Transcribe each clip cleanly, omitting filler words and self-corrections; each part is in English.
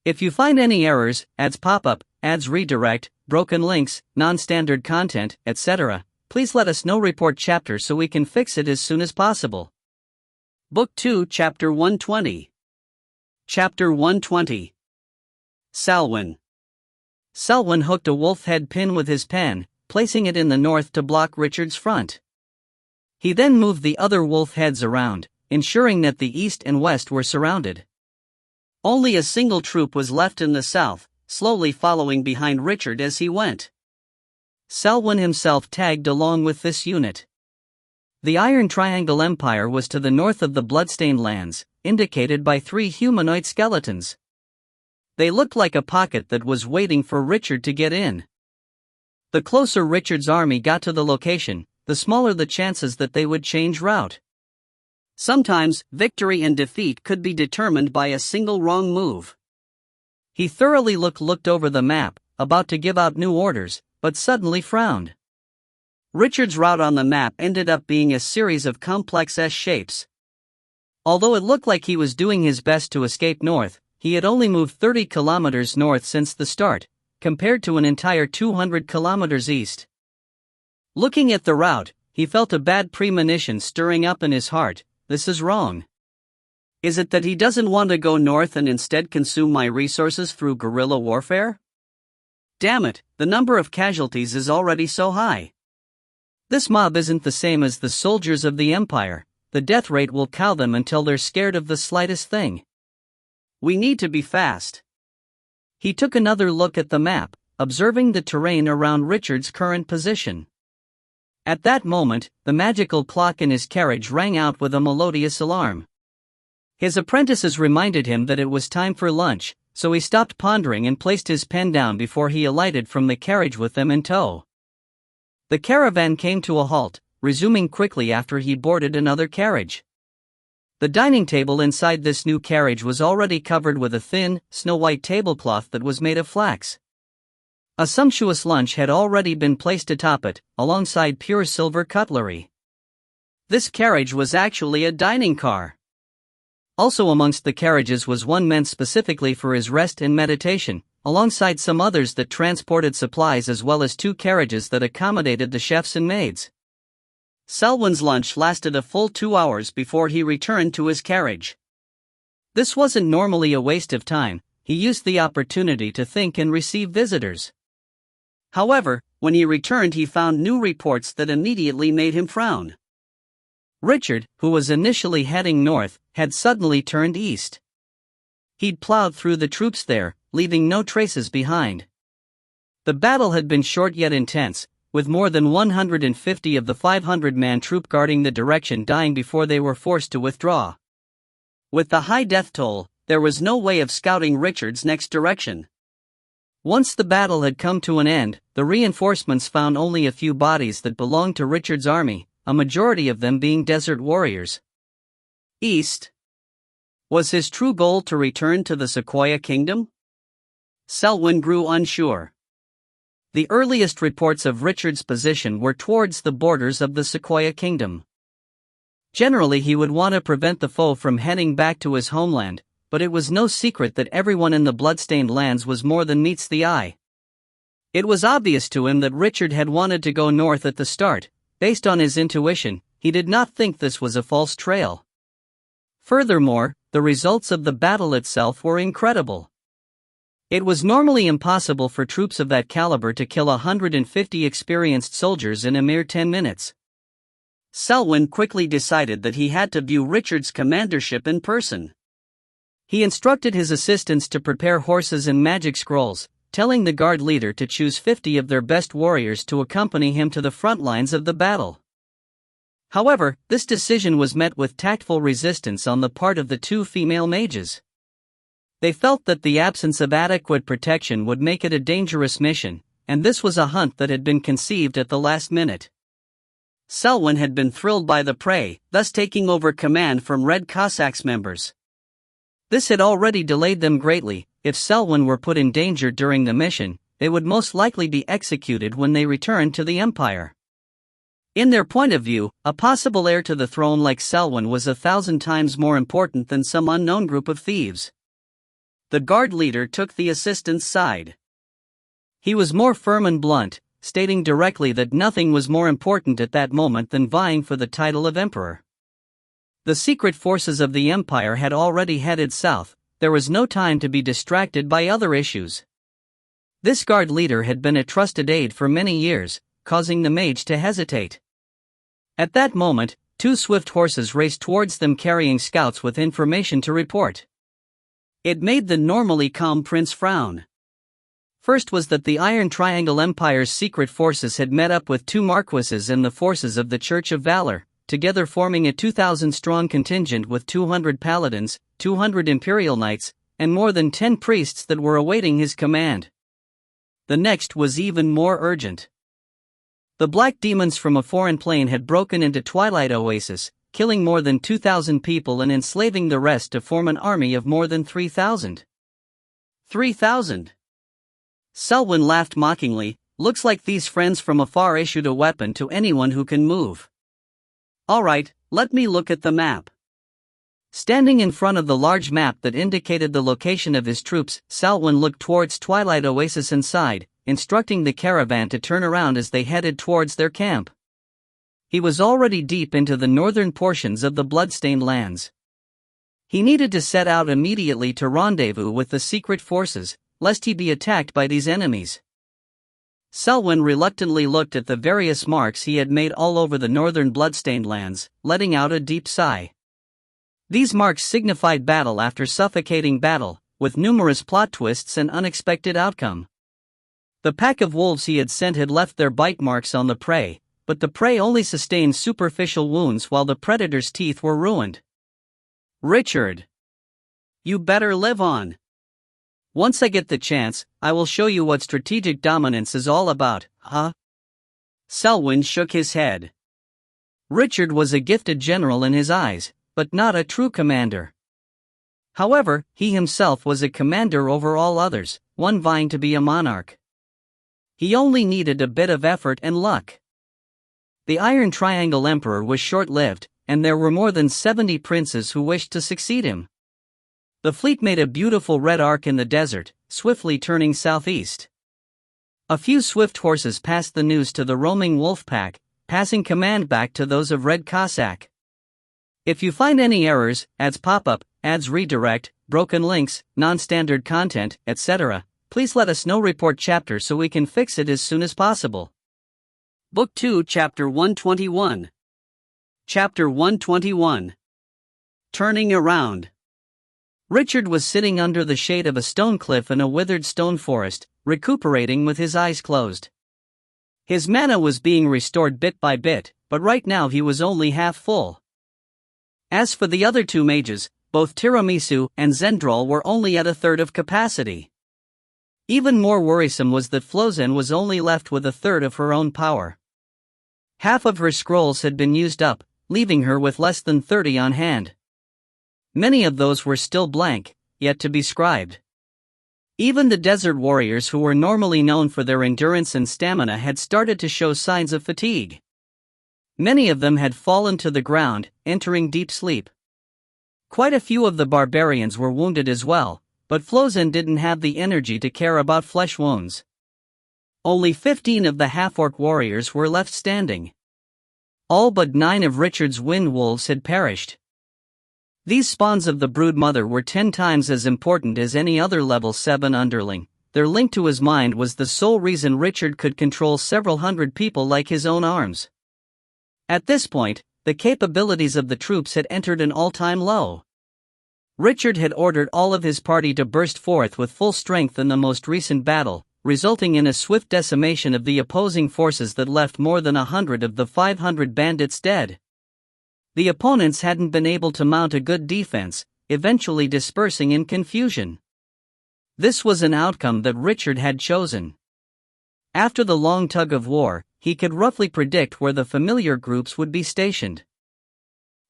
If you find any errors, ads pop up, ads redirect, broken links, non-standard content, etc., please let us know. Report chapter so we can fix it as soon as possible. Book 2, Chapter 120. Chapter 120. Selwyn. Selwyn hooked a wolf head pin with his pen, placing it in the north to block Richard's front. He then moved the other wolf heads around, ensuring that the east and west were surrounded. Only a single troop was left in the south, slowly following behind Richard as he went. Selwyn himself tagged along with this unit. The Iron Triangle Empire was to the north of the Bloodstained Lands, indicated by 3 humanoid skeletons. They looked like a pocket that was waiting for Richard to get in. The closer Richard's army got to the location, the smaller the chances that they would change route. Sometimes, victory and defeat could be determined by a single wrong move. He thoroughly looked over the map, about to give out new orders, but suddenly frowned. Richard's route on the map ended up being a series of complex S-shapes. Although it looked like he was doing his best to escape north, he had only moved 30 kilometers north since the start, compared to an entire 200 kilometers east. Looking at the route, he felt a bad premonition stirring up in his heart. This is wrong. Is it that he doesn't want to go north and instead consume my resources through guerrilla warfare? Damn it, the number of casualties is already so high. This mob isn't the same as the soldiers of the Empire. The death rate will cow them until they're scared of the slightest thing. We need to be fast. He took another look at the map, observing the terrain around Richard's current position. At that moment, the magical clock in his carriage rang out with a melodious alarm. His apprentices reminded him that it was time for lunch, so he stopped pondering and placed his pen down before he alighted from the carriage with them in tow. The caravan came to a halt, resuming quickly after he boarded another carriage. The dining table inside this new carriage was already covered with a thin, snow-white tablecloth that was made of flax. A sumptuous lunch had already been placed atop it, alongside pure silver cutlery. This carriage was actually a dining car. Also amongst the carriages was one meant specifically for his rest and meditation, alongside some others that transported supplies, as well as 2 carriages that accommodated the chefs and maids. Selwyn's lunch lasted a full 2 hours before he returned to his carriage. This wasn't normally a waste of time. He used the opportunity to think and receive visitors. However, when he returned, he found new reports that immediately made him frown. Richard, who was initially heading north, had suddenly turned east. He'd plowed through the troops there, leaving no traces behind. The battle had been short yet intense, with more than 150 of the 500-man troop guarding the direction dying before they were forced to withdraw. With the high death toll, there was no way of scouting Richard's next direction. Once the battle had come to an end, the reinforcements found only a few bodies that belonged to Richard's army, a majority of them being desert warriors. East. Was his true goal to return to the Sequoia Kingdom? Selwyn grew unsure. The earliest reports of Richard's position were towards the borders of the Sequoia Kingdom. Generally, he would want to prevent the foe from heading back to his homeland, but it was no secret that everyone in the Bloodstained Lands was more than meets the eye. It was obvious to him that Richard had wanted to go north at the start. Based on his intuition, he did not think this was a false trail. Furthermore, the results of the battle itself were incredible. It was normally impossible for troops of that caliber to kill 150 experienced soldiers in a mere 10 minutes. Selwyn quickly decided that he had to view Richard's commandership in person. He instructed his assistants to prepare horses and magic scrolls, telling the guard leader to choose 50 of their best warriors to accompany him to the front lines of the battle. However, this decision was met with tactful resistance on the part of the 2 female mages. They felt that the absence of adequate protection would make it a dangerous mission, and this was a hunt that had been conceived at the last minute. Selwyn had been thrilled by the prey, thus taking over command from Red Cossacks members. This had already delayed them greatly. If Selwyn were put in danger during the mission, they would most likely be executed when they returned to the Empire. In their point of view, a possible heir to the throne like Selwyn was 1,000 times more important than some unknown group of thieves. The guard leader took the assistant's side. He was more firm and blunt, stating directly that nothing was more important at that moment than vying for the title of emperor. The secret forces of the empire had already headed south. There was no time to be distracted by other issues. This guard leader had been a trusted aide for many years, causing the mage to hesitate. At that moment, two swift horses raced towards them carrying scouts with information to report. It made the normally calm prince frown. First was that the Iron Triangle Empire's secret forces had met up with two marquises and the forces of the Church of Valor, together forming a 2,000-strong contingent with 200 paladins, 200 imperial knights, and more than 10 priests that were awaiting his command. The next was even more urgent. The black demons from a foreign plane had broken into Twilight Oasis, killing more than 2,000 people and enslaving the rest to form an army of more than 3,000. 3,000! Selwyn laughed mockingly. Looks like these friends from afar issued a weapon to anyone who can move. Alright, let me look at the map. Standing in front of the large map that indicated the location of his troops, Selwyn looked towards Twilight Oasis and sighed, instructing the caravan to turn around as they headed towards their camp. He was already deep into the northern portions of the Bloodstained Lands. He needed to set out immediately to rendezvous with the secret forces, lest he be attacked by these enemies. Selwyn reluctantly looked at the various marks he had made all over the northern Bloodstained Lands, letting out a deep sigh. These marks signified battle after suffocating battle, with numerous plot twists and unexpected outcome. The pack of wolves he had sent had left their bite marks on the prey, but the prey only sustained superficial wounds while the predator's teeth were ruined. Richard! You better live on. Once I get the chance, I will show you what strategic dominance is all about, huh? Selwyn shook his head. Richard was a gifted general in his eyes, but not a true commander. However, he himself was a commander over all others, one vying to be a monarch. He only needed a bit of effort and luck. The Iron Triangle Emperor was short-lived, and there were more than 70 princes who wished to succeed him. The fleet made a beautiful red arc in the desert, swiftly turning southeast. A few swift horses passed the news to the roaming wolf pack, passing command back to those of Red Cossack. If you find any errors, ads pop up, ads redirect, broken links, non-standard content, etc., please let us know. Report chapter so we can fix it as soon as possible. Book 2, Chapter 121. Chapter 121. Turning Around. Richard was sitting under the shade of a stone cliff in a withered stone forest, recuperating with his eyes closed. His mana was being restored bit by bit, but right now he was only half full. As for the other two mages, both Tiramisu and Zendrol were only at a third of capacity. Even more worrisome was that Flozen was only left with a third of her own power. Half of her scrolls had been used up, leaving her with less than 30 on hand. Many of those were still blank, yet to be scribed. Even the desert warriors who were normally known for their endurance and stamina had started to show signs of fatigue. Many of them had fallen to the ground, entering deep sleep. Quite a few of the barbarians were wounded as well, but Flozen didn't have the energy to care about flesh wounds. Only 15 of the half-orc warriors were left standing. All but 9 of Richard's wind wolves had perished. These spawns of the brood mother were 10 times as important as any other level 7 underling. Their link to his mind was the sole reason Richard could control several hundred people like his own arms. At this point, the capabilities of the troops had entered an all-time low. Richard had ordered all of his party to burst forth with full strength in the most recent battle, resulting in a swift decimation of the opposing forces that left more than 100 of the 500 bandits dead. The opponents hadn't been able to mount a good defense, eventually dispersing in confusion. This was an outcome that Richard had chosen. After the long tug of war, he could roughly predict where the familiar groups would be stationed.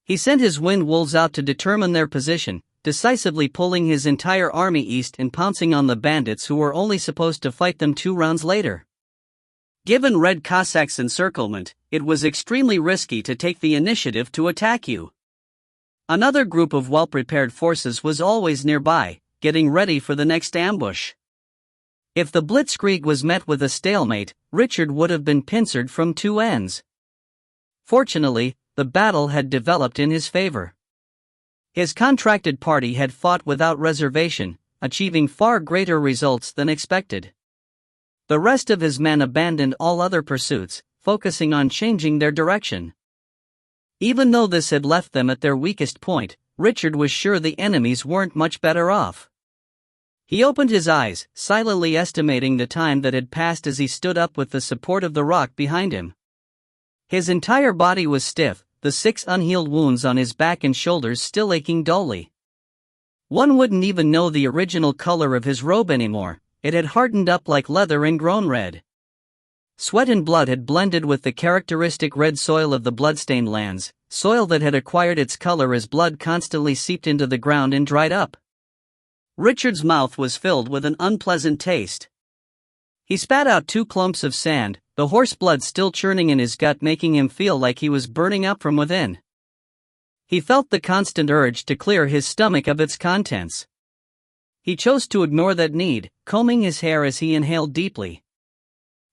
He sent his wind wolves out to determine their position, decisively pulling his entire army east and pouncing on the bandits who were only supposed to fight them 2 rounds later. Given Red Cossack's encirclement, it was extremely risky to take the initiative to attack you. Another group of well-prepared forces was always nearby, getting ready for the next ambush. If the blitzkrieg was met with a stalemate, Richard would have been pincered from two ends. Fortunately, the battle had developed in his favor. His contracted party had fought without reservation, achieving far greater results than expected. The rest of his men abandoned all other pursuits, focusing on changing their direction. Even though this had left them at their weakest point, Richard was sure the enemies weren't much better off. He opened his eyes, silently estimating the time that had passed as he stood up with the support of the rock behind him. His entire body was stiff, the 6 unhealed wounds on his back and shoulders still aching dully. One wouldn't even know the original color of his robe anymore, it had hardened up like leather and grown red. Sweat and blood had blended with the characteristic red soil of the bloodstained lands, soil that had acquired its color as blood constantly seeped into the ground and dried up. Richard's mouth was filled with an unpleasant taste. He spat out 2 clumps of sand, the horse blood still churning in his gut, making him feel like he was burning up from within. He felt the constant urge to clear his stomach of its contents. He chose to ignore that need, combing his hair as he inhaled deeply.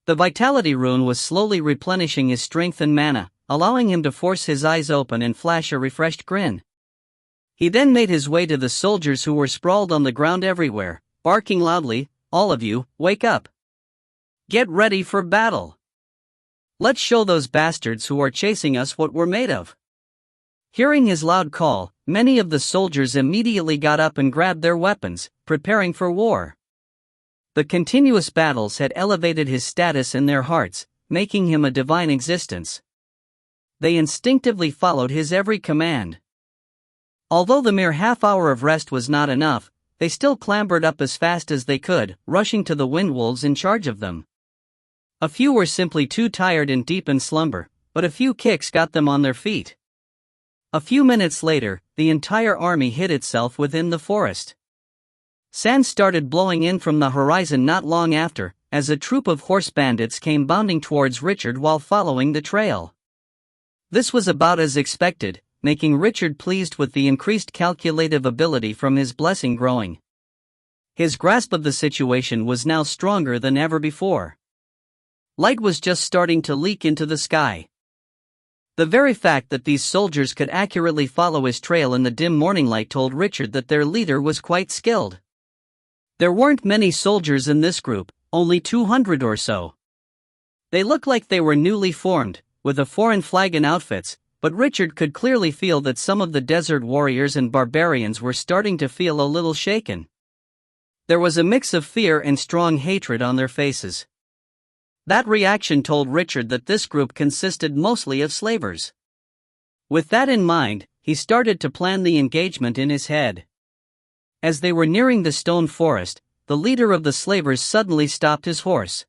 The vitality rune was slowly replenishing his strength and mana, allowing him to force his eyes open and flash a refreshed grin. He then made his way to the soldiers who were sprawled on the ground everywhere, barking loudly, "All of you, wake up! Get ready for battle! Let's show those bastards who are chasing us what we're made of!" Hearing his loud call, many of the soldiers immediately got up and grabbed their weapons, preparing for war. The continuous battles had elevated his status in their hearts, making him a divine existence. They instinctively followed his every command. Although the mere half-hour of rest was not enough, they still clambered up as fast as they could, rushing to the wind wolves in charge of them. A few were simply too tired and deep in slumber, but a few kicks got them on their feet. A few minutes later, the entire army hid itself within the forest. Sand started blowing in from the horizon not long after, as a troop of horse bandits came bounding towards Richard while following the trail. This was about as expected, making Richard pleased with the increased calculative ability from his blessing growing. His grasp of the situation was now stronger than ever before. Light was just starting to leak into the sky. The very fact that these soldiers could accurately follow his trail in the dim morning light told Richard that their leader was quite skilled. There weren't many soldiers in this group, only 200 or so. They looked like they were newly formed, with a foreign flag and outfits, but Richard could clearly feel that some of the desert warriors and barbarians were starting to feel a little shaken. There was a mix of fear and strong hatred on their faces. That reaction told Richard that this group consisted mostly of slavers. With that in mind, he started to plan the engagement in his head. As they were nearing the stone forest, the leader of the slavers suddenly stopped his horse.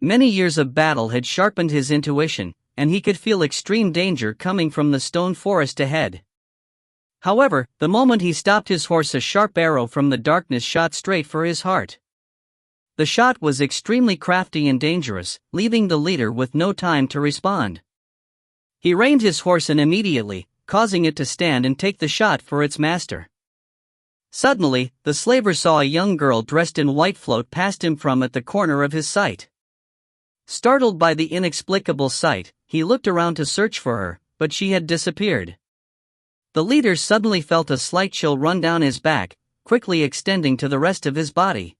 Many years of battle had sharpened his intuition, and he could feel extreme danger coming from the stone forest ahead. However, the moment he stopped his horse, a sharp arrow from the darkness shot straight for his heart. The shot was extremely crafty and dangerous, leaving the leader with no time to respond. He reined his horse in immediately, causing it to stand and take the shot for its master. Suddenly, the slaver saw a young girl dressed in white float past him from at the corner of his sight. Startled by the inexplicable sight, he looked around to search for her, but she had disappeared. The leader suddenly felt a slight chill run down his back, quickly extending to the rest of his body.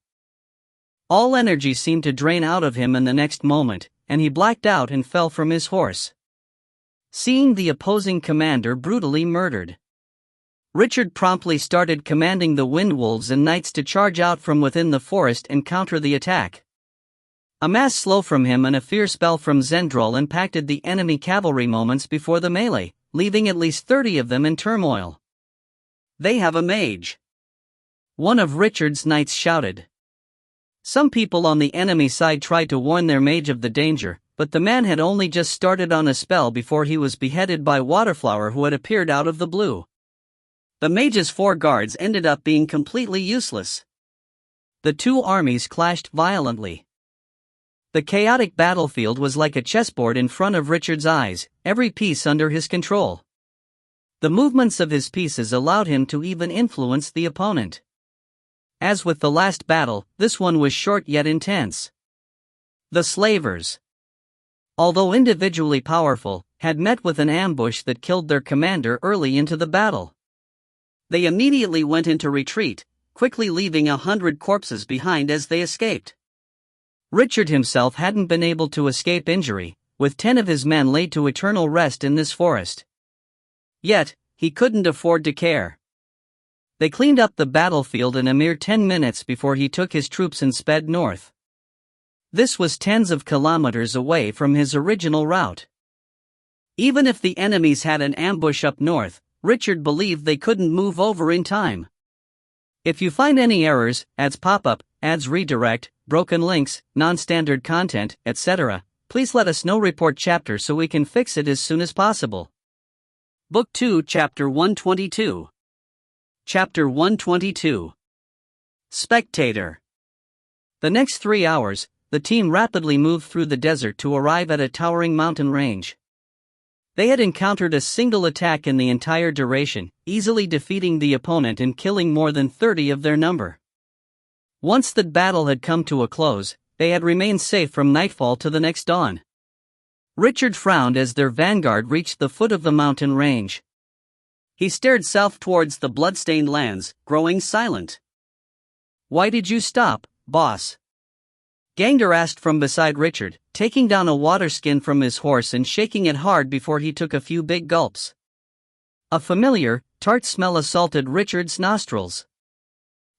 All energy seemed to drain out of him in the next moment, and he blacked out and fell from his horse. Seeing the opposing commander brutally murdered, Richard promptly started commanding the wind wolves and knights to charge out from within the forest and counter the attack. A mass slow from him and a fierce spell from Zendrol impacted the enemy cavalry moments before the melee, leaving at least 30 of them in turmoil. "They have a mage," one of Richard's knights shouted. Some people on the enemy side tried to warn their mage of the danger, but the man had only just started on a spell before he was beheaded by Waterflower, who had appeared out of the blue. The mage's 4 guards ended up being completely useless. The two armies clashed violently. The chaotic battlefield was like a chessboard in front of Richard's eyes, every piece under his control. The movements of his pieces allowed him to even influence the opponent. As with the last battle, this one was short yet intense. The slavers, although individually powerful, had met with an ambush that killed their commander early into the battle. They immediately went into retreat, quickly leaving 100 corpses behind as they escaped. Richard himself hadn't been able to escape injury, with 10 of his men laid to eternal rest in this forest. Yet, he couldn't afford to care. They cleaned up the battlefield in a mere 10 minutes before he took his troops and sped north. This was tens of kilometers away from his original route. Even if the enemies had an ambush up north, Richard believed they couldn't move over in time. If you find any errors, ads pop up, ads redirect, broken links, non-standard content, etc., please let us know. Report chapter so we can fix it as soon as possible. Book 2, Chapter 122. Chapter 122. Spectator. The next 3 hours, the team rapidly moved through the desert to arrive at a towering mountain range. They had encountered a single attack in the entire duration, easily defeating the opponent and killing more than 30 of their number. Once the battle had come to a close, they had remained safe from nightfall to the next dawn. Richard frowned as their vanguard reached the foot of the mountain range. He stared south towards the blood-stained lands, growing silent. "Why did you stop, boss?" Gangder asked from beside Richard, taking down a water skin from his horse and shaking it hard before he took a few big gulps. A familiar, tart smell assaulted Richard's nostrils.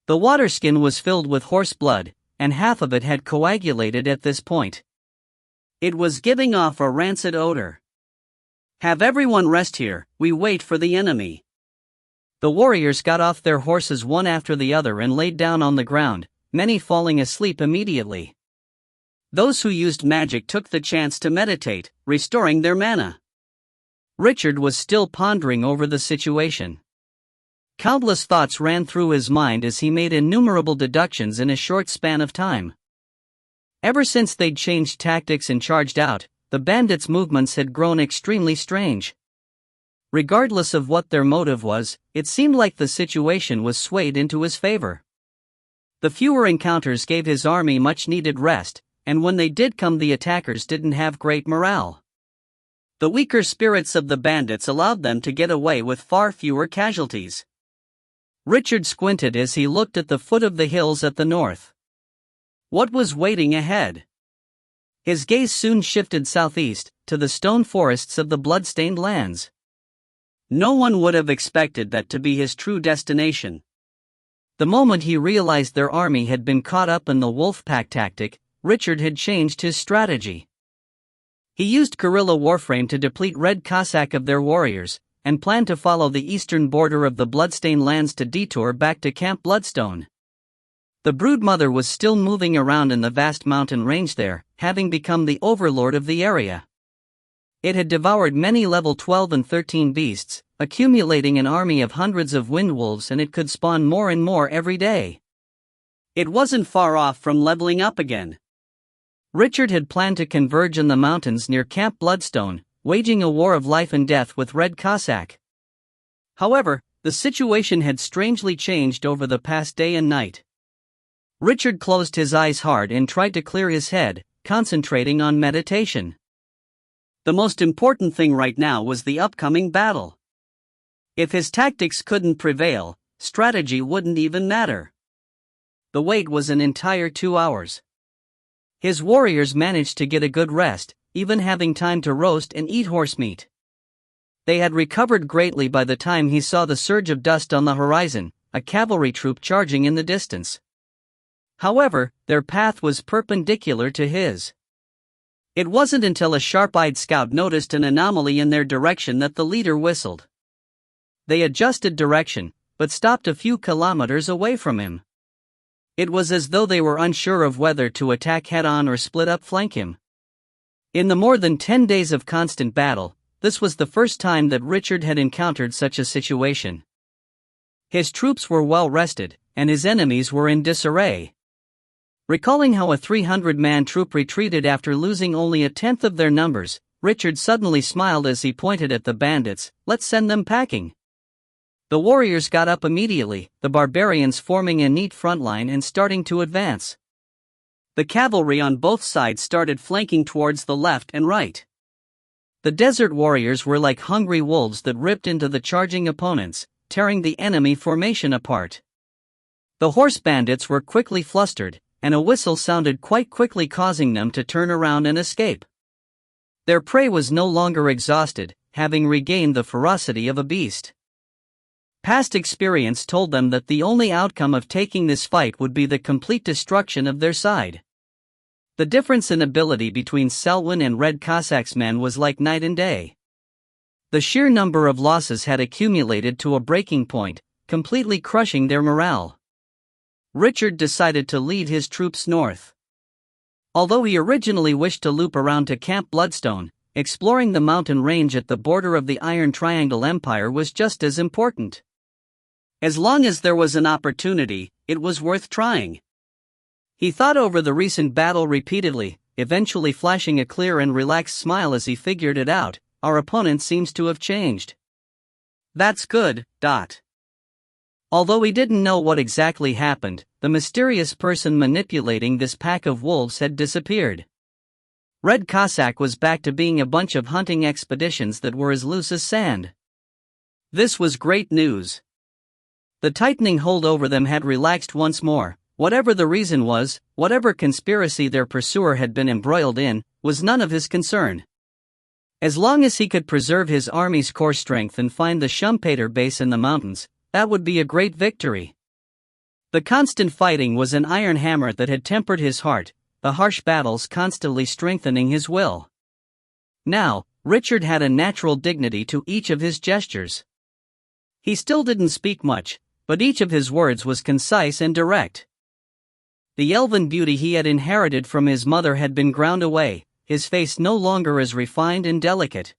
The water skin was filled with horse blood, and half of it had coagulated at this point. It was giving off a rancid odor. "Have everyone rest here, we wait for the enemy." The warriors got off their horses one after the other and laid down on the ground, many falling asleep immediately. Those who used magic took the chance to meditate, restoring their mana. Richard was still pondering over the situation. Countless thoughts ran through his mind as he made innumerable deductions in a short span of time. Ever since they'd changed tactics and charged out, the bandits' movements had grown extremely strange. Regardless of what their motive was, it seemed like the situation was swayed into his favor. The fewer encounters gave his army much-needed rest, and when they did come, the attackers didn't have great morale. The weaker spirits of the bandits allowed them to get away with far fewer casualties. Richard squinted as he looked at the foot of the hills at the north. What was waiting ahead? His gaze soon shifted southeast, to the stone forests of the blood-stained lands. No one would have expected that to be his true destination. The moment he realized their army had been caught up in the wolf pack tactic, Richard had changed his strategy. He used guerrilla warframe to deplete Red Cossack of their warriors, and planned to follow the eastern border of the bloodstained lands to detour back to Camp Bloodstone. The broodmother was still moving around in the vast mountain range there, having become the overlord of the area. It had devoured many level 12 and 13 beasts, accumulating an army of hundreds of windwolves, and it could spawn more and more every day. It wasn't far off from leveling up again. Richard had planned to converge in the mountains near Camp Bloodstone, waging a war of life and death with Red Cossack. However, the situation had strangely changed over the past day and night. Richard closed his eyes hard and tried to clear his head, concentrating on meditation. The most important thing right now was the upcoming battle. If his tactics couldn't prevail, strategy wouldn't even matter. The wait was an entire 2 hours. His warriors managed to get a good rest, even having time to roast and eat horse meat. They had recovered greatly by the time he saw the surge of dust on the horizon, a cavalry troop charging in the distance. However, their path was perpendicular to his. It wasn't until a sharp-eyed scout noticed an anomaly in their direction that the leader whistled. They adjusted direction, but stopped a few kilometers away from him. It was as though they were unsure of whether to attack head-on or split up flank him. In the more than 10 days of constant battle, this was the first time that Richard had encountered such a situation. His troops were well rested, and his enemies were in disarray. Recalling how a 300-man troop retreated after losing only a tenth of their numbers, Richard suddenly smiled as he pointed at the bandits. "Let's send them packing." The warriors got up immediately, the barbarians forming a neat front line and starting to advance. The cavalry on both sides started flanking towards the left and right. The desert warriors were like hungry wolves that ripped into the charging opponents, tearing the enemy formation apart. The horse bandits were quickly flustered, and a whistle sounded quite quickly, causing them to turn around and escape. Their prey was no longer exhausted, having regained the ferocity of a beast. Past experience told them that the only outcome of taking this fight would be the complete destruction of their side. The difference in ability between Selwyn and Red Cossack's men was like night and day. The sheer number of losses had accumulated to a breaking point, completely crushing their morale. Richard decided to lead his troops north. Although he originally wished to loop around to Camp Bloodstone, exploring the mountain range at the border of the Iron Triangle Empire was just as important. As long as there was an opportunity, it was worth trying. He thought over the recent battle repeatedly, eventually flashing a clear and relaxed smile as he figured it out. Our opponent seems to have changed. That's good. Although he didn't know what exactly happened, the mysterious person manipulating this pack of wolves had disappeared. Red Cossack was back to being a bunch of hunting expeditions that were as loose as sand. This was great news. The tightening hold over them had relaxed once more. Whatever the reason was, whatever conspiracy their pursuer had been embroiled in, was none of his concern. As long as he could preserve his army's core strength and find the Schumpeter base in the mountains, that would be a great victory. The constant fighting was an iron hammer that had tempered his heart, the harsh battles constantly strengthening his will. Now, Richard had a natural dignity to each of his gestures. He still didn't speak much, but each of his words was concise and direct. The elven beauty he had inherited from his mother had been ground away, his face no longer as refined and delicate.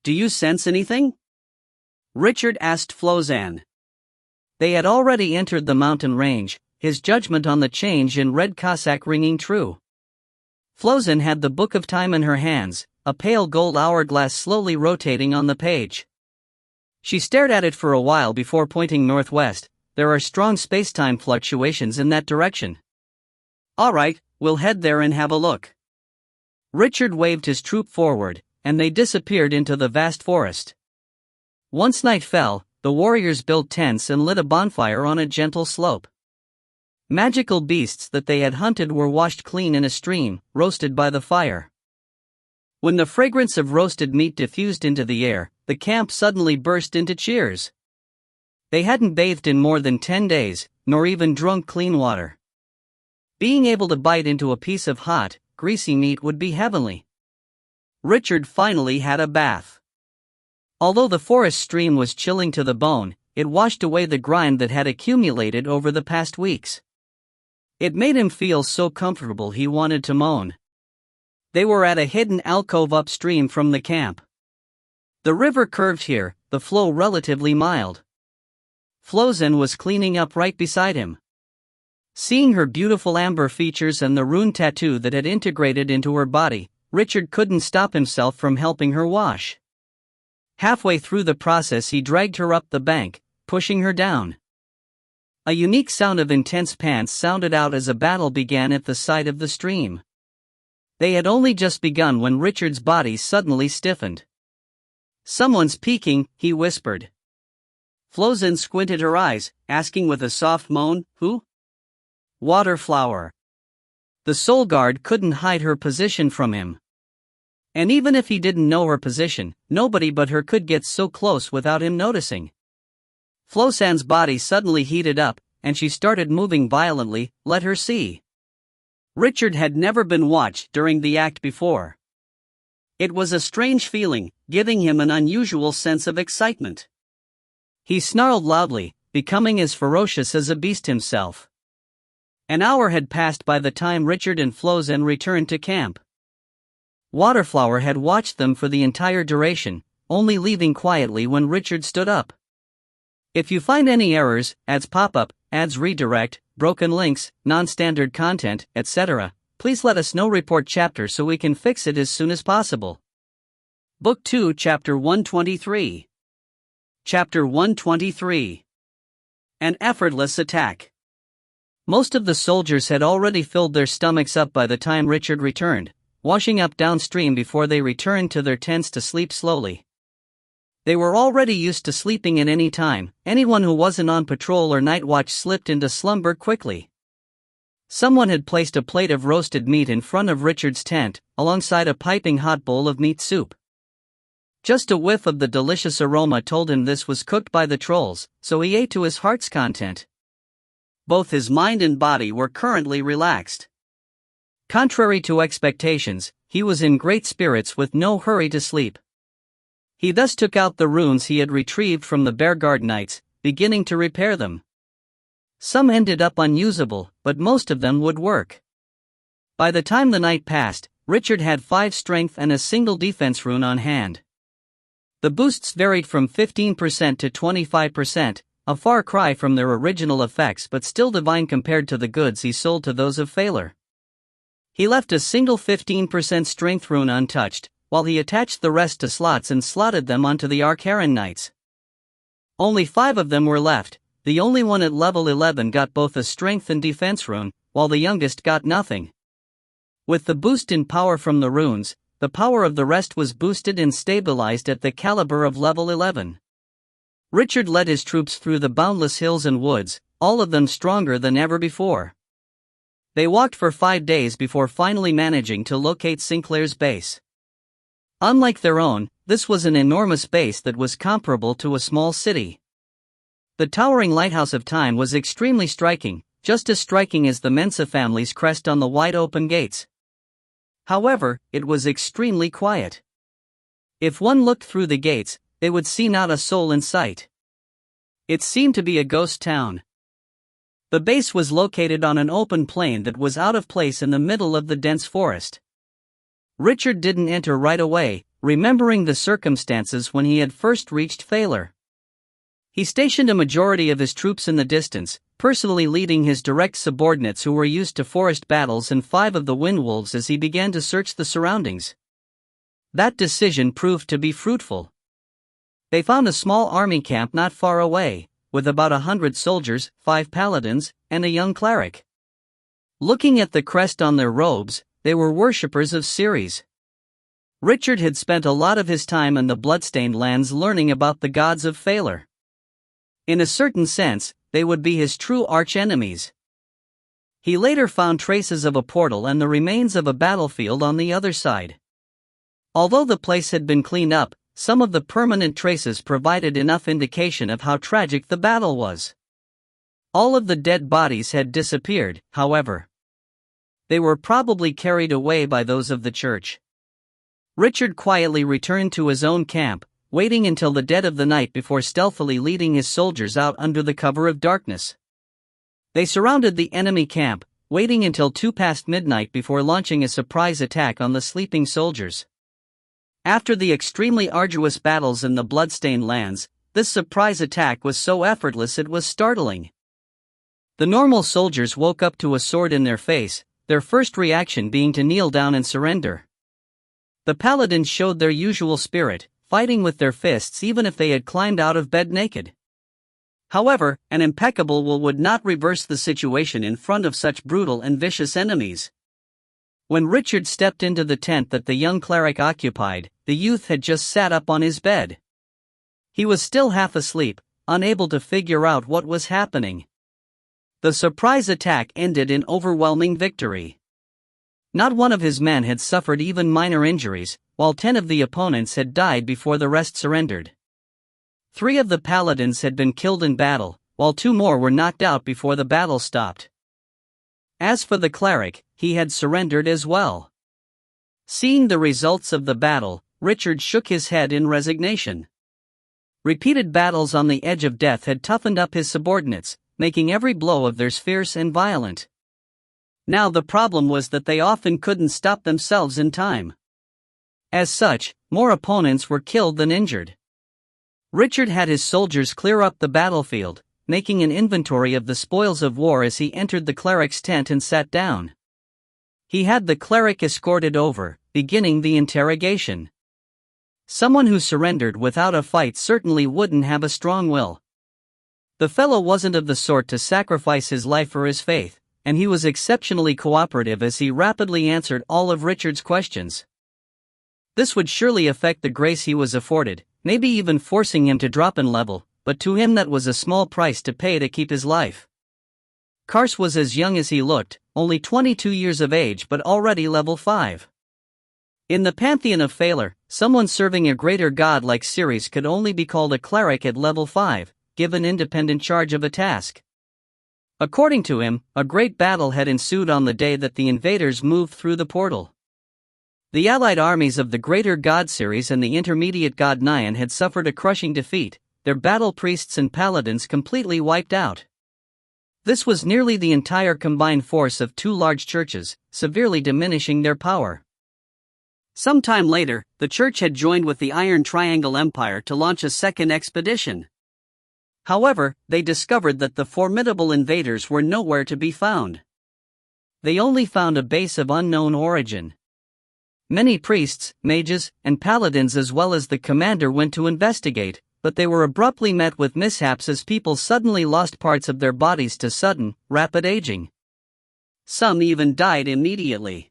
"Do you sense anything?" Richard asked Flozan. They had already entered the mountain range, his judgment on the change in Red Cossack ringing true. Flozan had the Book of Time in her hands, a pale gold hourglass slowly rotating on the page. She stared at it for a while before pointing northwest. "There are strong space-time fluctuations in that direction." "All right, we'll head there and have a look." Richard waved his troop forward, and they disappeared into the vast forest. Once night fell, the warriors built tents and lit a bonfire on a gentle slope. Magical beasts that they had hunted were washed clean in a stream, roasted by the fire. When the fragrance of roasted meat diffused into the air, the camp suddenly burst into cheers. They hadn't bathed in more than 10 days, nor even drunk clean water. Being able to bite into a piece of hot, greasy meat would be heavenly. Richard finally had a bath. Although the forest stream was chilling to the bone, it washed away the grime that had accumulated over the past weeks. It made him feel so comfortable he wanted to moan. They were at a hidden alcove upstream from the camp. The river curved here, the flow relatively mild. Flozan was cleaning up right beside him. Seeing her beautiful amber features and the rune tattoo that had integrated into her body, Richard couldn't stop himself from helping her wash. Halfway through the process he dragged her up the bank, pushing her down. A unique sound of intense pants sounded out as a battle began at the side of the stream. They had only just begun when Richard's body suddenly stiffened. "Someone's peeking," he whispered. Flozan squinted her eyes, asking with a soft moan, "Who?" "Waterflower." The soul guard couldn't hide her position from him. And even if he didn't know her position, nobody but her could get so close without him noticing. Flozan's body suddenly heated up, and she started moving violently. Let her see. Richard had never been watched during the act before. It was a strange feeling, giving him an unusual sense of excitement. He snarled loudly, becoming as ferocious as a beast himself. An hour had passed by the time Richard and Flozan returned to camp. Waterflower had watched them for the entire duration, only leaving quietly when Richard stood up. If you find any errors, ads pop up, ads redirect, broken links, non-standard content, etc., please let us know. Report chapter so we can fix it as soon as possible. Book 2 Chapter 123. Chapter 123. An effortless attack. Most of the soldiers had already filled their stomachs up by the time Richard returned, washing up downstream before they returned to their tents to sleep slowly. They were already used to sleeping at any time. Anyone who wasn't on patrol or night watch slipped into slumber quickly. Someone had placed a plate of roasted meat in front of Richard's tent, alongside a piping hot bowl of meat soup. Just a whiff of the delicious aroma told him this was cooked by the trolls, so he ate to his heart's content. Both his mind and body were currently relaxed. Contrary to expectations, he was in great spirits with no hurry to sleep. He thus took out the runes he had retrieved from the Bearguard Knights, beginning to repair them. Some ended up unusable, but most of them would work. By the time the night passed, Richard had 5 strength and a single defense rune on hand. The boosts varied from 15% to 25%, a far cry from their original effects but still divine compared to the goods he sold to those of failure. He left a single 15% strength rune untouched, while he attached the rest to slots and slotted them onto the Archaran Knights. Only 5 of them were left. The only one at level 11 got both a strength and defense rune, while the youngest got nothing. With the boost in power from the runes, the power of the rest was boosted and stabilized at the caliber of level 11. Richard led his troops through the boundless hills and woods, all of them stronger than ever before. They walked for 5 days before finally managing to locate Sinclair's base. Unlike their own, this was an enormous base that was comparable to a small city. The towering lighthouse of time was extremely striking, just as striking as the Mensa family's crest on the wide open gates. However, it was extremely quiet. If one looked through the gates, they would see not a soul in sight. It seemed to be a ghost town. The base was located on an open plain that was out of place in the middle of the dense forest. Richard didn't enter right away, remembering the circumstances when he had first reached Thaler. He stationed a majority of his troops in the distance, personally leading his direct subordinates who were used to forest battles and 5 of the Windwolves as he began to search the surroundings. That decision proved to be fruitful. They found a small army camp not far away, with about 100 soldiers, 5 paladins, and a young cleric. Looking at the crest on their robes, they were worshippers of Ceres. Richard had spent a lot of his time in the Bloodstained Lands learning about the gods of Thaler. In a certain sense, they would be his true arch-enemies. He later found traces of a portal and the remains of a battlefield on the other side. Although the place had been cleaned up, some of the permanent traces provided enough indication of how tragic the battle was. All of the dead bodies had disappeared, however. They were probably carried away by those of the church. Richard quietly returned to his own camp, waiting until the dead of the night before stealthily leading his soldiers out under the cover of darkness. They surrounded the enemy camp, waiting until 2 past midnight before launching a surprise attack on the sleeping soldiers. After the extremely arduous battles in the Bloodstained Lands, this surprise attack was so effortless it was startling. The normal soldiers woke up to a sword in their face, their first reaction being to kneel down and surrender. The paladins showed their usual spirit, fighting with their fists even if they had climbed out of bed naked. However, an impeccable will would not reverse the situation in front of such brutal and vicious enemies. When Richard stepped into the tent that the young cleric occupied, the youth had just sat up on his bed. He was still half asleep, unable to figure out what was happening. The surprise attack ended in overwhelming victory. Not one of his men had suffered even minor injuries, while 10 of the opponents had died before the rest surrendered. 3 of the paladins had been killed in battle, while 2 more were knocked out before the battle stopped. As for the cleric, he had surrendered as well. Seeing the results of the battle, Richard shook his head in resignation. Repeated battles on the edge of death had toughened up his subordinates, making every blow of theirs fierce and violent. Now the problem was that they often couldn't stop themselves in time. As such, more opponents were killed than injured. Richard had his soldiers clear up the battlefield, making an inventory of the spoils of war as he entered the cleric's tent and sat down. He had the cleric escorted over, beginning the interrogation. Someone who surrendered without a fight certainly wouldn't have a strong will. The fellow wasn't of the sort to sacrifice his life for his faith, and he was exceptionally cooperative as he rapidly answered all of Richard's questions. This would surely affect the grace he was afforded, maybe even forcing him to drop in level, but to him that was a small price to pay to keep his life. Kars was as young as he looked, only 22 years of age but already level 5. In the pantheon of Phalar, someone serving a greater god like Ceres could only be called a cleric at level 5, given independent charge of a task. According to him, a great battle had ensued on the day that the invaders moved through the portal. The allied armies of the greater god Ceres and the intermediate god Naian had suffered a crushing defeat, their battle priests and paladins completely wiped out. This was nearly the entire combined force of two large churches, severely diminishing their power. Sometime later, the church had joined with the Iron Triangle Empire to launch a second expedition. However, they discovered that the formidable invaders were nowhere to be found. They only found a base of unknown origin. Many priests, mages, and paladins as well as the commander went to investigate, but they were abruptly met with mishaps as people suddenly lost parts of their bodies to sudden, rapid aging. Some even died immediately.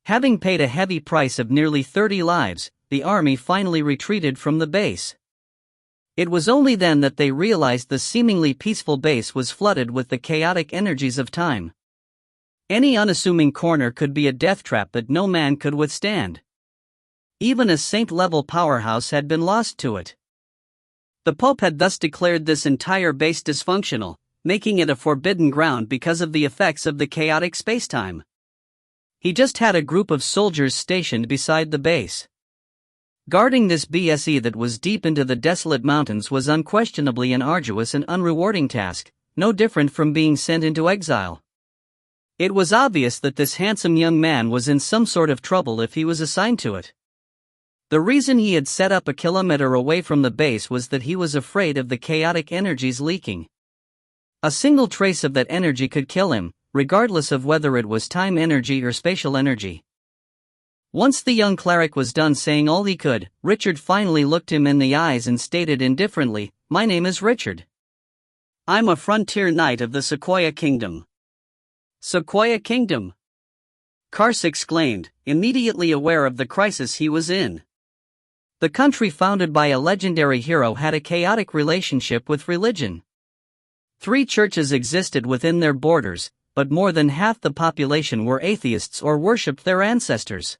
Having paid a heavy price of nearly 30 lives, the army finally retreated from the base. It was only then that they realized the seemingly peaceful base was flooded with the chaotic energies of time. Any unassuming corner could be a death trap that no man could withstand. Even a saint-level powerhouse had been lost to it. The Pope had thus declared this entire base dysfunctional, making it a forbidden ground because of the effects of the chaotic spacetime. He just had a group of soldiers stationed beside the base. Guarding this BSE that was deep into the desolate mountains was unquestionably an arduous and unrewarding task, no different from being sent into exile. It was obvious that this handsome young man was in some sort of trouble if he was assigned to it. The reason he had set up a kilometer away from the base was that he was afraid of the chaotic energies leaking. A single trace of that energy could kill him, regardless of whether it was time energy or spatial energy. Once the young cleric was done saying all he could, Richard finally looked him in the eyes and stated indifferently, "My name is Richard. I'm a frontier knight of the Sequoia Kingdom." Sequoia Kingdom? Kars exclaimed, immediately aware of the crisis he was in. The country founded by a legendary hero had a chaotic relationship with religion. 3 churches existed within their borders, but more than half the population were atheists or worshipped their ancestors.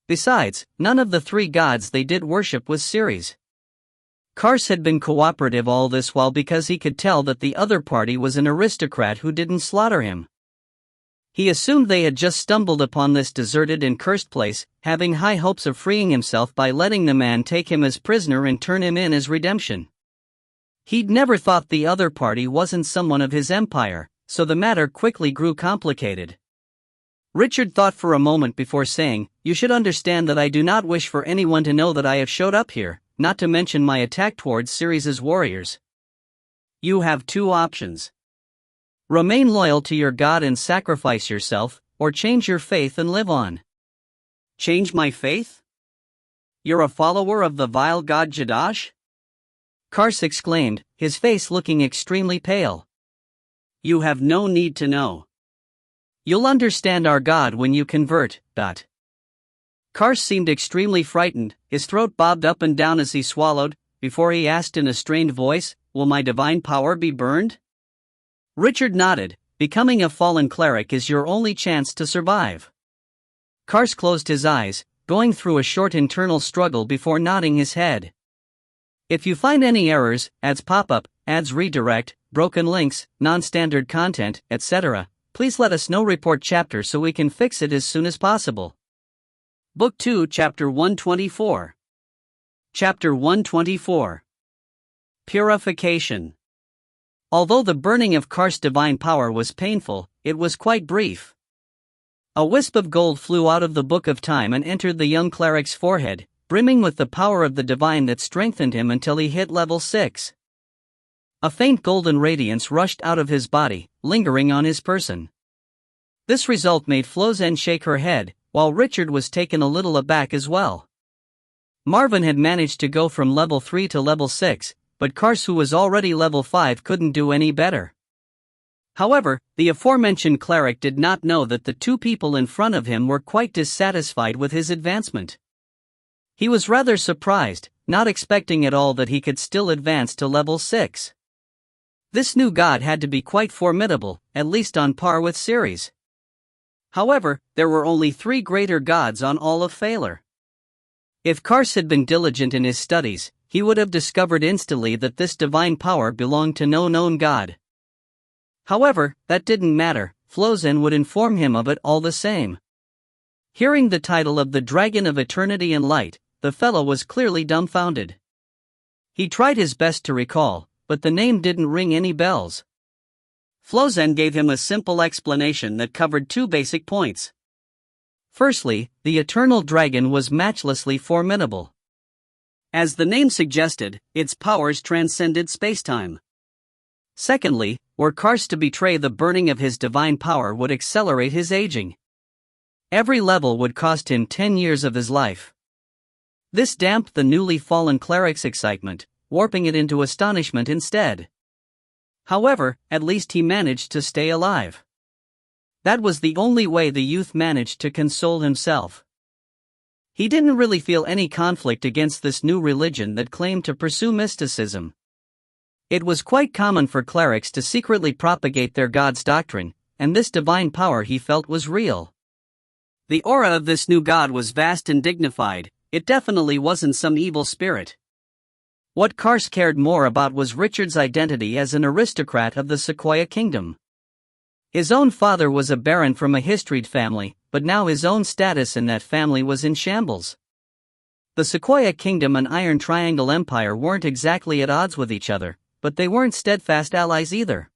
Besides, none of the 3 gods they did worship was Ceres. Kars had been cooperative all this while because he could tell that the other party was an aristocrat who didn't slaughter him. He assumed they had just stumbled upon this deserted and cursed place, having high hopes of freeing himself by letting the man take him as prisoner and turn him in as redemption. He'd never thought the other party wasn't someone of his empire, so the matter quickly grew complicated. Richard thought for a moment before saying, "You should understand that I do not wish for anyone to know that I have showed up here, not to mention my attack towards Ceres' warriors. You have 2 options. Remain loyal to your god and sacrifice yourself, or change your faith and live on." "Change my faith? You're a follower of the vile god Jadash?" Kars exclaimed, his face looking extremely pale. "You have no need to know. You'll understand our god when you convert." Kars seemed extremely frightened, his throat bobbed up and down as he swallowed, before he asked in a strained voice, "Will my divine power be burned?" Richard nodded. "Becoming a fallen cleric is your only chance to survive." Kars closed his eyes, going through a short internal struggle before nodding his head. "If you find any errors, ads pop up, ads redirect, broken links, non-standard content, etc., please let us know. Report chapter so we can fix it as soon as possible." Book 2, Chapter 124. Chapter 124. Purification. Although the burning of Kars' divine power was painful, it was quite brief. A wisp of gold flew out of the Book of Time and entered the young cleric's forehead, brimming with the power of the divine that strengthened him until he hit level 6. A faint golden radiance rushed out of his body, lingering on his person. This result made Flozen shake her head, while Richard was taken a little aback as well. Marvin had managed to go from level 3 to level 6, but Kars, who was already level 5, couldn't do any better. However, the aforementioned cleric did not know that the two people in front of him were quite dissatisfied with his advancement. He was rather surprised, not expecting at all that he could still advance to level 6. This new god had to be quite formidable, at least on par with Ceres. However, there were only 3 greater gods on all of Phalar. If Kars had been diligent in his studies, he would have discovered instantly that this divine power belonged to no known god. However, that didn't matter, Flozen would inform him of it all the same. Hearing the title of the Dragon of Eternity and Light, the fellow was clearly dumbfounded. He tried his best to recall, but the name didn't ring any bells. Flozen gave him a simple explanation that covered 2 basic points. Firstly, the Eternal Dragon was matchlessly formidable. As the name suggested, its powers transcended spacetime. Secondly, were Kars to betray the burning of his divine power would accelerate his aging. Every level would cost him 10 years of his life. This damped the newly fallen cleric's excitement, warping it into astonishment instead. However, at least he managed to stay alive. That was the only way the youth managed to console himself. He didn't really feel any conflict against this new religion that claimed to pursue mysticism. It was quite common for clerics to secretly propagate their god's doctrine, and this divine power he felt was real. The aura of this new god was vast and dignified. It definitely wasn't some evil spirit. What Kars cared more about was Richard's identity as an aristocrat of the Sequoia Kingdom. His own father was a baron from a historied family, but now his own status in that family was in shambles. The Sequoia Kingdom and Iron Triangle Empire weren't exactly at odds with each other, but they weren't steadfast allies either.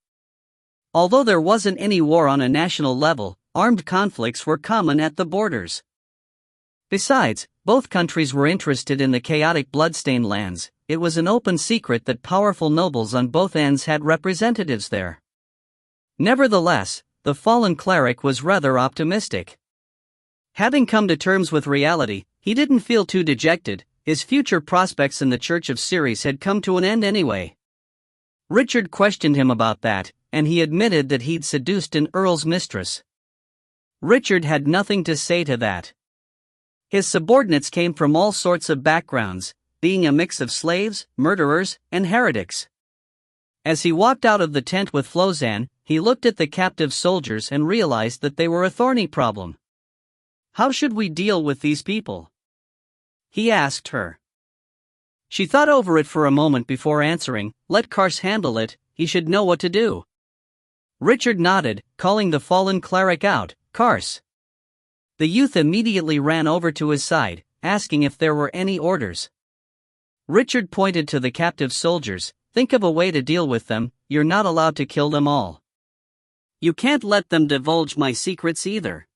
Although there wasn't any war on a national level, armed conflicts were common at the borders. Besides, both countries were interested in the chaotic bloodstained lands. It was an open secret that powerful nobles on both ends had representatives there. Nevertheless, the fallen cleric was rather optimistic. Having come to terms with reality, he didn't feel too dejected. His future prospects in the Church of Ceres had come to an end anyway. Richard questioned him about that, and he admitted that he'd seduced an earl's mistress. Richard had nothing to say to that. His subordinates came from all sorts of backgrounds, being a mix of slaves, murderers, and heretics. As he walked out of the tent with Flozen, he looked at the captive soldiers and realized that they were a thorny problem. How should we deal with these people? He asked her. She thought over it for a moment before answering. Let Kars handle it, he should know what to do. Richard nodded, calling the fallen cleric out. Kars. The youth immediately ran over to his side, asking if there were any orders. Richard pointed to the captive soldiers. Think of a way to deal with them. You're not allowed to kill them all. You can't let them divulge my secrets either.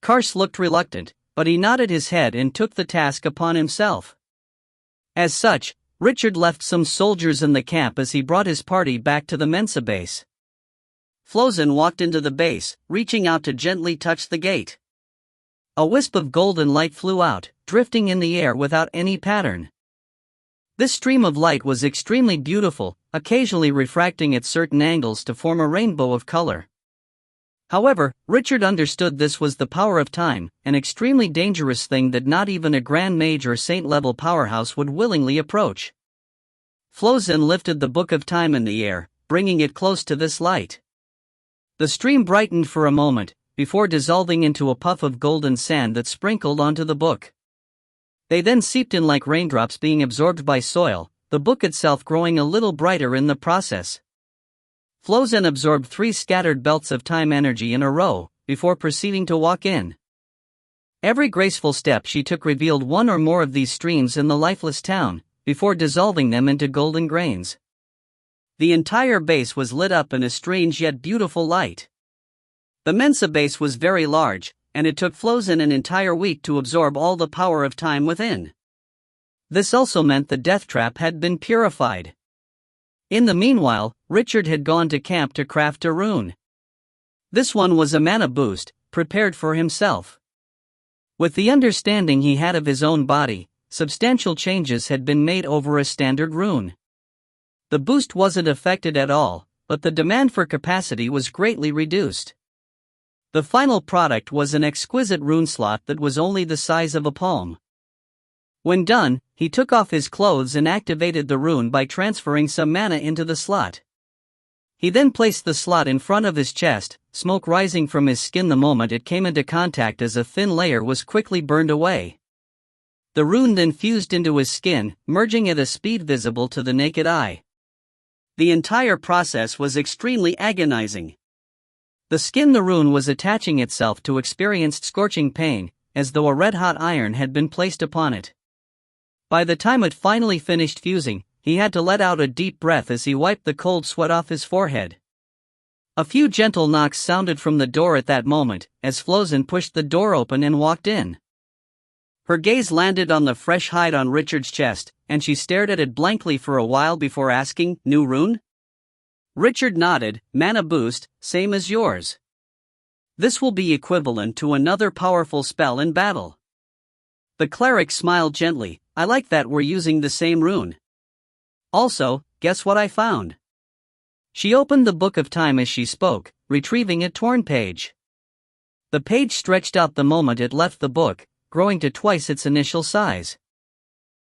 Kars looked reluctant, but he nodded his head and took the task upon himself. As such, Richard left some soldiers in the camp as he brought his party back to the Mensa base. Flozen walked into the base, reaching out to gently touch the gate. A wisp of golden light flew out, drifting in the air without any pattern. This stream of light was extremely beautiful, occasionally refracting at certain angles to form a rainbow of color. However, Richard understood this was the power of time, an extremely dangerous thing that not even a grand mage or saint-level powerhouse would willingly approach. Flozen lifted the Book of Time in the air, bringing it close to this light. The stream brightened for a moment, before dissolving into a puff of golden sand that sprinkled onto the book. They then seeped in like raindrops being absorbed by soil, the book itself growing a little brighter in the process. Flozen absorbed 3 scattered belts of time energy in a row, before proceeding to walk in. Every graceful step she took revealed one or more of these streams in the lifeless town, before dissolving them into golden grains. The entire base was lit up in a strange yet beautiful light. The Mensa base was very large, and it took Flozen an entire week to absorb all the power of time within. This also meant the death trap had been purified. In the meanwhile, Richard had gone to camp to craft a rune. This one was a mana boost, prepared for himself. With the understanding he had of his own body, substantial changes had been made over a standard rune. The boost wasn't affected at all, but the demand for capacity was greatly reduced. The final product was an exquisite rune slot that was only the size of a palm. When done, he took off his clothes and activated the rune by transferring some mana into the slot. He then placed the slot in front of his chest, smoke rising from his skin the moment it came into contact as a thin layer was quickly burned away. The rune then fused into his skin, merging at a speed visible to the naked eye. The entire process was extremely agonizing. The skin the rune was attaching itself to experienced scorching pain, as though a red-hot iron had been placed upon it. By the time it finally finished fusing, he had to let out a deep breath as he wiped the cold sweat off his forehead. A few gentle knocks sounded from the door at that moment, as Flozen pushed the door open and walked in. Her gaze landed on the fresh hide on Richard's chest, and she stared at it blankly for a while before asking, "New rune?" Richard nodded. "Mana boost, same as yours. This will be equivalent to another powerful spell in battle." The cleric smiled gently. "I like that we're using the same rune. Also, guess what I found?" She opened the Book of Time as she spoke, retrieving a torn page. The page stretched out the moment it left the book, growing to twice its initial size.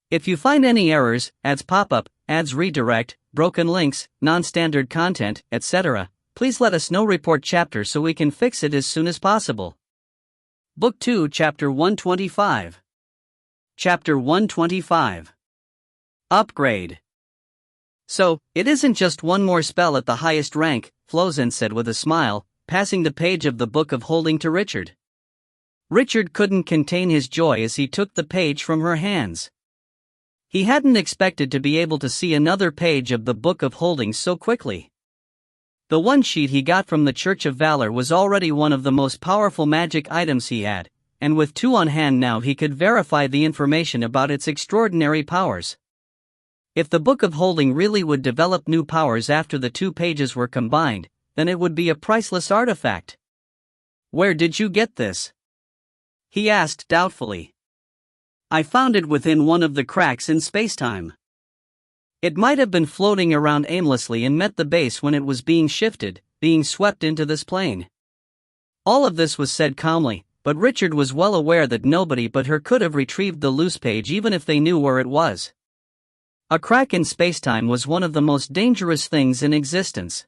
If you find any errors, ads pop up, ads redirect, broken links, non-standard content, etc., please let us know. Report chapter so we can fix it as soon as possible. Book 2, Chapter 125. Chapter 125. Upgrade. "So, it isn't just one more spell at the highest rank," Flozen said with a smile, passing the page of the Book of Holding to Richard. Richard couldn't contain his joy as he took the page from her hands. He hadn't expected to be able to see another page of the Book of Holding so quickly. The one sheet he got from the Church of Valor was already one of the most powerful magic items he had, and with two on hand now he could verify the information about its extraordinary powers. If the Book of Holding really would develop new powers after the two pages were combined, then it would be a priceless artifact. "Where did you get this?" he asked doubtfully. "I found it within one of the cracks in spacetime. It might have been floating around aimlessly and met the base when it was being shifted, being swept into this plane." All of this was said calmly, but Richard was well aware that nobody but her could have retrieved the loose page even if they knew where it was. A crack in spacetime was one of the most dangerous things in existence.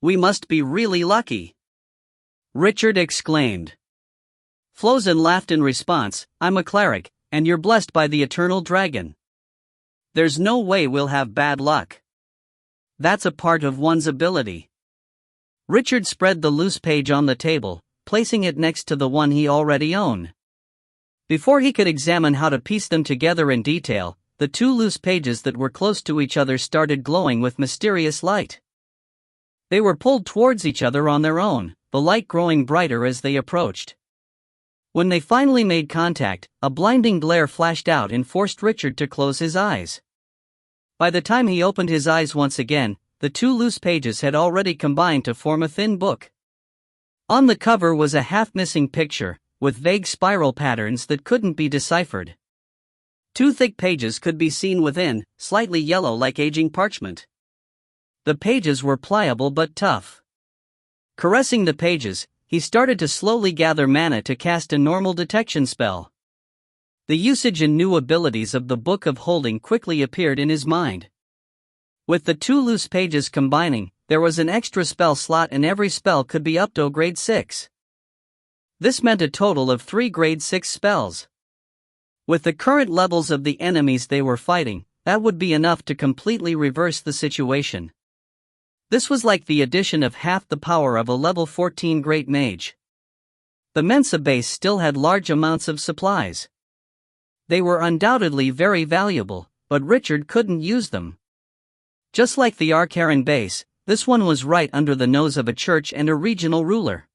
"We must be really lucky," Richard exclaimed. Flozen laughed in response. "I'm a cleric, and you're blessed by the eternal dragon. There's no way we'll have bad luck. That's a part of one's ability." Richard spread the loose page on the table, placing it next to the one he already owned. Before he could examine how to piece them together in detail, the two loose pages that were close to each other started glowing with mysterious light. They were pulled towards each other on their own, the light growing brighter as they approached. When they finally made contact, a blinding glare flashed out and forced Richard to close his eyes. By the time he opened his eyes once again, the two loose pages had already combined to form a thin book. On the cover was a half-missing picture, with vague spiral patterns that couldn't be deciphered. Two thick pages could be seen within, slightly yellow like aging parchment. The pages were pliable but tough. Caressing the pages, he started to slowly gather mana to cast a normal detection spell. The usage and new abilities of the Book of Holding quickly appeared in his mind. With the two loose pages combining, there was an extra spell slot and every spell could be up to grade 6. This meant a total of 3 grade 6 spells. With the current levels of the enemies they were fighting, that would be enough to completely reverse the situation. This was like the addition of half the power of a level 14 Great Mage. The Mensa base still had large amounts of supplies. They were undoubtedly very valuable, but Richard couldn't use them. Just like the Arcaran base, this one was right under the nose of a church and a regional ruler.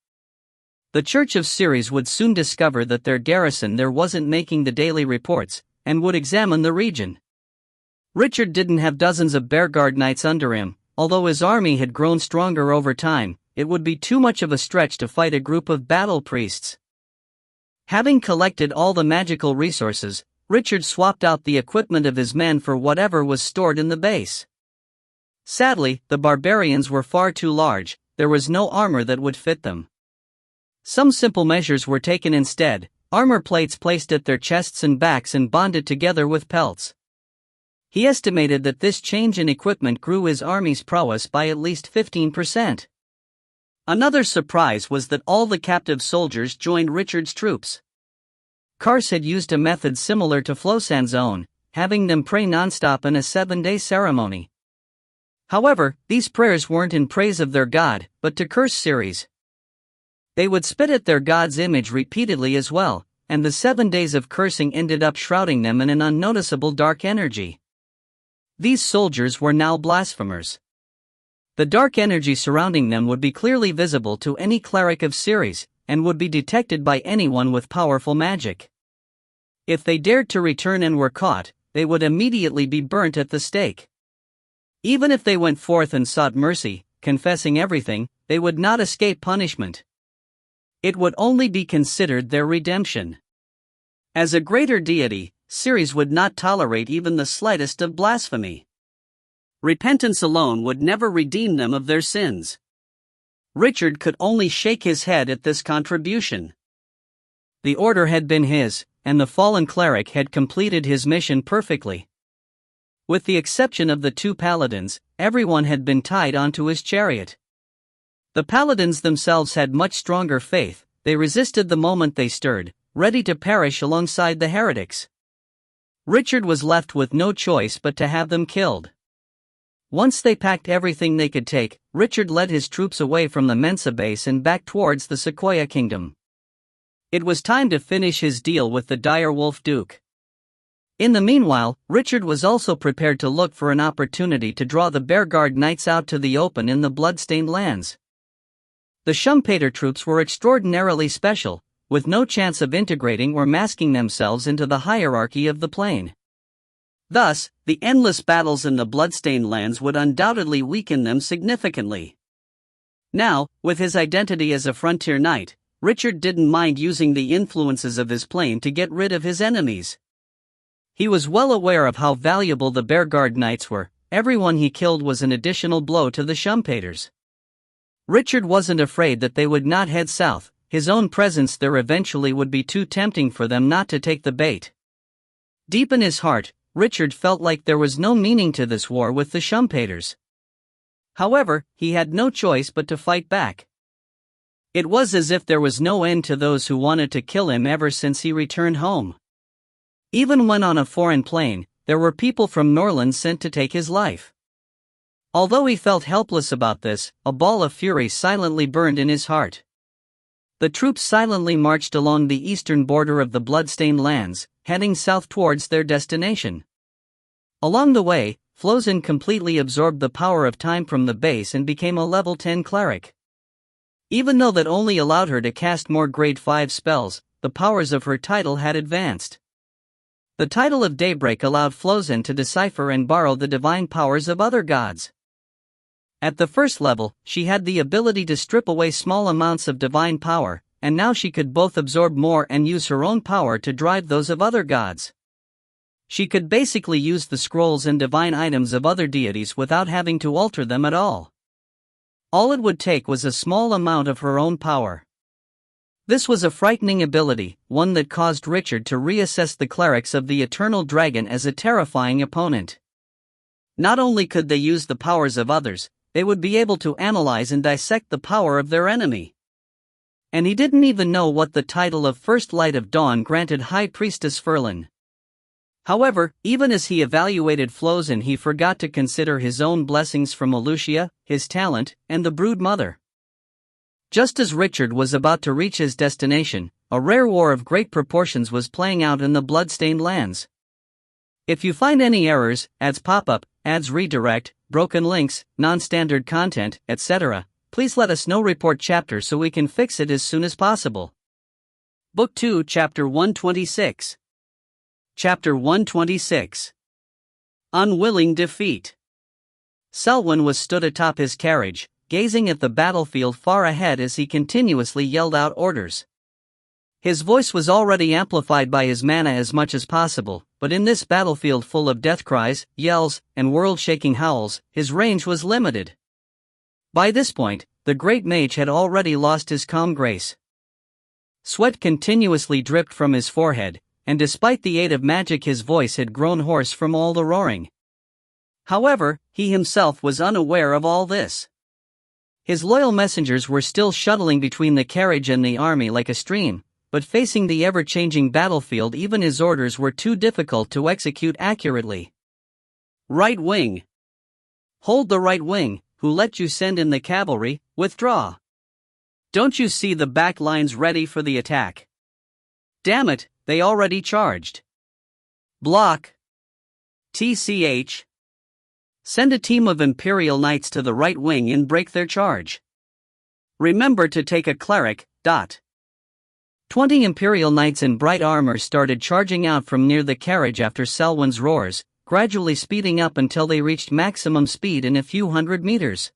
The Church of Ceres would soon discover that their garrison there wasn't making the daily reports, and would examine the region. Richard didn't have dozens of Bearguard knights under him. Although his army had grown stronger over time, it would be too much of a stretch to fight a group of battle priests. Having collected all the magical resources, Richard swapped out the equipment of his men for whatever was stored in the base. Sadly, the barbarians were far too large, there was no armor that would fit them. Some simple measures were taken instead, armor plates placed at their chests and backs and bonded together with pelts. He estimated that this change in equipment grew his army's prowess by at least 15%. Another surprise was that all the captive soldiers joined Richard's troops. Kars had used a method similar to Flosan's own, having them pray nonstop in a 7-day ceremony. However, these prayers weren't in praise of their god, but to curse Ceres. They would spit at their god's image repeatedly as well, and the 7 days of cursing ended up shrouding them in an unnoticeable dark energy. These soldiers were now blasphemers. The dark energy surrounding them would be clearly visible to any cleric of Ceres, and would be detected by anyone with powerful magic. If they dared to return and were caught, they would immediately be burnt at the stake. Even if they went forth and sought mercy, confessing everything, they would not escape punishment. It would only be considered their redemption. As a greater deity, Ceres would not tolerate even the slightest of blasphemy. Repentance alone would never redeem them of their sins. Richard could only shake his head at this contribution. The order had been his, and the fallen cleric had completed his mission perfectly. With the exception of the 2 paladins, everyone had been tied onto his chariot. The paladins themselves had much stronger faith, they resisted the moment they stirred, ready to perish alongside the heretics. Richard was left with no choice but to have them killed. Once they packed everything they could take, Richard led his troops away from the Mensa base and back towards the Sequoia Kingdom. It was time to finish his deal with the dire Wolf Duke. In the meanwhile, Richard was also prepared to look for an opportunity to draw the Bearguard Knights out to the open in the blood-stained lands. The Schumpeter troops were extraordinarily special, with no chance of integrating or masking themselves into the hierarchy of the plane. Thus, the endless battles in the bloodstained lands would undoubtedly weaken them significantly. Now, with his identity as a frontier knight, Richard didn't mind using the influences of his plane to get rid of his enemies. He was well aware of how valuable the Bearguard Knights were, everyone he killed was an additional blow to the Schumpeters. Richard wasn't afraid that they would not head south, his own presence there eventually would be too tempting for them not to take the bait. Deep in his heart, Richard felt like there was no meaning to this war with the Schumpeters. However, he had no choice but to fight back. It was as if there was no end to those who wanted to kill him ever since he returned home. Even when on a foreign plane, there were people from Norland sent to take his life. Although he felt helpless about this, a ball of fury silently burned in his heart. The troops silently marched along the eastern border of the bloodstained lands, heading south towards their destination. Along the way, Flosan completely absorbed the power of time from the base and became a level 10 cleric. Even though that only allowed her to cast more grade 5 spells, the powers of her title had advanced. The title of Daybreak allowed Flosan to decipher and borrow the divine powers of other gods. At the first level, she had the ability to strip away small amounts of divine power, and now she could both absorb more and use her own power to drive those of other gods. She could basically use the scrolls and divine items of other deities without having to alter them at all. All it would take was a small amount of her own power. This was a frightening ability, one that caused Richard to reassess the clerics of the Eternal Dragon as a terrifying opponent. Not only could they use the powers of others, they would be able to analyze and dissect the power of their enemy. And he didn't even know what the title of First Light of Dawn granted High Priestess Ferlin. However, even as he evaluated Flosan, he forgot to consider his own blessings from Alucia, his talent, and the Brood Mother. Just as Richard was about to reach his destination, a rare war of great proportions was playing out in the bloodstained lands. If you find any errors, ads pop up, ads redirect, broken links, non-standard content, etc., please let us know. Report chapter so we can fix it as soon as possible. Book 2, Chapter 126. Chapter 126. Unwilling Defeat. Selwyn was stood atop his carriage, gazing at the battlefield far ahead as he continuously yelled out orders. His voice was already amplified by his mana as much as possible, but in this battlefield full of death cries, yells, and world-shaking howls, his range was limited. By this point, the great mage had already lost his calm grace. Sweat continuously dripped from his forehead, and despite the aid of magic his voice had grown hoarse from all the roaring. However, he himself was unaware of all this. His loyal messengers were still shuttling between the carriage and the army like a stream, but facing the ever-changing battlefield even his orders were too difficult to execute accurately. Right wing. Hold the right wing, who let you send in the cavalry, withdraw. Don't you see the back lines ready for the attack? Damn it, they already charged. Block. TCH. Send a team of Imperial Knights to the right wing and break their charge. Remember to take a cleric. 20 Imperial Knights in bright armor started charging out from near the carriage after Selwyn's roars, gradually speeding up until they reached maximum speed in a few hundred meters.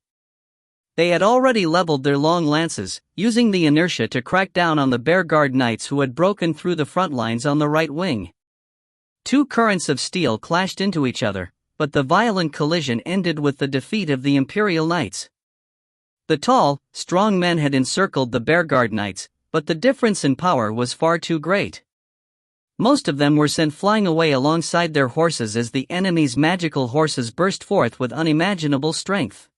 They had already leveled their long lances, using the inertia to crack down on the Bear Guard Knights who had broken through the front lines on the right wing. Two currents of steel clashed into each other, but the violent collision ended with the defeat of the Imperial Knights. The tall, strong men had encircled the Bear Guard Knights, but the difference in power was far too great. Most of them were sent flying away alongside their horses as the enemy's magical horses burst forth with unimaginable strength.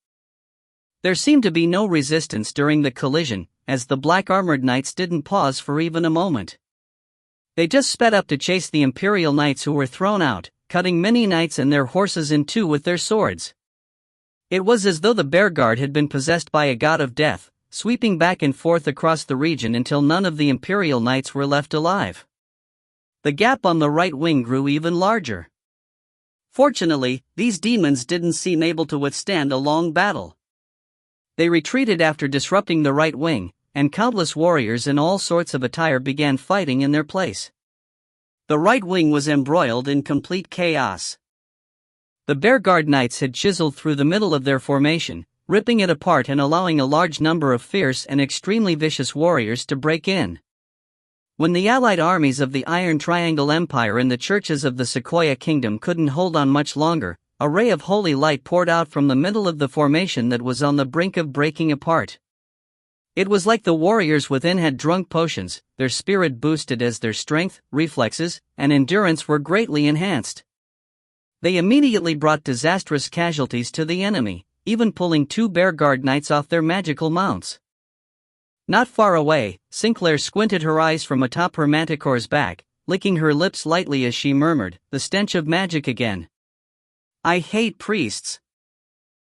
There seemed to be no resistance during the collision, as the black-armored knights didn't pause for even a moment. They just sped up to chase the Imperial Knights who were thrown out, cutting many knights and their horses in two with their swords. It was as though the Bear Guard had been possessed by a god of death, sweeping back and forth across the region until none of the Imperial Knights were left alive. The gap on the right wing grew even larger. Fortunately, these demons didn't seem able to withstand a long battle. They retreated after disrupting the right wing, and countless warriors in all sorts of attire began fighting in their place. The right wing was embroiled in complete chaos. The Bear Guard Knights had chiseled through the middle of their formation, ripping it apart and allowing a large number of fierce and extremely vicious warriors to break in. When the allied armies of the Iron Triangle Empire and the churches of the Sequoia Kingdom couldn't hold on much longer, a ray of holy light poured out from the middle of the formation that was on the brink of breaking apart. It was like the warriors within had drunk potions, their spirit boosted as their strength, reflexes, and endurance were greatly enhanced. They immediately brought disastrous casualties to the enemy, even pulling two Bear Guard Knights off their magical mounts. Not far away, Sinclair squinted her eyes from atop her manticore's back, licking her lips lightly as she murmured, "The stench of magic again. I hate priests."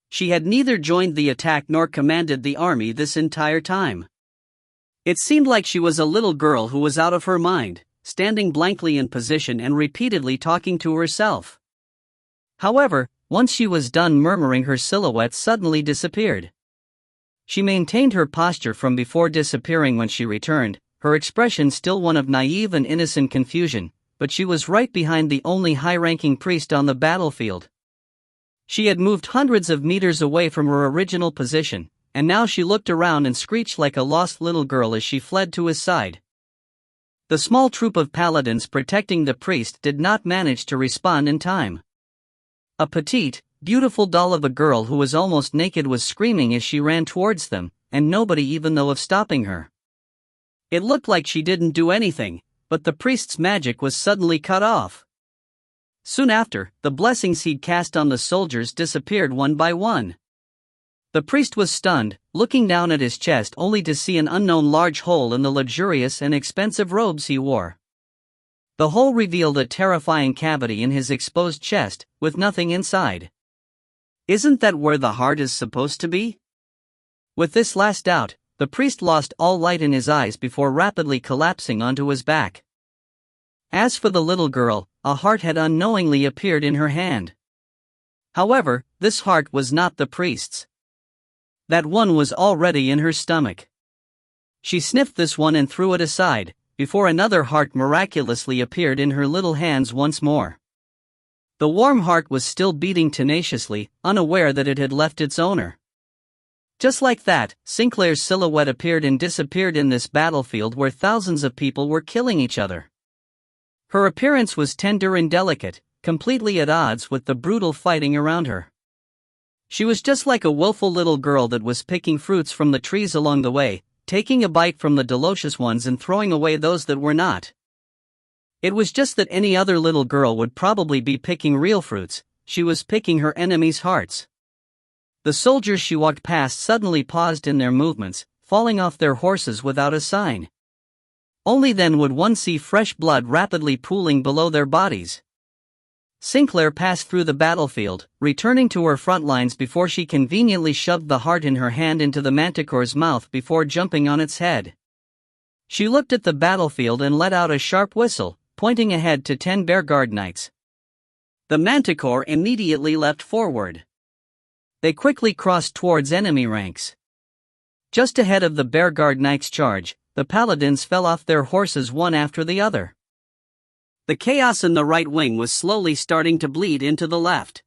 She had neither joined the attack nor commanded the army this entire time. It seemed like she was a little girl who was out of her mind, standing blankly in position and repeatedly talking to herself. However, once she was done murmuring, her silhouette suddenly disappeared. She maintained her posture from before disappearing when she returned, her expression still one of naive and innocent confusion, but she was right behind the only high-ranking priest on the battlefield. She had moved hundreds of meters away from her original position, and now she looked around and screeched like a lost little girl as she fled to his side. The small troop of paladins protecting the priest did not manage to respond in time. A petite, beautiful doll of a girl who was almost naked was screaming as she ran towards them, and nobody even thought of stopping her. It looked like she didn't do anything, but the priest's magic was suddenly cut off. Soon after, the blessings he'd cast on the soldiers disappeared one by one. The priest was stunned, looking down at his chest only to see an unknown large hole in the luxurious and expensive robes he wore. The hole revealed a terrifying cavity in his exposed chest, with nothing inside. Isn't that where the heart is supposed to be? With this last doubt, the priest lost all light in his eyes before rapidly collapsing onto his back. As for the little girl, a heart had unknowingly appeared in her hand. However, this heart was not the priest's. That one was already in her stomach. She sniffed this one and threw it aside, before another heart miraculously appeared in her little hands once more. The warm heart was still beating tenaciously, unaware that it had left its owner. Just like that, Sinclair's silhouette appeared and disappeared in this battlefield where thousands of people were killing each other. Her appearance was tender and delicate, completely at odds with the brutal fighting around her. She was just like a willful little girl that was picking fruits from the trees along the way, taking a bite from the delicious ones and throwing away those that were not. It was just that any other little girl would probably be picking real fruits. She was picking her enemies' hearts. The soldiers she walked past suddenly paused in their movements, falling off their horses without a sign. Only then would one see fresh blood rapidly pooling below their bodies. Sinclair passed through the battlefield, returning to her front lines before she conveniently shoved the heart in her hand into the manticore's mouth before jumping on its head. She looked at the battlefield and let out a sharp whistle, pointing ahead to 10 Bearguard knights. The manticore immediately leapt forward. They quickly crossed towards enemy ranks. Just ahead of the Bearguard knights' charge, the paladins fell off their horses one after the other. The chaos in the right wing was slowly starting to bleed into the left.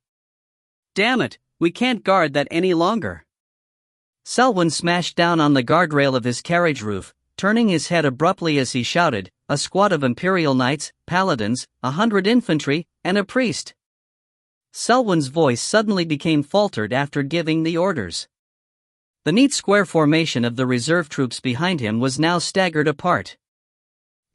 Damn it, we can't guard that any longer. Selwyn smashed down on the guardrail of his carriage roof, turning his head abruptly as he shouted, "A squad of Imperial Knights, Paladins, 100 infantry, and a priest." Selwyn's voice suddenly became faltered after giving the orders. The neat square formation of the reserve troops behind him was now staggered apart.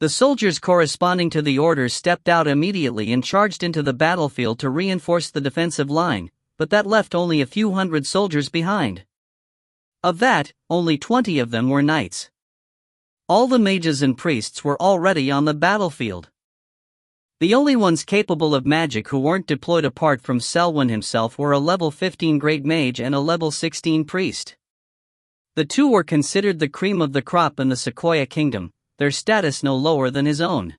The soldiers corresponding to the orders stepped out immediately and charged into the battlefield to reinforce the defensive line, but that left only a few hundred soldiers behind. Of that, only 20 of them were knights. All the mages and priests were already on the battlefield. The only ones capable of magic who weren't deployed apart from Selwyn himself were a level 15 great mage and a level 16 priest. The two were considered the cream of the crop in the Sequoia Kingdom, their status no lower than his own.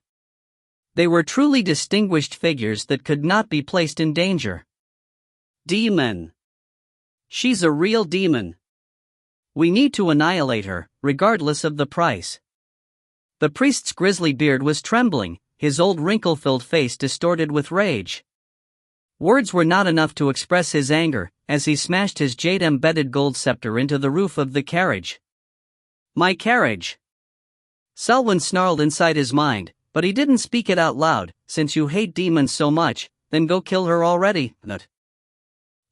They were truly distinguished figures that could not be placed in danger. Demon. She's a real demon. We need to annihilate her, regardless of the price. The priest's grisly beard was trembling, his old wrinkle-filled face distorted with rage. Words were not enough to express his anger, as he smashed his jade-embedded gold scepter into the roof of the carriage. My carriage! Selwyn snarled inside his mind, but he didn't speak it out loud. Since you hate demons so much, then go kill her already.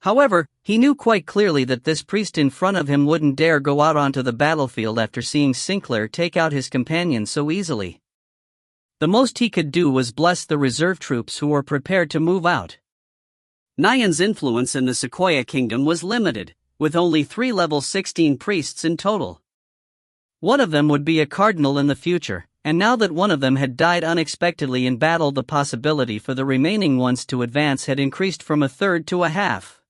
However, he knew quite clearly that this priest in front of him wouldn't dare go out onto the battlefield after seeing Sinclair take out his companion so easily. The most he could do was bless the reserve troops who were prepared to move out. Nyan's influence in the Sequoia Kingdom was limited, with only 3 level 16 priests in total. One of them would be a cardinal in the future, and now that one of them had died unexpectedly in battle, the possibility for the remaining ones to advance had increased from a third to a half.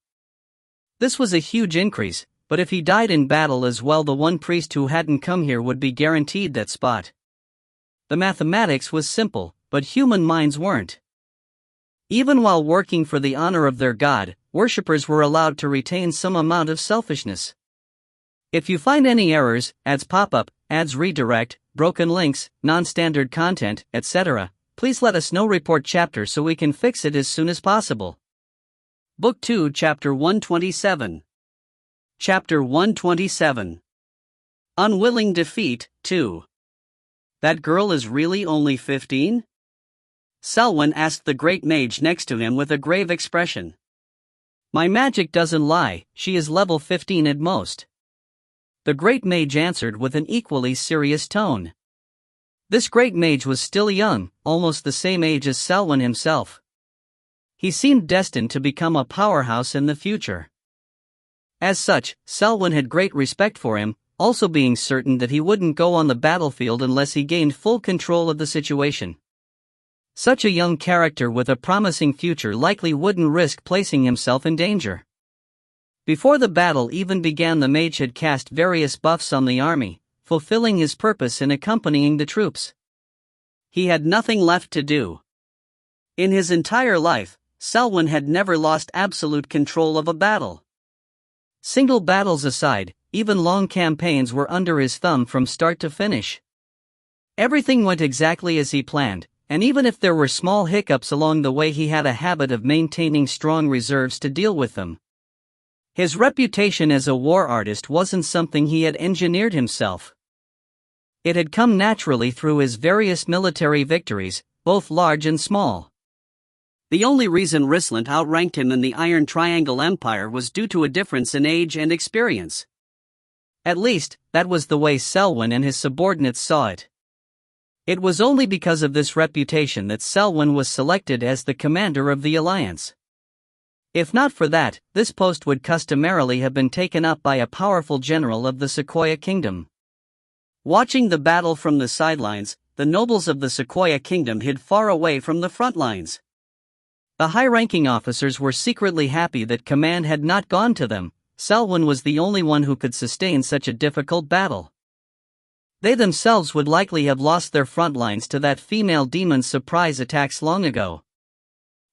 This was a huge increase, but if he died in battle as well, the one priest who hadn't come here would be guaranteed that spot. The mathematics was simple, but human minds weren't. Even while working for the honor of their god, worshippers were allowed to retain some amount of selfishness. If you find any errors, ads pop up, ads redirect, broken links, non-standard content, etc., please let us know. Report chapter so we can fix it as soon as possible. Book 2, Chapter 127. Chapter 127. Unwilling Defeat, 2. That girl is really only 15? Selwyn asked the great mage next to him with a grave expression. My magic doesn't lie, she is level 15 at most. The great mage answered with an equally serious tone. This great mage was still young, almost the same age as Selwyn himself. He seemed destined to become a powerhouse in the future. As such, Selwyn had great respect for him, also being certain that he wouldn't go on the battlefield unless he gained full control of the situation. Such a young character with a promising future likely wouldn't risk placing himself in danger. Before the battle even began, the mage had cast various buffs on the army, fulfilling his purpose in accompanying the troops. He had nothing left to do. In his entire life, Selwyn had never lost absolute control of a battle. Single battles aside, even long campaigns were under his thumb from start to finish. Everything went exactly as he planned, and even if there were small hiccups along the way, he had a habit of maintaining strong reserves to deal with them. His reputation as a war artist wasn't something he had engineered himself. It had come naturally through his various military victories, both large and small. The only reason Rislant outranked him in the Iron Triangle Empire was due to a difference in age and experience. At least, that was the way Selwyn and his subordinates saw it. It was only because of this reputation that Selwyn was selected as the commander of the alliance. If not for that, this post would customarily have been taken up by a powerful general of the Sequoia Kingdom. Watching the battle from the sidelines, the nobles of the Sequoia Kingdom hid far away from the front lines. The high-ranking officers were secretly happy that command had not gone to them. Selwyn was the only one who could sustain such a difficult battle. They themselves would likely have lost their front lines to that female demon's surprise attacks long ago.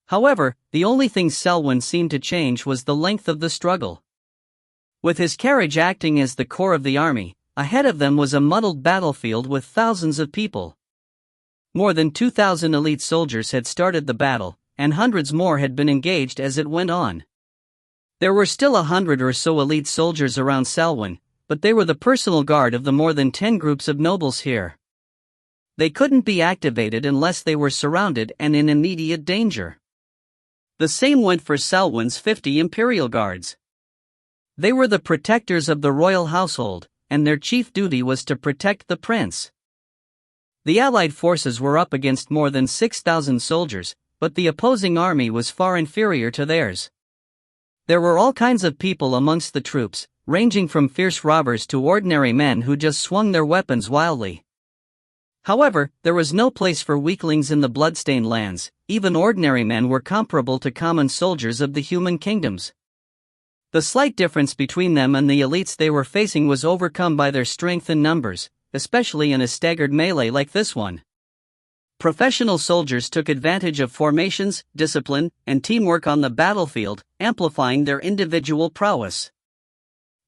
However, the only thing Selwyn seemed to change was the length of the struggle. With his carriage acting as the core of the army, ahead of them was a muddled battlefield with thousands of people. More than 2,000 elite soldiers had started the battle, and hundreds more had been engaged as it went on. There were still 100 or so elite soldiers around Selwyn, but they were the personal guard of the more than 10 groups of nobles here. They couldn't be activated unless they were surrounded and in immediate danger. The same went for Selwyn's 50 Imperial Guards. They were the protectors of the royal household, and their chief duty was to protect the prince. The Allied forces were up against more than 6,000 soldiers, but the opposing army was far inferior to theirs. There were all kinds of people amongst the troops, ranging from fierce robbers to ordinary men who just swung their weapons wildly. However, there was no place for weaklings in the bloodstained lands. Even ordinary men were comparable to common soldiers of the human kingdoms. The slight difference between them and the elites they were facing was overcome by their strength in numbers, especially in a staggered melee like this one. Professional soldiers took advantage of formations, discipline, and teamwork on the battlefield, amplifying their individual prowess.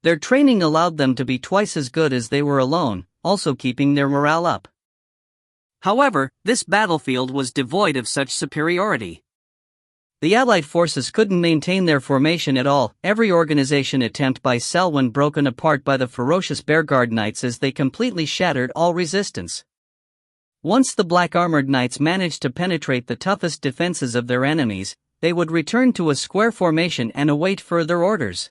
Their training allowed them to be twice as good as they were alone, also keeping their morale up. However, this battlefield was devoid of such superiority. The Allied forces couldn't maintain their formation at all, every organization attempt by Selwyn broken apart by the ferocious Bearguard Knights as they completely shattered all resistance. Once the black-armored knights managed to penetrate the toughest defenses of their enemies, they would return to a square formation and await further orders.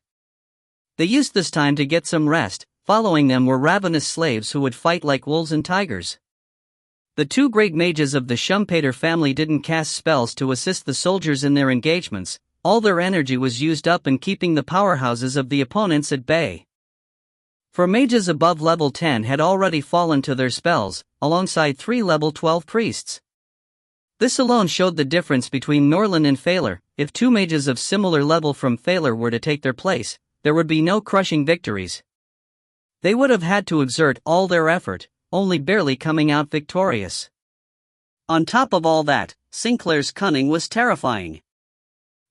They used this time to get some rest. Following them were ravenous slaves who would fight like wolves and tigers. The two great mages of the Schumpeter family didn't cast spells to assist the soldiers in their engagements. All their energy was used up in keeping the powerhouses of the opponents at bay. For mages above level 10 had already fallen to their spells, alongside 3 level 12 priests. This alone showed the difference between Norland and Phalar. If 2 mages of similar level from Phalar were to take their place, there would be no crushing victories. They would have had to exert all their effort, only barely coming out victorious. On top of all that, Sinclair's cunning was terrifying.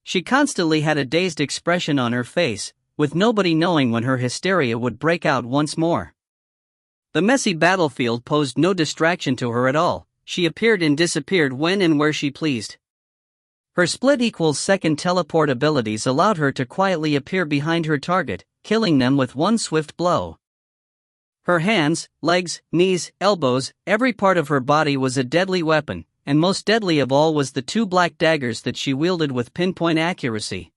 She constantly had a dazed expression on her face, with nobody knowing when her hysteria would break out once more. The messy battlefield posed no distraction to her at all. She appeared and disappeared when and where she pleased. Her split-equals-second teleport abilities allowed her to quietly appear behind her target, killing them with one swift blow. Her hands, legs, knees, elbows, every part of her body was a deadly weapon, and most deadly of all was the 2 black daggers that she wielded with pinpoint accuracy.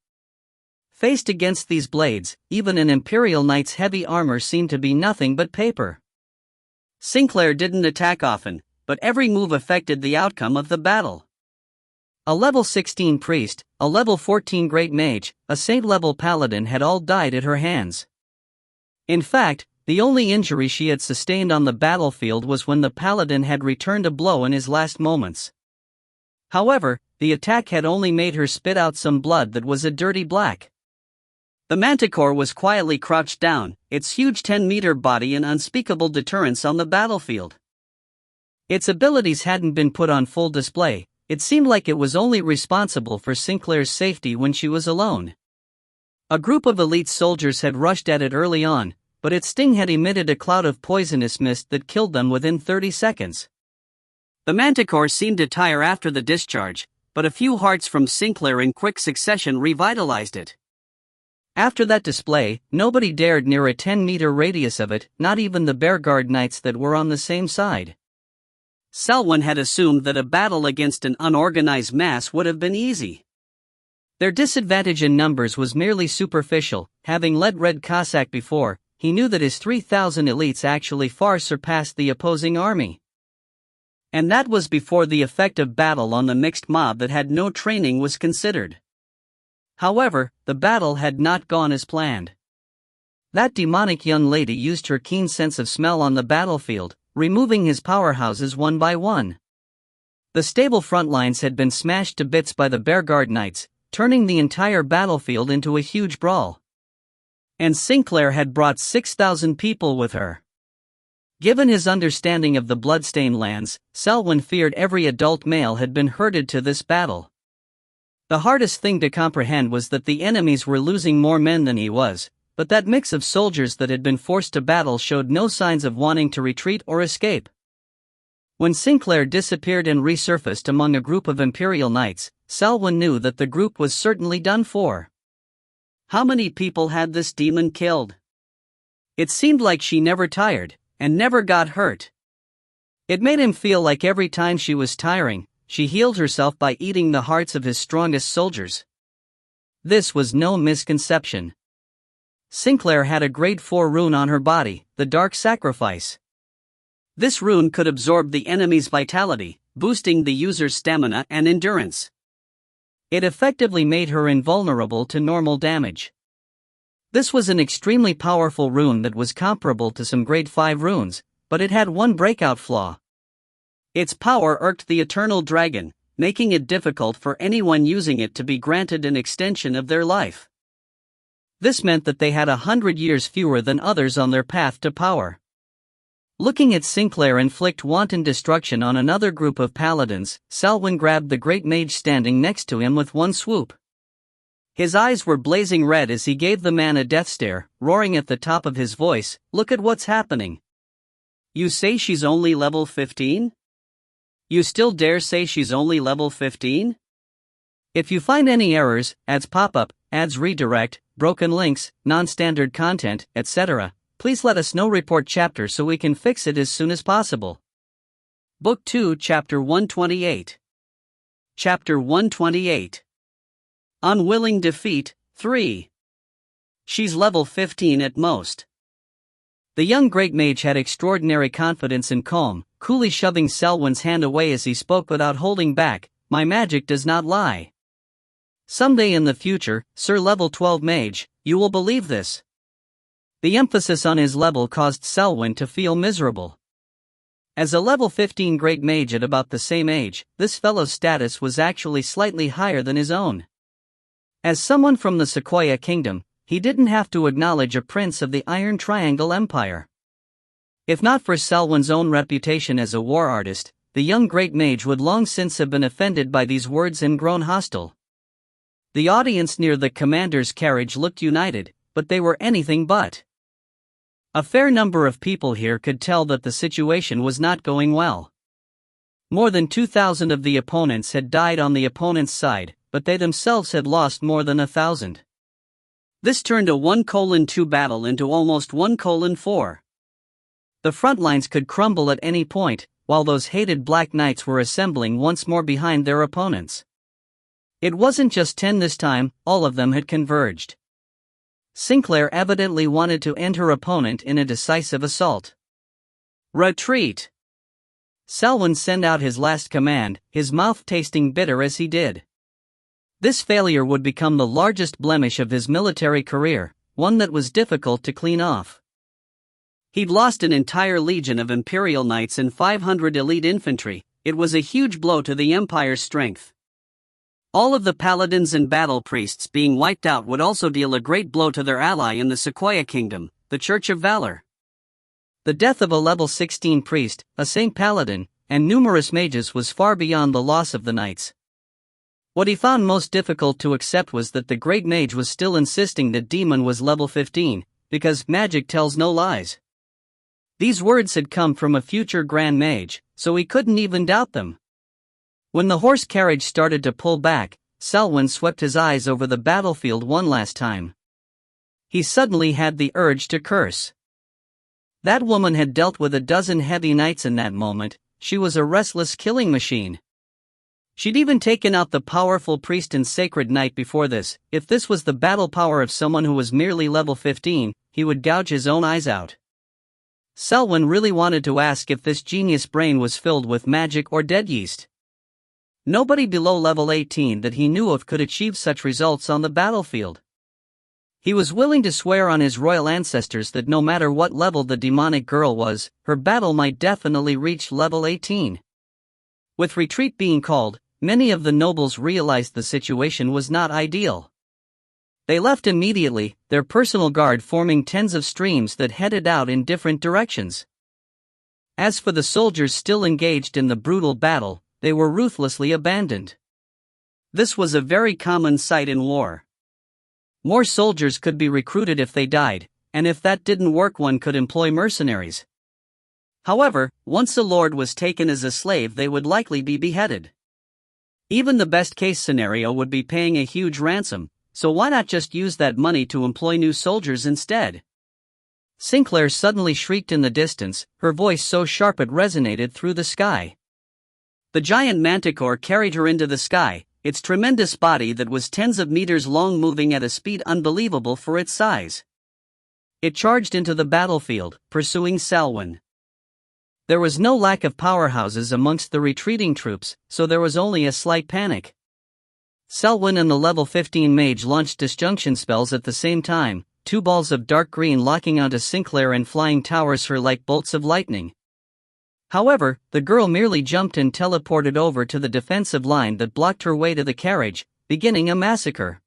Faced against these blades, even an Imperial Knight's heavy armor seemed to be nothing but paper. Sinclair didn't attack often, but every move affected the outcome of the battle. A level 16 priest, a level 14 great mage, a saint-level paladin had all died at her hands. In fact, the only injury she had sustained on the battlefield was when the paladin had returned a blow in his last moments. However, the attack had only made her spit out some blood that was a dirty black. The manticore was quietly crouched down, its huge 10-meter body an unspeakable deterrence on the battlefield. Its abilities hadn't been put on full display. It seemed like it was only responsible for Sinclair's safety when she was alone. A group of elite soldiers had rushed at it early on, but its sting had emitted a cloud of poisonous mist that killed them within 30 seconds. The manticore seemed to tire after the discharge, but a few hearts from Sinclair in quick succession revitalized it. After that display, nobody dared near a 10-meter radius of it, not even the bearguard knights that were on the same side. Selwyn had assumed that a battle against an unorganized mass would have been easy. Their disadvantage in numbers was merely superficial. Having led Red Cossack before, he knew that his 3,000 elites actually far surpassed the opposing army. And that was before the effect of battle on the mixed mob that had no training was considered. However, the battle had not gone as planned. That demonic young lady used her keen sense of smell on the battlefield, removing his powerhouses one by one. The stable front lines had been smashed to bits by the Bearguard Knights, turning the entire battlefield into a huge brawl. And Sinclair had brought 6,000 people with her. Given his understanding of the bloodstained lands, Selwyn feared every adult male had been herded to this battle. The hardest thing to comprehend was that the enemies were losing more men than he was, but that mix of soldiers that had been forced to battle showed no signs of wanting to retreat or escape. When Sinclair disappeared and resurfaced among a group of Imperial Knights, Selwyn knew that the group was certainly done for. How many people had this demon killed? It seemed like she never tired, and never got hurt. It made him feel like every time she was tiring, she healed herself by eating the hearts of his strongest soldiers. This was no misconception. Sinclair had a grade 4 rune on her body, the Dark Sacrifice. This rune could absorb the enemy's vitality, boosting the user's stamina and endurance. It effectively made her invulnerable to normal damage. This was an extremely powerful rune that was comparable to some grade 5 runes, but it had one breakout flaw. Its power irked the Eternal Dragon, making it difficult for anyone using it to be granted an extension of their life. This meant that they had 100 years fewer than others on their path to power. Looking at Sinclair inflict wanton destruction on another group of paladins, Selwyn grabbed the great mage standing next to him with one swoop. His eyes were blazing red as he gave the man a death stare, roaring at the top of his voice, "Look at what's happening. You say she's only level 15? You still dare say she's only level 15? If you find any errors, ads pop up, ads redirect, broken links, non-standard content, etc., please let us know. Report chapter so we can fix it as soon as possible." Book 2, Chapter 128. Chapter 128. Unwilling Defeat, 3. She's level 15 at most. The young great mage had extraordinary confidence and calm, coolly shoving Selwyn's hand away as he spoke without holding back. "My magic does not lie. Someday in the future, Sir Level 12 Mage, you will believe this." The emphasis on his level caused Selwyn to feel miserable. As a level 15 great mage at about the same age, this fellow's status was actually slightly higher than his own. As someone from the Sequoia Kingdom, he didn't have to acknowledge a prince of the Iron Triangle Empire. If not for Selwyn's own reputation as a war artist, the young great mage would long since have been offended by these words and grown hostile. The audience near the commander's carriage looked united, but they were anything but. A fair number of people here could tell that the situation was not going well. More than 2,000 of the opponents had died on the opponent's side, but they themselves had lost more than 1,000. This turned a 1:2 battle into almost 1:4. The front lines could crumble at any point, while those hated Black Knights were assembling once more behind their opponents. It wasn't just 10 this time, all of them had converged. Sinclair evidently wanted to end her opponent in a decisive assault. "Retreat!" Selwyn sent out his last command, his mouth tasting bitter as he did. This failure would become the largest blemish of his military career, one that was difficult to clean off. He'd lost an entire legion of Imperial Knights and 500 elite infantry. It was a huge blow to the Empire's strength. All of the paladins and battle priests being wiped out would also deal a great blow to their ally in the Sequoia Kingdom, the Church of Valor. The death of a level 16 priest, a Saint Paladin, and numerous mages was far beyond the loss of the knights. What he found most difficult to accept was that the great mage was still insisting that Demon was level 15, because magic tells no lies. These words had come from a future Grand Mage, so he couldn't even doubt them. When the horse carriage started to pull back, Selwyn swept his eyes over the battlefield one last time. He suddenly had the urge to curse. That woman had dealt with a dozen heavy knights in that moment. She was a restless killing machine. She'd even taken out the powerful priest and sacred knight before this. If this was the battle power of someone who was merely level 15, he would gouge his own eyes out. Selwyn really wanted to ask if this genius brain was filled with magic or dead yeast. Nobody below level 18 that he knew of could achieve such results on the battlefield. He was willing to swear on his royal ancestors that no matter what level the demonic girl was, her battle might definitely reach level 18. With retreat being called, many of the nobles realized the situation was not ideal. They left immediately, their personal guard forming tens of streams that headed out in different directions. As for the soldiers still engaged in the brutal battle, they were ruthlessly abandoned. This was a very common sight in war. More soldiers could be recruited if they died, and if that didn't work, one could employ mercenaries. However, once a lord was taken as a slave, they would likely be beheaded. Even the best-case scenario would be paying a huge ransom, so why not just use that money to employ new soldiers instead? Sinclair suddenly shrieked in the distance, her voice so sharp it resonated through the sky. The giant manticore carried her into the sky, its tremendous body that was tens of meters long moving at a speed unbelievable for its size. It charged into the battlefield, pursuing Selwyn. There was no lack of powerhouses amongst the retreating troops, so there was only a slight panic. Selwyn and the level 15 mage launched disjunction spells at the same time, two balls of dark green locking onto Sinclair and flying towers her like bolts of lightning. However, the girl merely jumped and teleported over to the defensive line that blocked her way to the carriage, beginning a massacre.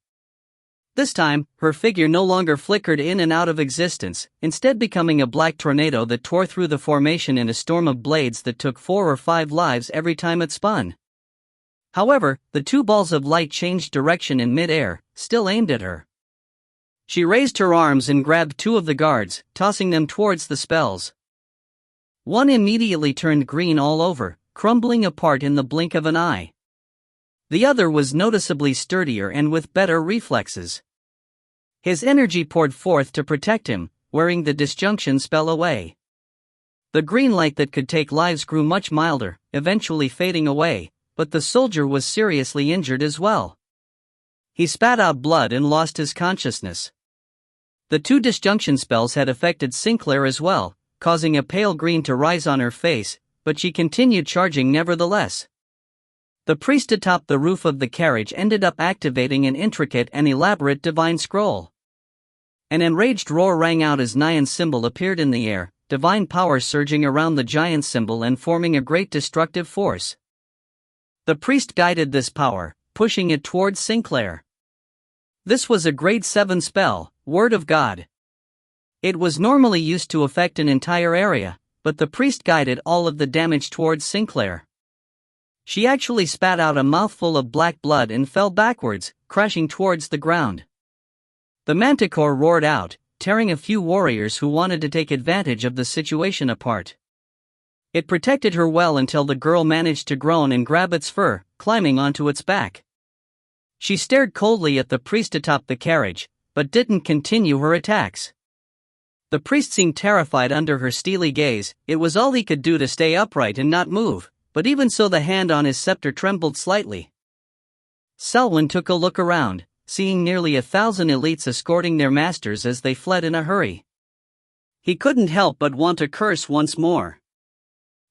This time, her figure no longer flickered in and out of existence, instead becoming a black tornado that tore through the formation in a storm of blades that took 4 or 5 lives every time it spun. However, the two balls of light changed direction in mid-air, still aimed at her. She raised her arms and grabbed two of the guards, tossing them towards the spells. One immediately turned green all over, crumbling apart in the blink of an eye. The other was noticeably sturdier and with better reflexes. His energy poured forth to protect him, wearing the disjunction spell away. The green light that could take lives grew much milder, eventually fading away, but the soldier was seriously injured as well. He spat out blood and lost his consciousness. The two disjunction spells had affected Sinclair as well, causing a pale green to rise on her face, but she continued charging nevertheless. The priest atop the roof of the carriage ended up activating an intricate and elaborate divine scroll. An enraged roar rang out as Nyan's symbol appeared in the air, divine power surging around the giant symbol and forming a great destructive force. The priest guided this power, pushing it towards Sinclair. This was a grade 7 spell, Word of God. It was normally used to affect an entire area, but the priest guided all of the damage towards Sinclair. She actually spat out a mouthful of black blood and fell backwards, crashing towards the ground. The manticore roared out, tearing a few warriors who wanted to take advantage of the situation apart. It protected her well until the girl managed to groan and grab its fur, climbing onto its back. She stared coldly at the priest atop the carriage, but didn't continue her attacks. The priest seemed terrified under her steely gaze. It was all he could do to stay upright and not move, but even so the hand on his scepter trembled slightly. Selwyn took a look around, seeing nearly 1,000 elites escorting their masters as they fled in a hurry. He couldn't help but want to curse once more.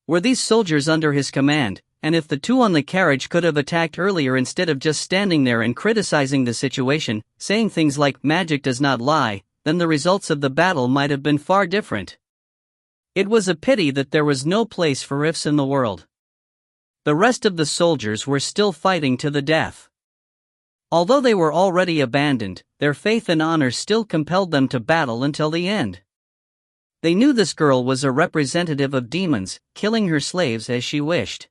Were these soldiers under his command, and if the two on the carriage could have attacked earlier instead of just standing there and criticizing the situation, saying things like "magic does not lie," then the results of the battle might have been far different. It was a pity that there was no place for ifs in the world. The rest of the soldiers were still fighting to the death. Although they were already abandoned, their faith and honor still compelled them to battle until the end. They knew this girl was a representative of demons, killing her slaves as she wished.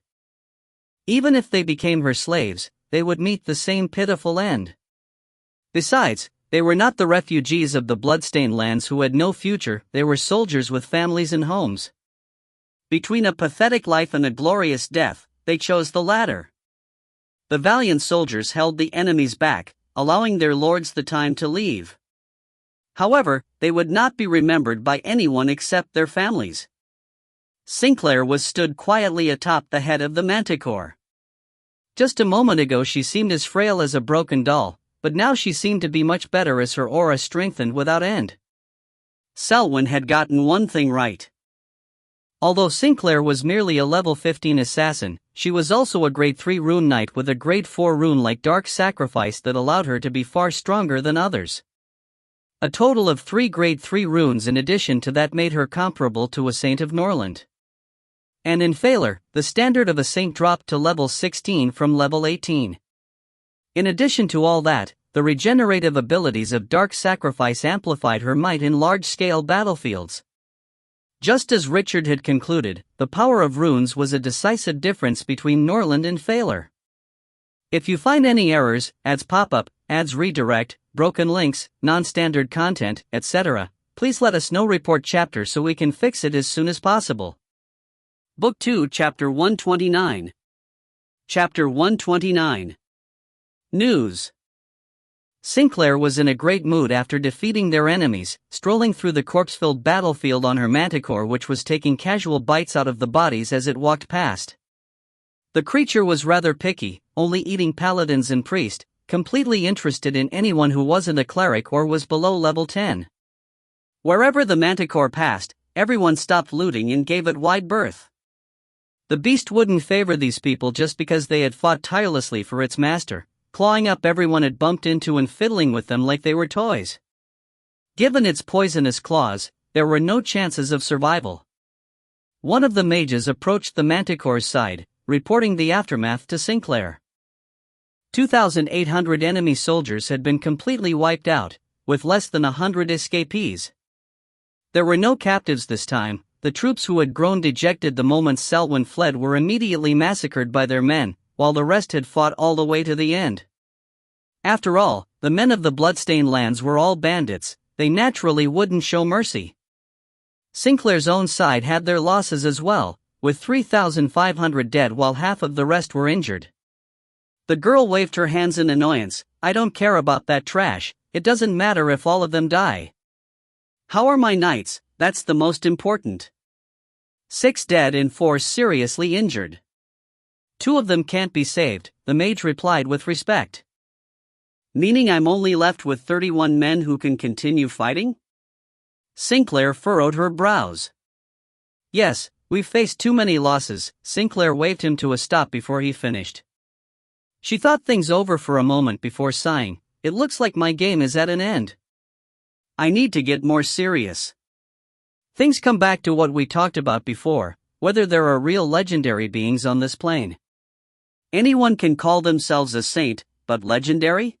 Even if they became her slaves, they would meet the same pitiful end. Besides, they were not the refugees of the bloodstained lands who had no future, they were soldiers with families and homes. Between a pathetic life and a glorious death, they chose the latter. The valiant soldiers held the enemies back, allowing their lords the time to leave. However, they would not be remembered by anyone except their families. Sinclair was stood quietly atop the head of the manticore. Just a moment ago she seemed as frail as a broken doll, but now she seemed to be much better as her aura strengthened without end. Selwyn had gotten one thing right. Although Sinclair was merely a level 15 assassin, she was also a grade 3 rune knight with a grade 4 rune like Dark Sacrifice that allowed her to be far stronger than others. A total of 3 grade 3 runes in addition to that made her comparable to a Saint of Norland. And in Failure, the standard of a saint dropped to level 16 from level 18. In addition to all that, the regenerative abilities of Dark Sacrifice amplified her might in large-scale battlefields. Just as Richard had concluded, the power of runes was a decisive difference between Norland and Failure. If you find any errors, ads pop-up, ads redirect, broken links, non-standard content, etc., please let us know. Report chapter so we can fix it as soon as possible. Book 2 Chapter 129. Chapter 129. News. Sinclair was in a great mood after defeating their enemies, strolling through the corpse-filled battlefield on her manticore, which was taking casual bites out of the bodies as it walked past. The creature was rather picky, only eating paladins and priests, completely interested in anyone who wasn't a cleric or was below level 10. Wherever the manticore passed, everyone stopped looting and gave it wide berth. The beast wouldn't favor these people just because they had fought tirelessly for its master, clawing up everyone it bumped into and fiddling with them like they were toys. Given its poisonous claws, there were no chances of survival. One of the mages approached the manticore's side, reporting the aftermath to Sinclair. 2,800 enemy soldiers had been completely wiped out, with less than 100 escapees. There were no captives this time. The troops who had grown dejected the moment Selwyn fled were immediately massacred by their men, while the rest had fought all the way to the end. After all, the men of the bloodstained lands were all bandits, they naturally wouldn't show mercy. Sinclair's own side had their losses as well, with 3,500 dead while half of the rest were injured. The girl waved her hands in annoyance. I don't care about that trash, it doesn't matter if all of them die. How are my knights? That's the most important. 6 dead and 4 seriously injured. 2 of them can't be saved, the mage replied with respect. Meaning I'm only left with 31 men who can continue fighting? Sinclair furrowed her brows. Yes, we've faced too many losses. Sinclair waved him to a stop before he finished. She thought things over for a moment before sighing. It looks like my game is at an end. I need to get more serious. Things come back to what we talked about before, whether there are real legendary beings on this plane. Anyone can call themselves a saint, but legendary?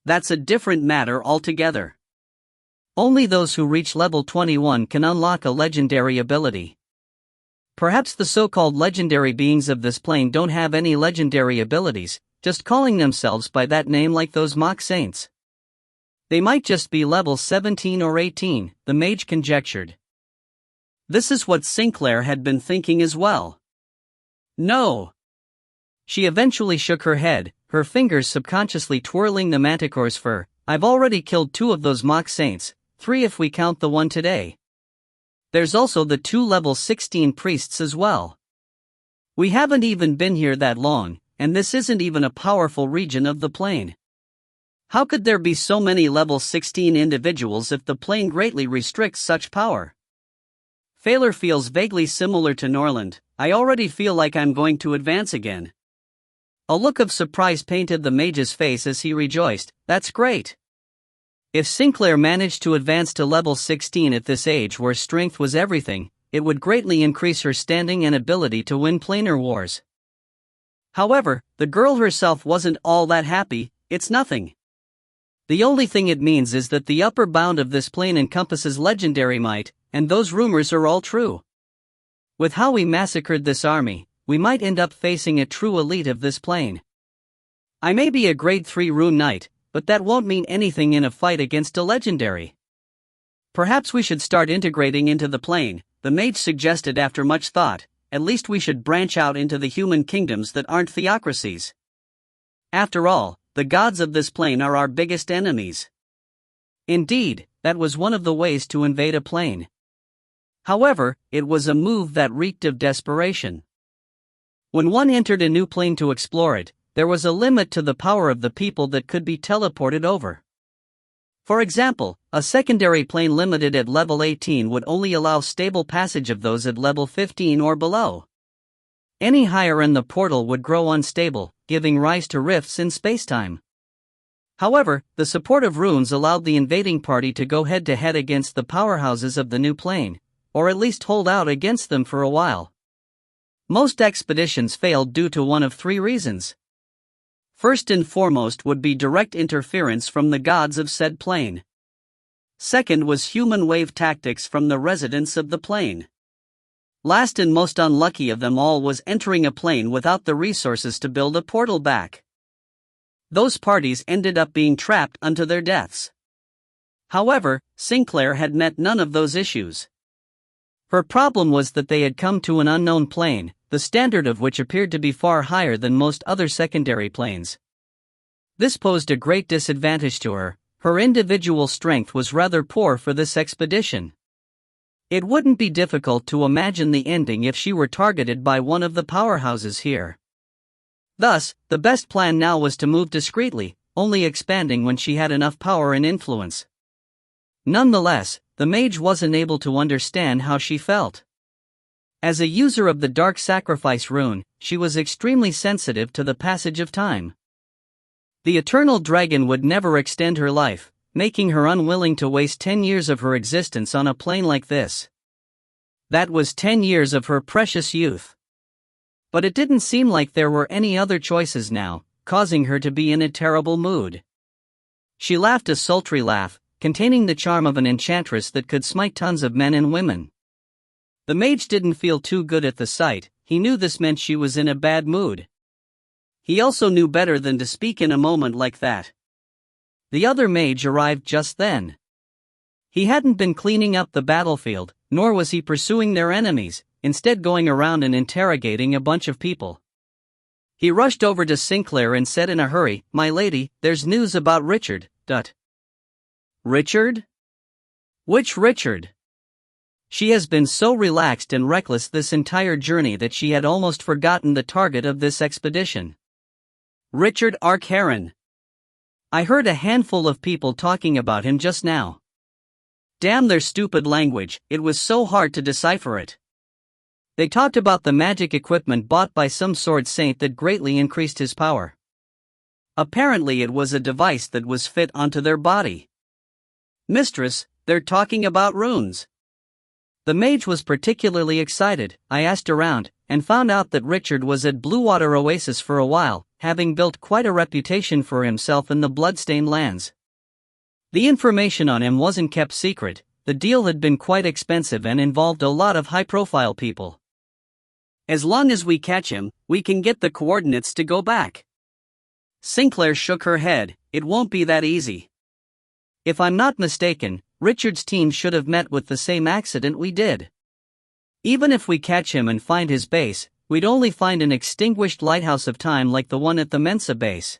That's a different matter altogether. Only those who reach level 21 can unlock a legendary ability. Perhaps the so-called legendary beings of this plane don't have any legendary abilities, just calling themselves by that name like those mock saints. They might just be level 17 or 18, the mage conjectured. This is what Sinclair had been thinking as well. No. She eventually shook her head, her fingers subconsciously twirling the manticore's fur. I've already killed 2 of those mock saints, 3 if we count the one today. There's also the 2 level 16 priests as well. We haven't even been here that long, and this isn't even a powerful region of the plane. How could there be so many level 16 individuals if the plane greatly restricts such power? Failure feels vaguely similar to Norland. I already feel like I'm going to advance again. A look of surprise painted the mage's face as he rejoiced. That's great. If Sinclair managed to advance to level 16 at this age where strength was everything, it would greatly increase her standing and ability to win planar wars. However, the girl herself wasn't all that happy. It's nothing. The only thing it means is that the upper bound of this plane encompasses legendary might, and those rumors are all true. With how we massacred this army, we might end up facing a true elite of this plane. I may be a grade 3 rune knight, but that won't mean anything in a fight against a legendary. Perhaps we should start integrating into the plane, the mage suggested after much thought. At least we should branch out into the human kingdoms that aren't theocracies. After all, the gods of this plane are our biggest enemies. Indeed, that was one of the ways to invade a plane. However, it was a move that reeked of desperation. When one entered a new plane to explore it, there was a limit to the power of the people that could be teleported over. For example, a secondary plane limited at level 18 would only allow stable passage of those at level 15 or below. Any higher and the portal would grow unstable, giving rise to rifts in spacetime. However, the support of runes allowed the invading party to go head-to-head against the powerhouses of the new plane, or at least hold out against them for a while. Most expeditions failed due to one of three reasons. First and foremost would be direct interference from the gods of said plane. Second was human wave tactics from the residents of the plane. Last and most unlucky of them all was entering a plane without the resources to build a portal back. Those parties ended up being trapped unto their deaths. However, Sinclair had met none of those issues. Her problem was that they had come to an unknown plane, the standard of which appeared to be far higher than most other secondary planes. This posed a great disadvantage to her. Her individual strength was rather poor for this expedition. It wouldn't be difficult to imagine the ending if she were targeted by one of the powerhouses here. Thus, the best plan now was to move discreetly, only expanding when she had enough power and influence. Nonetheless, the mage wasn't able to understand how she felt. As a user of the Dark Sacrifice rune, she was extremely sensitive to the passage of time. The Eternal Dragon would never extend her life, making her unwilling to waste 10 years of her existence on a plane like this. That was 10 years of her precious youth. But it didn't seem like there were any other choices now, causing her to be in a terrible mood. She laughed a sultry laugh, containing the charm of an enchantress that could smite tons of men and women. The mage didn't feel too good at the sight. He knew this meant she was in a bad mood. He also knew better than to speak in a moment like that. The other mage arrived just then. He hadn't been cleaning up the battlefield, nor was he pursuing their enemies, instead going around and interrogating a bunch of people. He rushed over to Sinclair and said in a hurry, "My lady, there's news about Richard." Richard? Which Richard? She has been so relaxed and reckless this entire journey that she had almost forgotten the target of this expedition. Richard Heron. I heard a handful of people talking about him just now. Damn their stupid language, it was so hard to decipher it. They talked about the magic equipment bought by some sword saint that greatly increased his power. Apparently it was a device that was fit onto their body. Mistress, they're talking about runes. The mage was particularly excited. I asked around, and found out that Richard was at Bluewater Oasis for a while, having built quite a reputation for himself in the Bloodstained lands. The information on him wasn't kept secret. The deal had been quite expensive and involved a lot of high-profile people. As long as we catch him, we can get the coordinates to go back. Sinclair shook her head. It won't be that easy. If I'm not mistaken, Richard's team should have met with the same accident we did. Even if we catch him and find his base, we'd only find an extinguished lighthouse of time like the one at the Mensa base.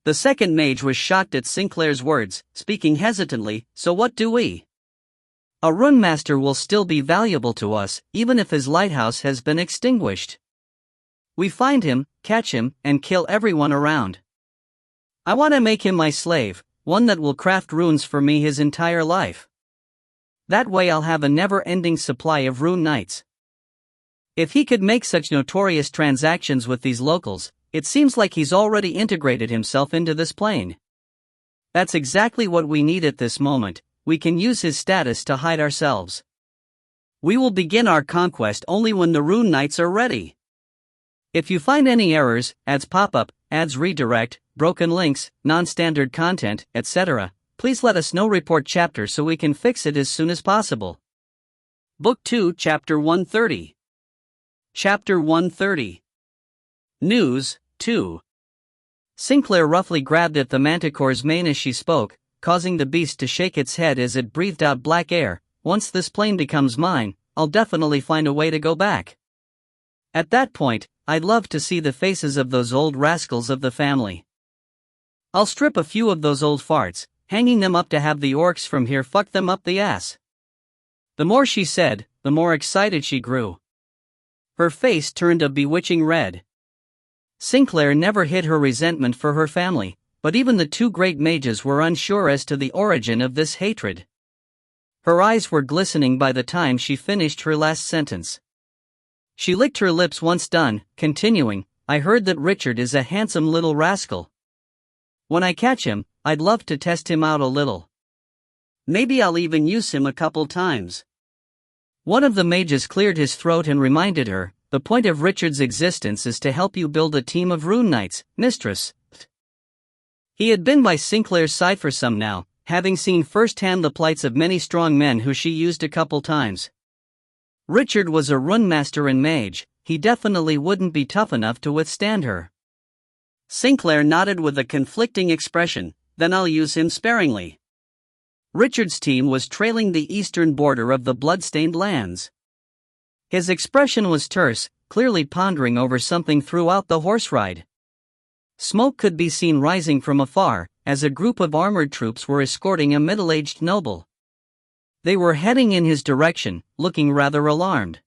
The second mage was shocked at Sinclair's words, speaking hesitantly. So what do we? A rune master will still be valuable to us, even if his lighthouse has been extinguished. We find him, catch him, and kill everyone around. I want to make him my slave, one that will craft runes for me his entire life. That way I'll have a never-ending supply of rune knights. If he could make such notorious transactions with these locals, it seems like he's already integrated himself into this plane. That's exactly what we need at this moment. We can use his status to hide ourselves. We will begin our conquest only when the rune knights are ready. If you find any errors, ads pop up, ads redirect, broken links, non-standard content, etc., please let us know. Report chapter so we can fix it as soon as possible. Book 2, Chapter 130. Chapter 130. News, 2. Sinclair roughly grabbed at the manticore's mane as she spoke, causing the beast to shake its head as it breathed out black air. Once this plane becomes mine, I'll definitely find a way to go back. At that point, I'd love to see the faces of those old rascals of the family. I'll strip a few of those old farts, hanging them up to have the orcs from here fuck them up the ass." The more she said, the more excited she grew. Her face turned a bewitching red. Sinclair never hid her resentment for her family, but even the two great mages were unsure as to the origin of this hatred. Her eyes were glistening by the time she finished her last sentence. She licked her lips once done, continuing, "I heard that Richard is a handsome little rascal. When I catch him, I'd love to test him out a little. Maybe I'll even use him a couple times." One of the mages cleared his throat and reminded her, "The point of Richard's existence is to help you build a team of rune knights, mistress." He had been by Sinclair's side for some now, having seen firsthand the plights of many strong men who she used a couple times. Richard was a rune master and mage, he definitely wouldn't be tough enough to withstand her. Sinclair nodded with a conflicting expression, "Then I'll use him sparingly." Richard's team was trailing the eastern border of the blood-stained lands. His expression was terse, clearly pondering over something throughout the horse ride. Smoke could be seen rising from afar, as a group of armored troops were escorting a middle-aged noble. They were heading in his direction, looking rather alarmed.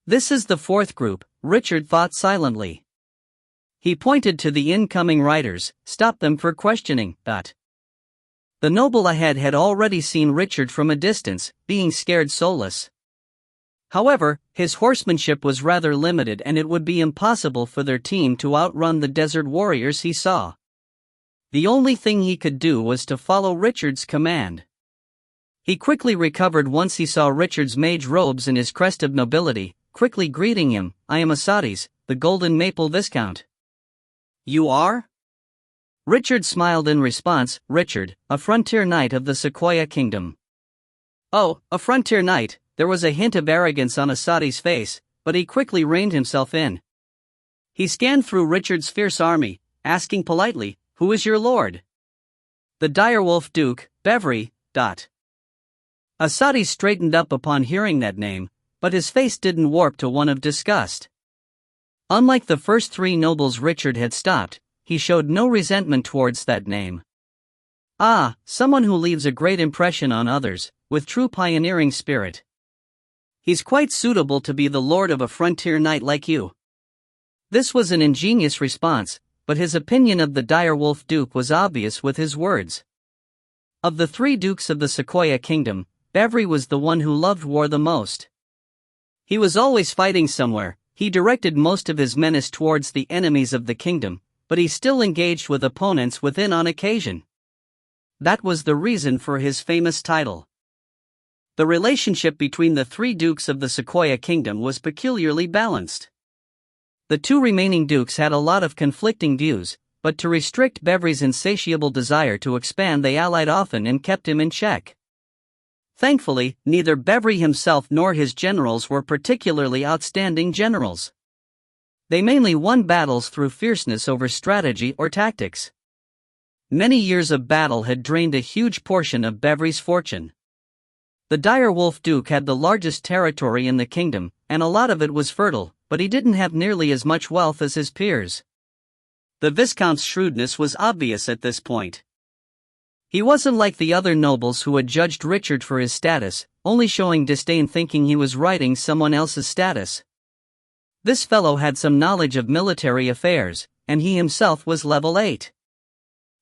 "This is the fourth group," Richard thought silently. He pointed to the incoming riders, stopped them for questioning. The noble ahead had already seen Richard from a distance, being scared soulless. However, his horsemanship was rather limited and it would be impossible for their team to outrun the desert warriors he saw. The only thing he could do was to follow Richard's command. He quickly recovered once he saw Richard's mage robes and his crest of nobility, quickly greeting him, "I am Asades, the Golden Maple Viscount." "You are?" Richard smiled in response, "Richard, a frontier knight of the Sequoia Kingdom." "Oh, a frontier knight." There was a hint of arrogance on Asades' face, but he quickly reined himself in. He scanned through Richard's fierce army, asking politely, "Who is your lord?" "The direwolf Duke, Bevry." Asades straightened up upon hearing that name, but his face didn't warp to one of disgust. Unlike the first three nobles Richard had stopped, he showed no resentment towards that name. "Ah, someone who leaves a great impression on others, with true pioneering spirit. He's quite suitable to be the lord of a frontier knight like you." This was an ingenious response, but his opinion of the direwolf Duke was obvious with his words. Of the three dukes of the Sequoia Kingdom, Bevry was the one who loved war the most. He was always fighting somewhere, he directed most of his menace towards the enemies of the kingdom, but he still engaged with opponents within on occasion. That was the reason for his famous title. The relationship between the three dukes of the Sequoia Kingdom was peculiarly balanced. The two remaining dukes had a lot of conflicting views, but to restrict Bevry's insatiable desire to expand they allied often and kept him in check. Thankfully, neither Bevry himself nor his generals were particularly outstanding generals. They mainly won battles through fierceness over strategy or tactics. Many years of battle had drained a huge portion of Bevry's fortune. The direwolf Duke had the largest territory in the kingdom, and a lot of it was fertile, but he didn't have nearly as much wealth as his peers. The Viscount's shrewdness was obvious at this point. He wasn't like the other nobles who had judged Richard for his status, only showing disdain thinking he was writing someone else's status. This fellow had some knowledge of military affairs, and he himself was level 8.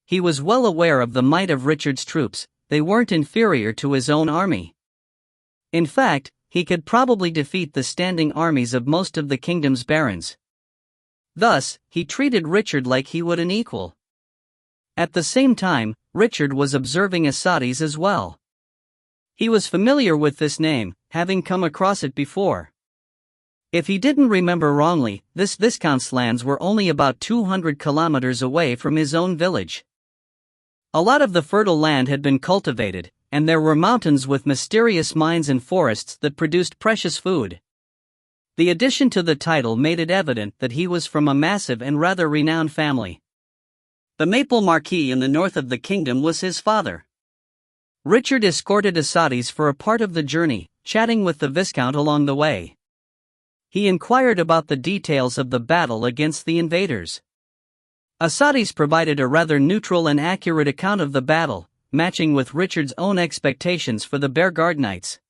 He was well aware of the might of Richard's troops, they weren't inferior to his own army. In fact, he could probably defeat the standing armies of most of the kingdom's barons. Thus, he treated Richard like he would an equal. At the same time, Richard was observing Asades as well. He was familiar with this name, having come across it before. If he didn't remember wrongly, this Viscount's lands were only about 200 kilometers away from his own village. A lot of the fertile land had been cultivated, and there were mountains with mysterious mines and forests that produced precious food. The addition to the title made it evident that he was from a massive and rather renowned family. The Maple Marquis in the north of the kingdom was his father. Richard escorted Asades for a part of the journey, chatting with the Viscount along the way. He inquired about the details of the battle against the invaders. Asades provided a rather neutral and accurate account of the battle, matching with Richard's own expectations for the Bearguard Knights.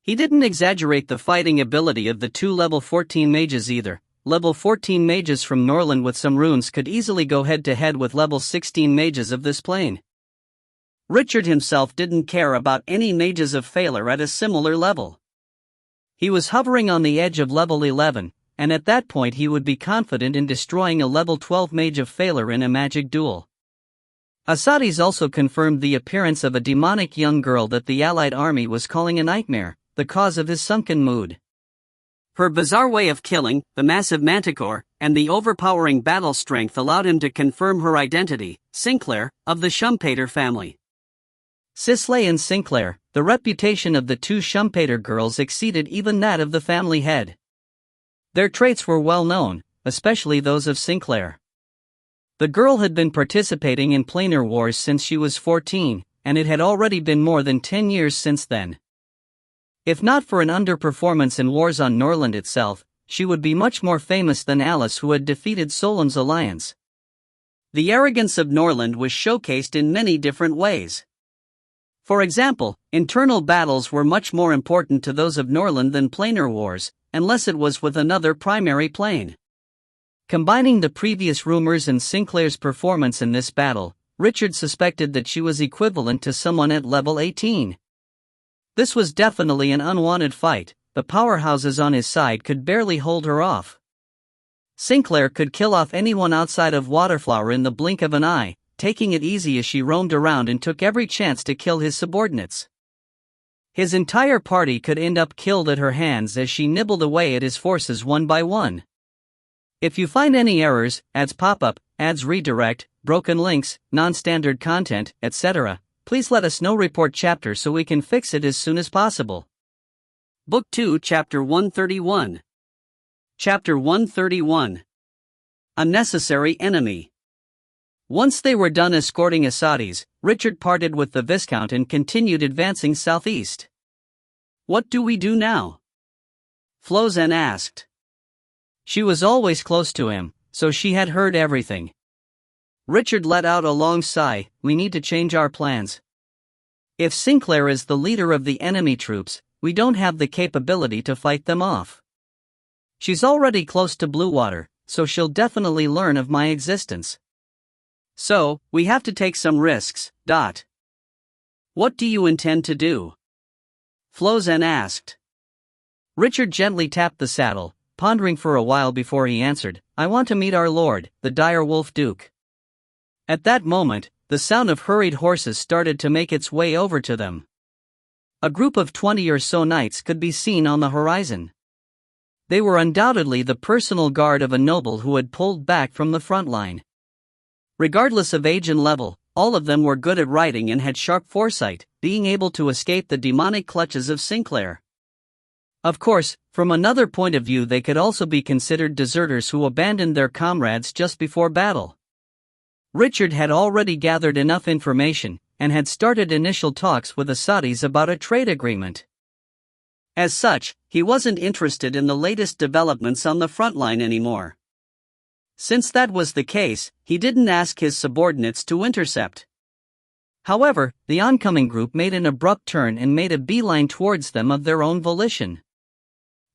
He didn't exaggerate the fighting ability of the two level 14 mages either. Level 14 mages from Norland with some runes could easily go head-to-head with level 16 mages of this plane. Richard himself didn't care about any mages of Failure at a similar level. He was hovering on the edge of level 11, and at that point he would be confident in destroying a level 12 mage of Failure in a magic duel. Asades also confirmed the appearance of a demonic young girl that the allied army was calling a nightmare, the cause of his sunken mood. Her bizarre way of killing, the massive manticore, and the overpowering battle strength allowed him to confirm her identity, Sinclair, of the Schumpeter family. Sisley and Sinclair, the reputation of the two Schumpeter girls exceeded even that of the family head. Their traits were well known, especially those of Sinclair. The girl had been participating in planar wars since she was 14, and it had already been more than 10 years since then. If not for an underperformance in wars on Norland itself, she would be much more famous than Alice, who had defeated Solon's alliance. The arrogance of Norland was showcased in many different ways. For example, internal battles were much more important to those of Norland than planar wars, unless it was with another primary plane. Combining the previous rumors and Sinclair's performance in this battle, Richard suspected that she was equivalent to someone at level 18. This was definitely an unwanted fight. The powerhouses on his side could barely hold her off. Sinclair could kill off anyone outside of Waterflower in the blink of an eye, taking it easy as she roamed around and took every chance to kill his subordinates. His entire party could end up killed at her hands as she nibbled away at his forces one by one. If you find any errors, ads pop up, ads redirect, broken links, non-standard content, etc., please let us know. Report chapter so we can fix it as soon as possible. Book 2, Chapter 131. Chapter 131. Unnecessary Enemy. Once they were done escorting Asades, Richard parted with the Viscount and continued advancing southeast. "What do we do now?" Flozen asked. She was always close to him, so she had heard everything. Richard let out a long sigh. "We need to change our plans. If Sinclair is the leader of the enemy troops, we don't have the capability to fight them off. She's already close to Bluewater, so she'll definitely learn of my existence. So, we have to take some risks. What do you intend to do?" Flozen asked. Richard gently tapped the saddle, pondering for a while before he answered, "I want to meet our lord, the dire wolf duke." At that moment, the sound of hurried horses started to make its way over to them. A group of 20 or so knights could be seen on the horizon. They were undoubtedly the personal guard of a noble who had pulled back from the front line. Regardless of age and level, all of them were good at riding and had sharp foresight, being able to escape the demonic clutches of Sinclair. Of course, from another point of view, they could also be considered deserters who abandoned their comrades just before battle. Richard had already gathered enough information, and had started initial talks with Asades about a trade agreement. As such, he wasn't interested in the latest developments on the front line anymore. Since that was the case, he didn't ask his subordinates to intercept. However, the oncoming group made an abrupt turn and made a beeline towards them of their own volition.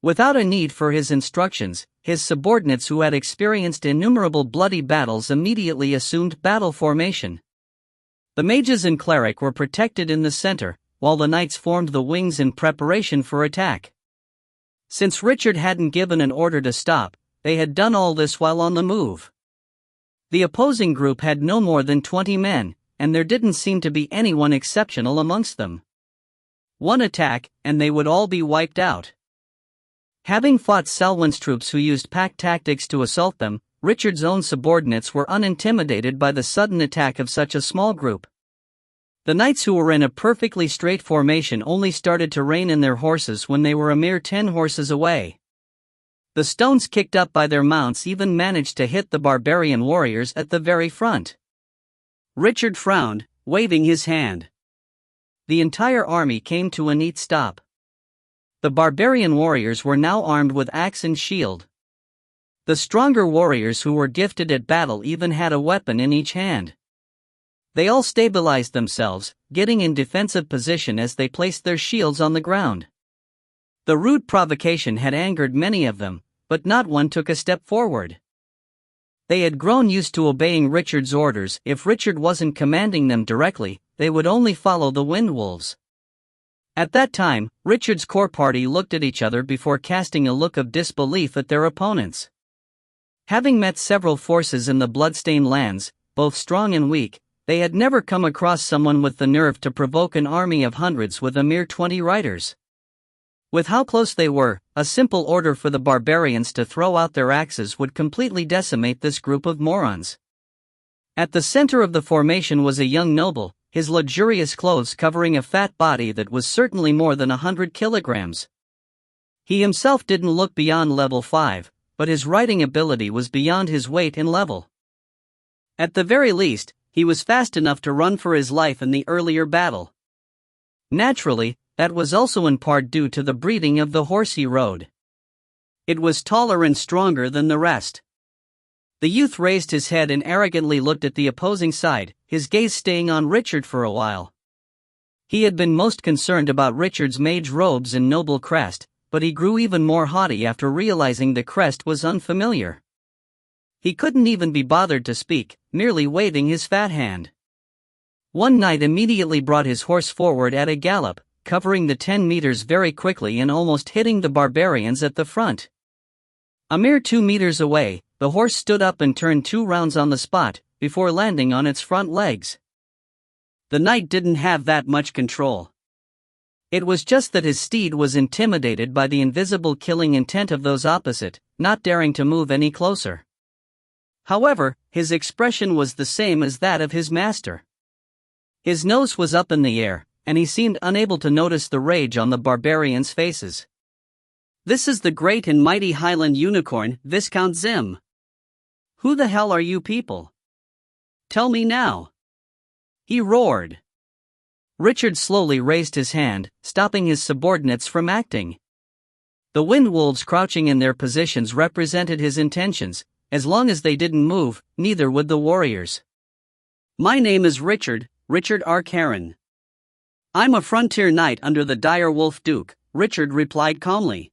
Without a need for his instructions, his subordinates who had experienced innumerable bloody battles immediately assumed battle formation. The mages and cleric were protected in the center, while the knights formed the wings in preparation for attack. Since Richard hadn't given an order to stop, they had done all this while on the move. The opposing group had no more than 20 men, and there didn't seem to be anyone exceptional amongst them. One attack, and they would all be wiped out. Having fought Selwyn's troops who used pack tactics to assault them, Richard's own subordinates were unintimidated by the sudden attack of such a small group. The knights who were in a perfectly straight formation only started to rein in their horses when they were a mere 10 horses away. The stones kicked up by their mounts even managed to hit the barbarian warriors at the very front. Richard frowned, waving his hand. The entire army came to a neat stop. The barbarian warriors were now armed with axe and shield. The stronger warriors who were gifted at battle even had a weapon in each hand. They all stabilized themselves, getting in defensive position as they placed their shields on the ground. The rude provocation had angered many of them, but not one took a step forward. They had grown used to obeying Richard's orders. If Richard wasn't commanding them directly, they would only follow the wind wolves. At that time, Richard's core party looked at each other before casting a look of disbelief at their opponents. Having met several forces in the bloodstained lands, both strong and weak, they had never come across someone with the nerve to provoke an army of hundreds with a mere 20 riders. With how close they were, a simple order for the barbarians to throw out their axes would completely decimate this group of morons. At the center of the formation was a young noble, his luxurious clothes covering a fat body that was certainly more than 100 kilograms. He himself didn't look beyond level 5, but his riding ability was beyond his weight and level. At the very least, he was fast enough to run for his life in the earlier battle. Naturally, that was also in part due to the breeding of the horse he rode. It was taller and stronger than the rest. The youth raised his head and arrogantly looked at the opposing side, his gaze staying on Richard for a while. He had been most concerned about Richard's mage robes and noble crest, but he grew even more haughty after realizing the crest was unfamiliar. He couldn't even be bothered to speak, merely waving his fat hand. One knight immediately brought his horse forward at a gallop, covering the 10 meters very quickly and almost hitting the barbarians at the front. A mere 2 meters away, the horse stood up and turned 2 rounds on the spot, before landing on its front legs. The knight didn't have that much control. It was just that his steed was intimidated by the invisible killing intent of those opposite, not daring to move any closer. However, his expression was the same as that of his master. His nose was up in the air, and he seemed unable to notice the rage on the barbarians' faces. "This is the great and mighty Highland unicorn, Viscount Zim. Who the hell are you people? Tell me now," he roared. Richard slowly raised his hand, stopping his subordinates from acting. The wind wolves crouching in their positions represented his intentions. As long as they didn't move, neither would the warriors. "My name is Richard R. Sharon. I'm a frontier knight under the dire wolf duke," Richard replied calmly.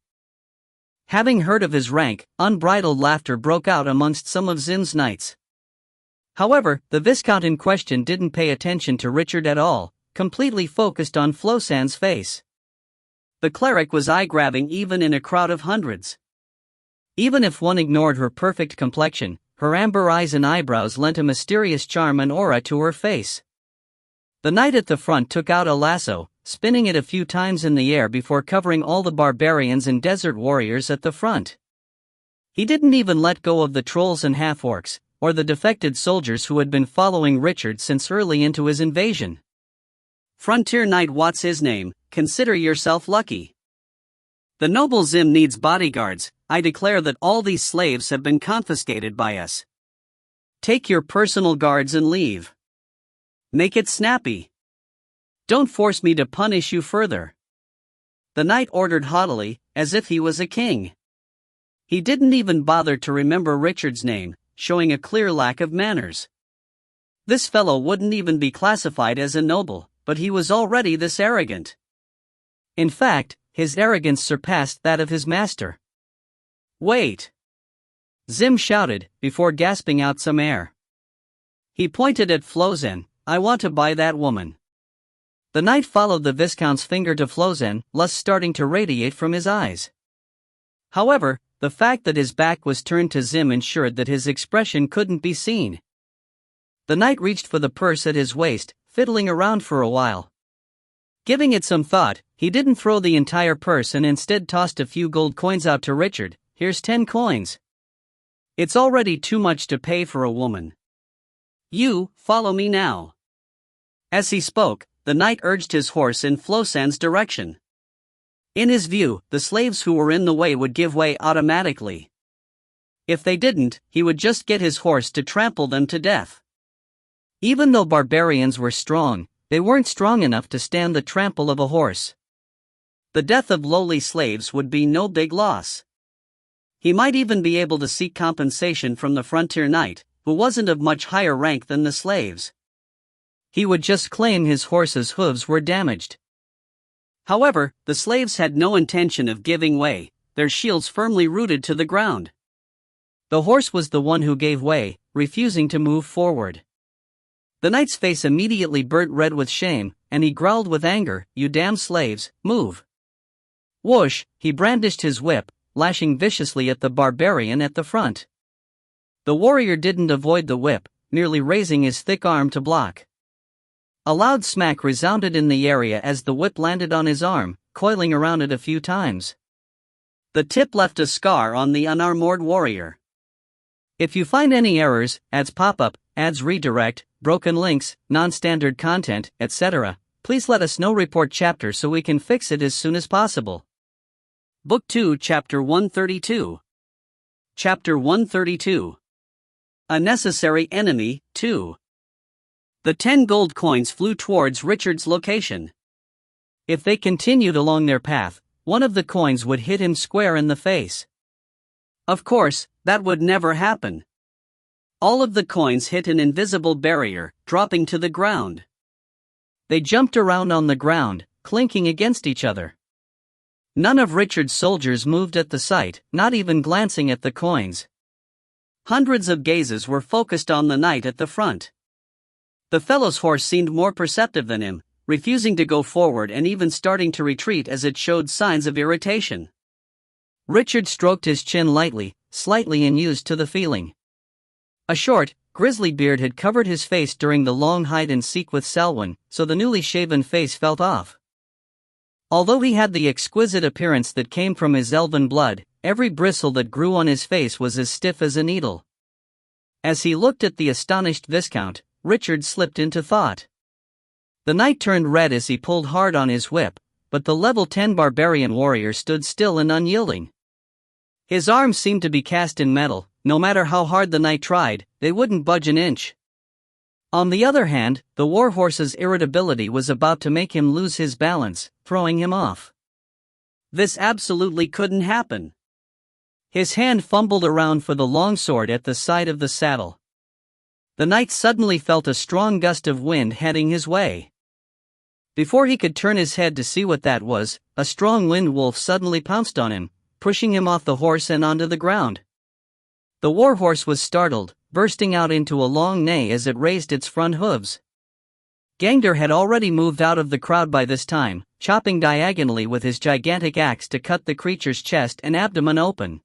Having heard of his rank, unbridled laughter broke out amongst some of Zim's knights. However, the Viscount in question didn't pay attention to Richard at all, completely focused on Flosan's face. The cleric was eye-grabbing even in a crowd of hundreds. Even if one ignored her perfect complexion, her amber eyes and eyebrows lent a mysterious charm and aura to her face. The knight at the front took out a lasso, spinning it a few times in the air before covering all the barbarians and desert warriors at the front. He didn't even let go of the trolls and half-orcs, or the defected soldiers who had been following Richard since early into his invasion. "Frontier knight, what's his name? Consider yourself lucky. The noble Zim needs bodyguards. I declare that all these slaves have been confiscated by us. Take your personal guards and leave. Make it snappy. Don't force me to punish you further," the knight ordered haughtily, as if he was a king. He didn't even bother to remember Richard's name, showing a clear lack of manners. This fellow wouldn't even be classified as a noble, but he was already this arrogant. In fact, his arrogance surpassed that of his master. "Wait!" Zim shouted, before gasping out some air. He pointed at Flosan. "I want to buy that woman." The knight followed the Viscount's finger to Flosan, lust starting to radiate from his eyes. However, the fact that his back was turned to Zim ensured that his expression couldn't be seen. The knight reached for the purse at his waist, fiddling around for a while. Giving it some thought, he didn't throw the entire purse and instead tossed a few gold coins out to Richard. "Here's 10 coins. It's already too much to pay for a woman. You, follow me now." As he spoke, the knight urged his horse in Flosan's direction. In his view, the slaves who were in the way would give way automatically. If they didn't, he would just get his horse to trample them to death. Even though barbarians were strong, they weren't strong enough to stand the trample of a horse. The death of lowly slaves would be no big loss. He might even be able to seek compensation from the frontier knight, who wasn't of much higher rank than the slaves. He would just claim his horse's hooves were damaged. However, the slaves had no intention of giving way, their shields firmly rooted to the ground. The horse was the one who gave way, refusing to move forward. The knight's face immediately burnt red with shame, and he growled with anger, "You damn slaves, move!" Whoosh, he brandished his whip, lashing viciously at the barbarian at the front. The warrior didn't avoid the whip, merely raising his thick arm to block. A loud smack resounded in the area as the whip landed on his arm, coiling around it a few times. The tip left a scar on the unarmored warrior. If you find any errors, ads pop up, ads redirect, broken links, non-standard content, etc., please let us know. Report chapter so we can fix it as soon as possible. Book 2, Chapter 132. Chapter 132. A Necessary Enemy, 2. The 10 gold coins flew towards Richard's location. If they continued along their path, one of the coins would hit him square in the face. Of course, that would never happen. All of the coins hit an invisible barrier, dropping to the ground. They jumped around on the ground, clinking against each other. None of Richard's soldiers moved at the sight, not even glancing at the coins. Hundreds of gazes were focused on the knight at the front. The fellow's horse seemed more perceptive than him, refusing to go forward and even starting to retreat as it showed signs of irritation. Richard stroked his chin lightly, slightly unused to the feeling. A short, grizzly beard had covered his face during the long hide-and-seek with Selwyn, so the newly shaven face felt off. Although he had the exquisite appearance that came from his elven blood, every bristle that grew on his face was as stiff as a needle. As he looked at the astonished Viscount, Richard slipped into thought. The knight turned red as he pulled hard on his whip, but the level 10 barbarian warrior stood still and unyielding. His arms seemed to be cast in metal, no matter how hard the knight tried, they wouldn't budge an inch. On the other hand, the warhorse's irritability was about to make him lose his balance, throwing him off. This absolutely couldn't happen. His hand fumbled around for the longsword at the side of the saddle. The knight suddenly felt a strong gust of wind heading his way. Before he could turn his head to see what that was, a strong wind wolf suddenly pounced on him, pushing him off the horse and onto the ground. The warhorse was startled, bursting out into a long neigh as it raised its front hooves. Gangder had already moved out of the crowd by this time, chopping diagonally with his gigantic axe to cut the creature's chest and abdomen open.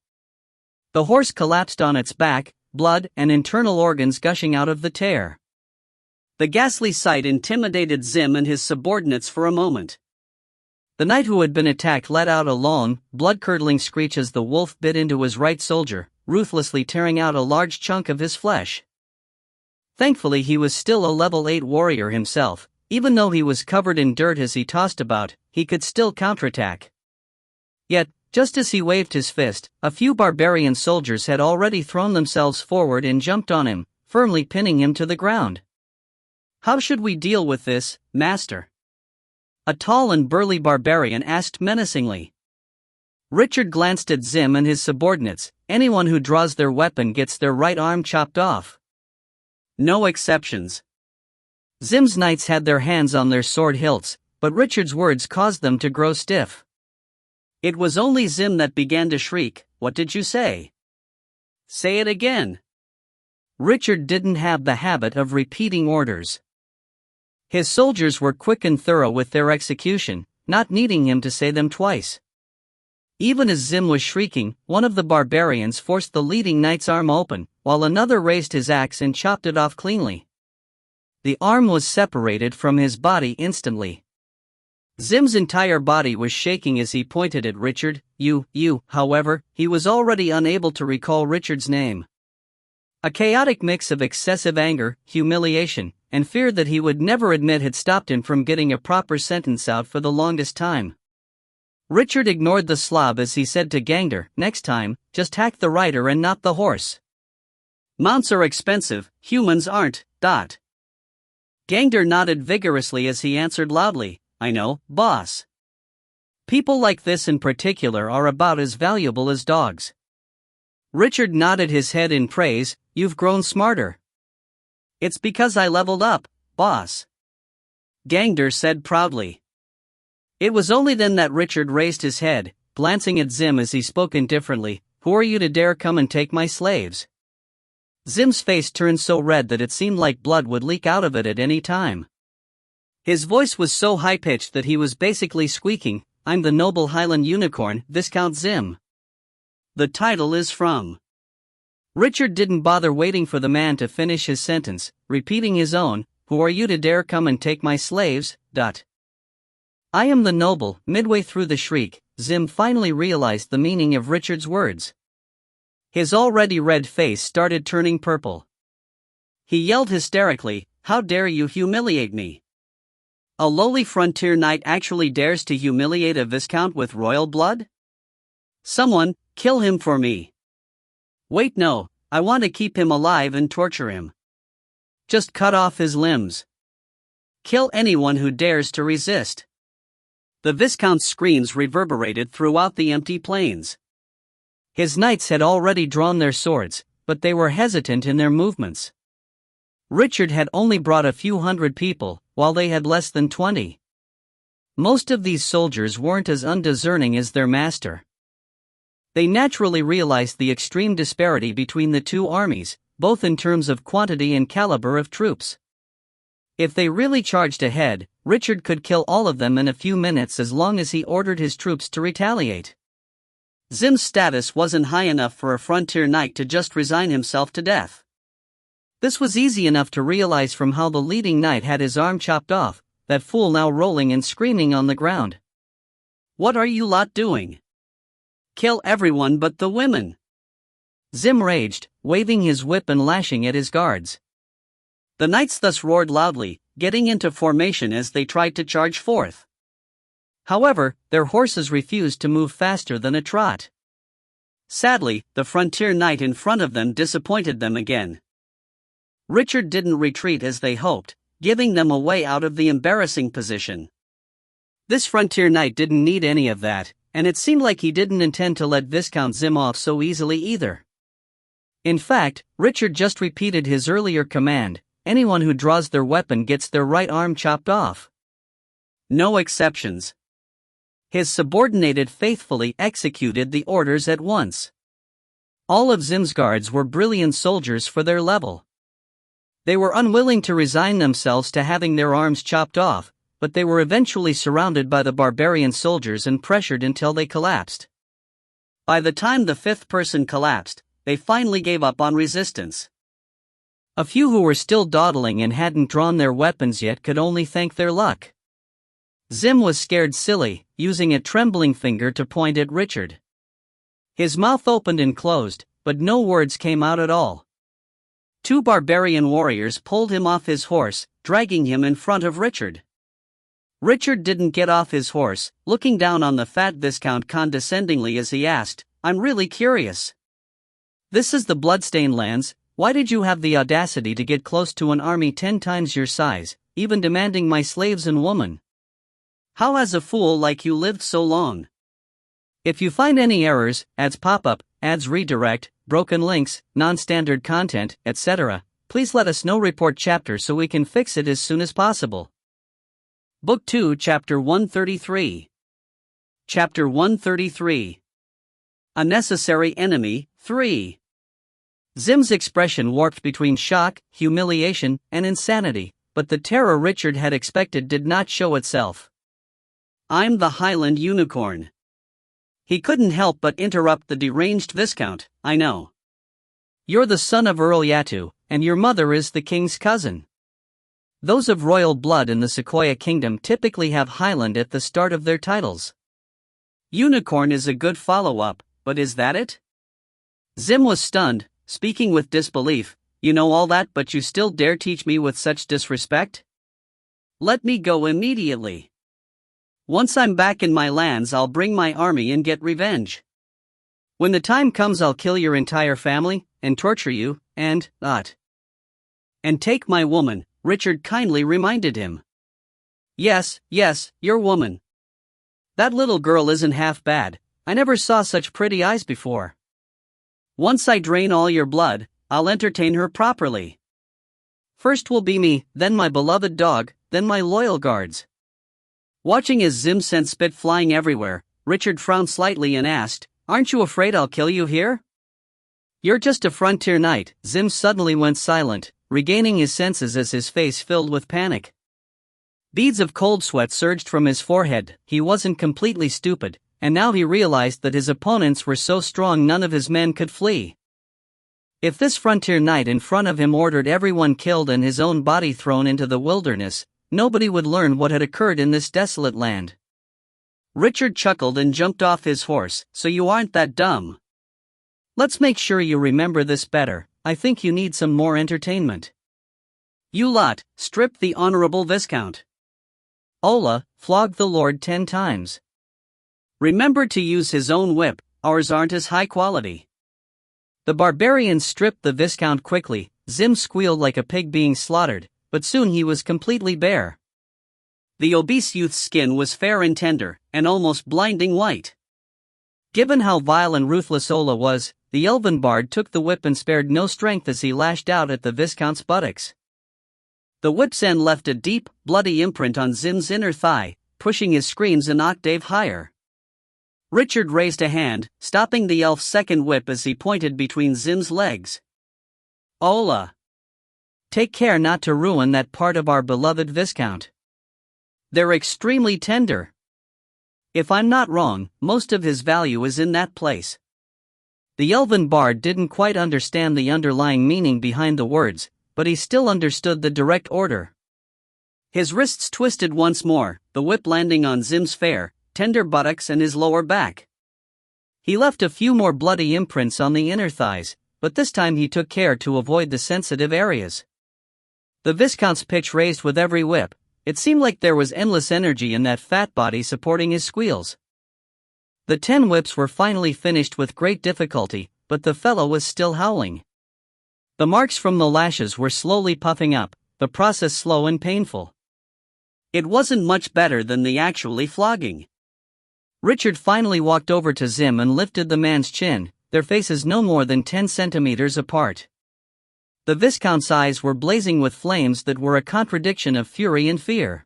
The horse collapsed on its back, blood and internal organs gushing out of the tear. The ghastly sight intimidated Zim and his subordinates for a moment. The knight who had been attacked let out a long, blood-curdling screech as the wolf bit into his right shoulder, ruthlessly tearing out a large chunk of his flesh. Thankfully he was still a level 8 warrior himself. Even though he was covered in dirt as he tossed about, he could still counterattack. Yet, just as he waved his fist, a few barbarian soldiers had already thrown themselves forward and jumped on him, firmly pinning him to the ground. "How should we deal with this, master?" a tall and burly barbarian asked menacingly. Richard glanced at Zim and his subordinates. Anyone who draws their weapon gets their right arm chopped off. No exceptions. Zim's knights had their hands on their sword hilts, but Richard's words caused them to grow stiff. It was only Zim that began to shriek, "What did you say? Say it again." Richard didn't have the habit of repeating orders. His soldiers were quick and thorough with their execution, not needing him to say them twice. Even as Zim was shrieking, one of the barbarians forced the leading knight's arm open, while another raised his axe and chopped it off cleanly. The arm was separated from his body instantly. Zim's entire body was shaking as he pointed at Richard. However, he was already unable to recall Richard's name. A chaotic mix of excessive anger, humiliation, and fear that he would never admit had stopped him from getting a proper sentence out for the longest time. Richard ignored the slob as he said to Gangder, "Next time, just hack the rider and not the horse. Mounts are expensive, humans aren't, . Gangder nodded vigorously as he answered loudly, "I know, boss. People like this in particular are about as valuable as dogs." Richard nodded his head in praise. "You've grown smarter." "It's because I leveled up, boss." Gangster said proudly. It was only then that Richard raised his head, glancing at Zim as he spoke indifferently. Who are you to dare come and take my slaves? Zim's face turned so red that it seemed like blood would leak out of it at any time. His voice was so high-pitched that he was basically squeaking, I'm the noble Highland unicorn, Viscount Zim. The title is from. Richard didn't bother waiting for the man to finish his sentence, repeating his own, who are you to dare come and take my slaves? I am the noble. Midway through the shriek, Zim finally realized the meaning of Richard's words. His already red face started turning purple. He yelled hysterically, how dare you humiliate me? A lowly frontier knight actually dares to humiliate a viscount with royal blood? Someone, kill him for me. Wait, no, I want to keep him alive and torture him. Just cut off his limbs. Kill anyone who dares to resist. The Viscount's screams reverberated throughout the empty plains. His knights had already drawn their swords, but they were hesitant in their movements. Richard had only brought a few hundred people, while they had less than 20. Most of these soldiers weren't as undiscerning as their master. They naturally realized the extreme disparity between the two armies, both in terms of quantity and caliber of troops. If they really charged ahead, Richard could kill all of them in a few minutes as long as he ordered his troops to retaliate. Zim's status wasn't high enough for a frontier knight to just resign himself to death. This was easy enough to realize from how the leading knight had his arm chopped off, that fool now rolling and screaming on the ground. What are you lot doing? Kill everyone but the women. Zim raged, waving his whip and lashing at his guards. The knights thus roared loudly, getting into formation as they tried to charge forth. However, their horses refused to move faster than a trot. Sadly, the frontier knight in front of them disappointed them again. Richard didn't retreat as they hoped, giving them a way out of the embarrassing position. This frontier knight didn't need any of that, and it seemed like he didn't intend to let Viscount Zim off so easily either. In fact, Richard just repeated his earlier command, anyone who draws their weapon gets their right arm chopped off. No exceptions. His subordinated faithfully executed the orders at once. All of Zim's guards were brilliant soldiers for their level. They were unwilling to resign themselves to having their arms chopped off, but they were eventually surrounded by the barbarian soldiers and pressured until they collapsed. By the time the fifth person collapsed, they finally gave up on resistance. A few who were still dawdling and hadn't drawn their weapons yet could only thank their luck. Zim was scared silly, using a trembling finger to point at Richard. His mouth opened and closed, but no words came out at all. Two barbarian warriors pulled him off his horse, dragging him in front of Richard. Richard didn't get off his horse, looking down on the fat viscount condescendingly as he asked, I'm really curious. This is the Bloodstained Lands, why did you have the audacity to get close to an army 10 times your size, even demanding my slaves and woman? How has a fool like you lived so long? If you find any errors, ads pop up, ads redirect, broken links, non-standard content, etc., please let us know. Report chapter so we can fix it as soon as possible. Book 2, Chapter 133. Chapter 133. A Necessary Enemy, 3. Zim's expression warped between shock, humiliation, and insanity, but the terror Richard had expected did not show itself. I'm the Highland unicorn. He couldn't help but interrupt the deranged viscount, I know. You're the son of Earl Yatu, and your mother is the king's cousin. Those of royal blood in the Sequoia Kingdom typically have Highland at the start of their titles. Unicorn is a good follow-up, but is that it? Zim was stunned, speaking with disbelief. You know all that, but you still dare teach me with such disrespect? Let me go immediately. Once I'm back in my lands, I'll bring my army and get revenge. When the time comes, I'll kill your entire family, and torture you, and take my woman, Richard kindly reminded him. Yes, your woman. That little girl isn't half bad, I never saw such pretty eyes before. Once I drain all your blood, I'll entertain her properly. First will be me, then my beloved dog, then my loyal guards." Watching as Zim sent spit flying everywhere, Richard frowned slightly and asked, "Aren't you afraid I'll kill you here?" "You're just a frontier knight." Zim suddenly went silent, regaining his senses as his face filled with panic. Beads of cold sweat surged from his forehead. He wasn't completely stupid, and now he realized that his opponents were so strong none of his men could flee. If this frontier knight in front of him ordered everyone killed and his own body thrown into the wilderness, nobody would learn what had occurred in this desolate land. Richard chuckled and jumped off his horse. "So you aren't that dumb. Let's make sure you remember this better. I think you need some more entertainment. You lot, strip the honorable Viscount. Ola, flog the Lord 10 times. Remember to use his own whip, ours aren't as high quality." The barbarians stripped the Viscount quickly. Zim squealed like a pig being slaughtered, but soon he was completely bare. The obese youth's skin was fair and tender, and almost blinding white. Given how vile and ruthless Ola was, the elven bard took the whip and spared no strength as he lashed out at the Viscount's buttocks. The whip's end left a deep, bloody imprint on Zim's inner thigh, pushing his screams an octave higher. Richard raised a hand, stopping the elf's second whip as he pointed between Zim's legs. "Ola, take care not to ruin that part of our beloved Viscount. They're extremely tender. If I'm not wrong, most of his value is in that place." The elven bard didn't quite understand the underlying meaning behind the words, but he still understood the direct order. His wrists twisted once more, the whip landing on Zim's fair, tender buttocks and his lower back. He left a few more bloody imprints on the inner thighs, but this time he took care to avoid the sensitive areas. The Viscount's pitch raised with every whip. It seemed like there was endless energy in that fat body supporting his squeals. The 10 whips were finally finished with great difficulty, but the fellow was still howling. The marks from the lashes were slowly puffing up, the process slow and painful. It wasn't much better than the actually flogging. Richard finally walked over to Zim and lifted the man's chin, their faces no more than 10 centimeters apart. The Viscount's eyes were blazing with flames that were a contradiction of fury and fear.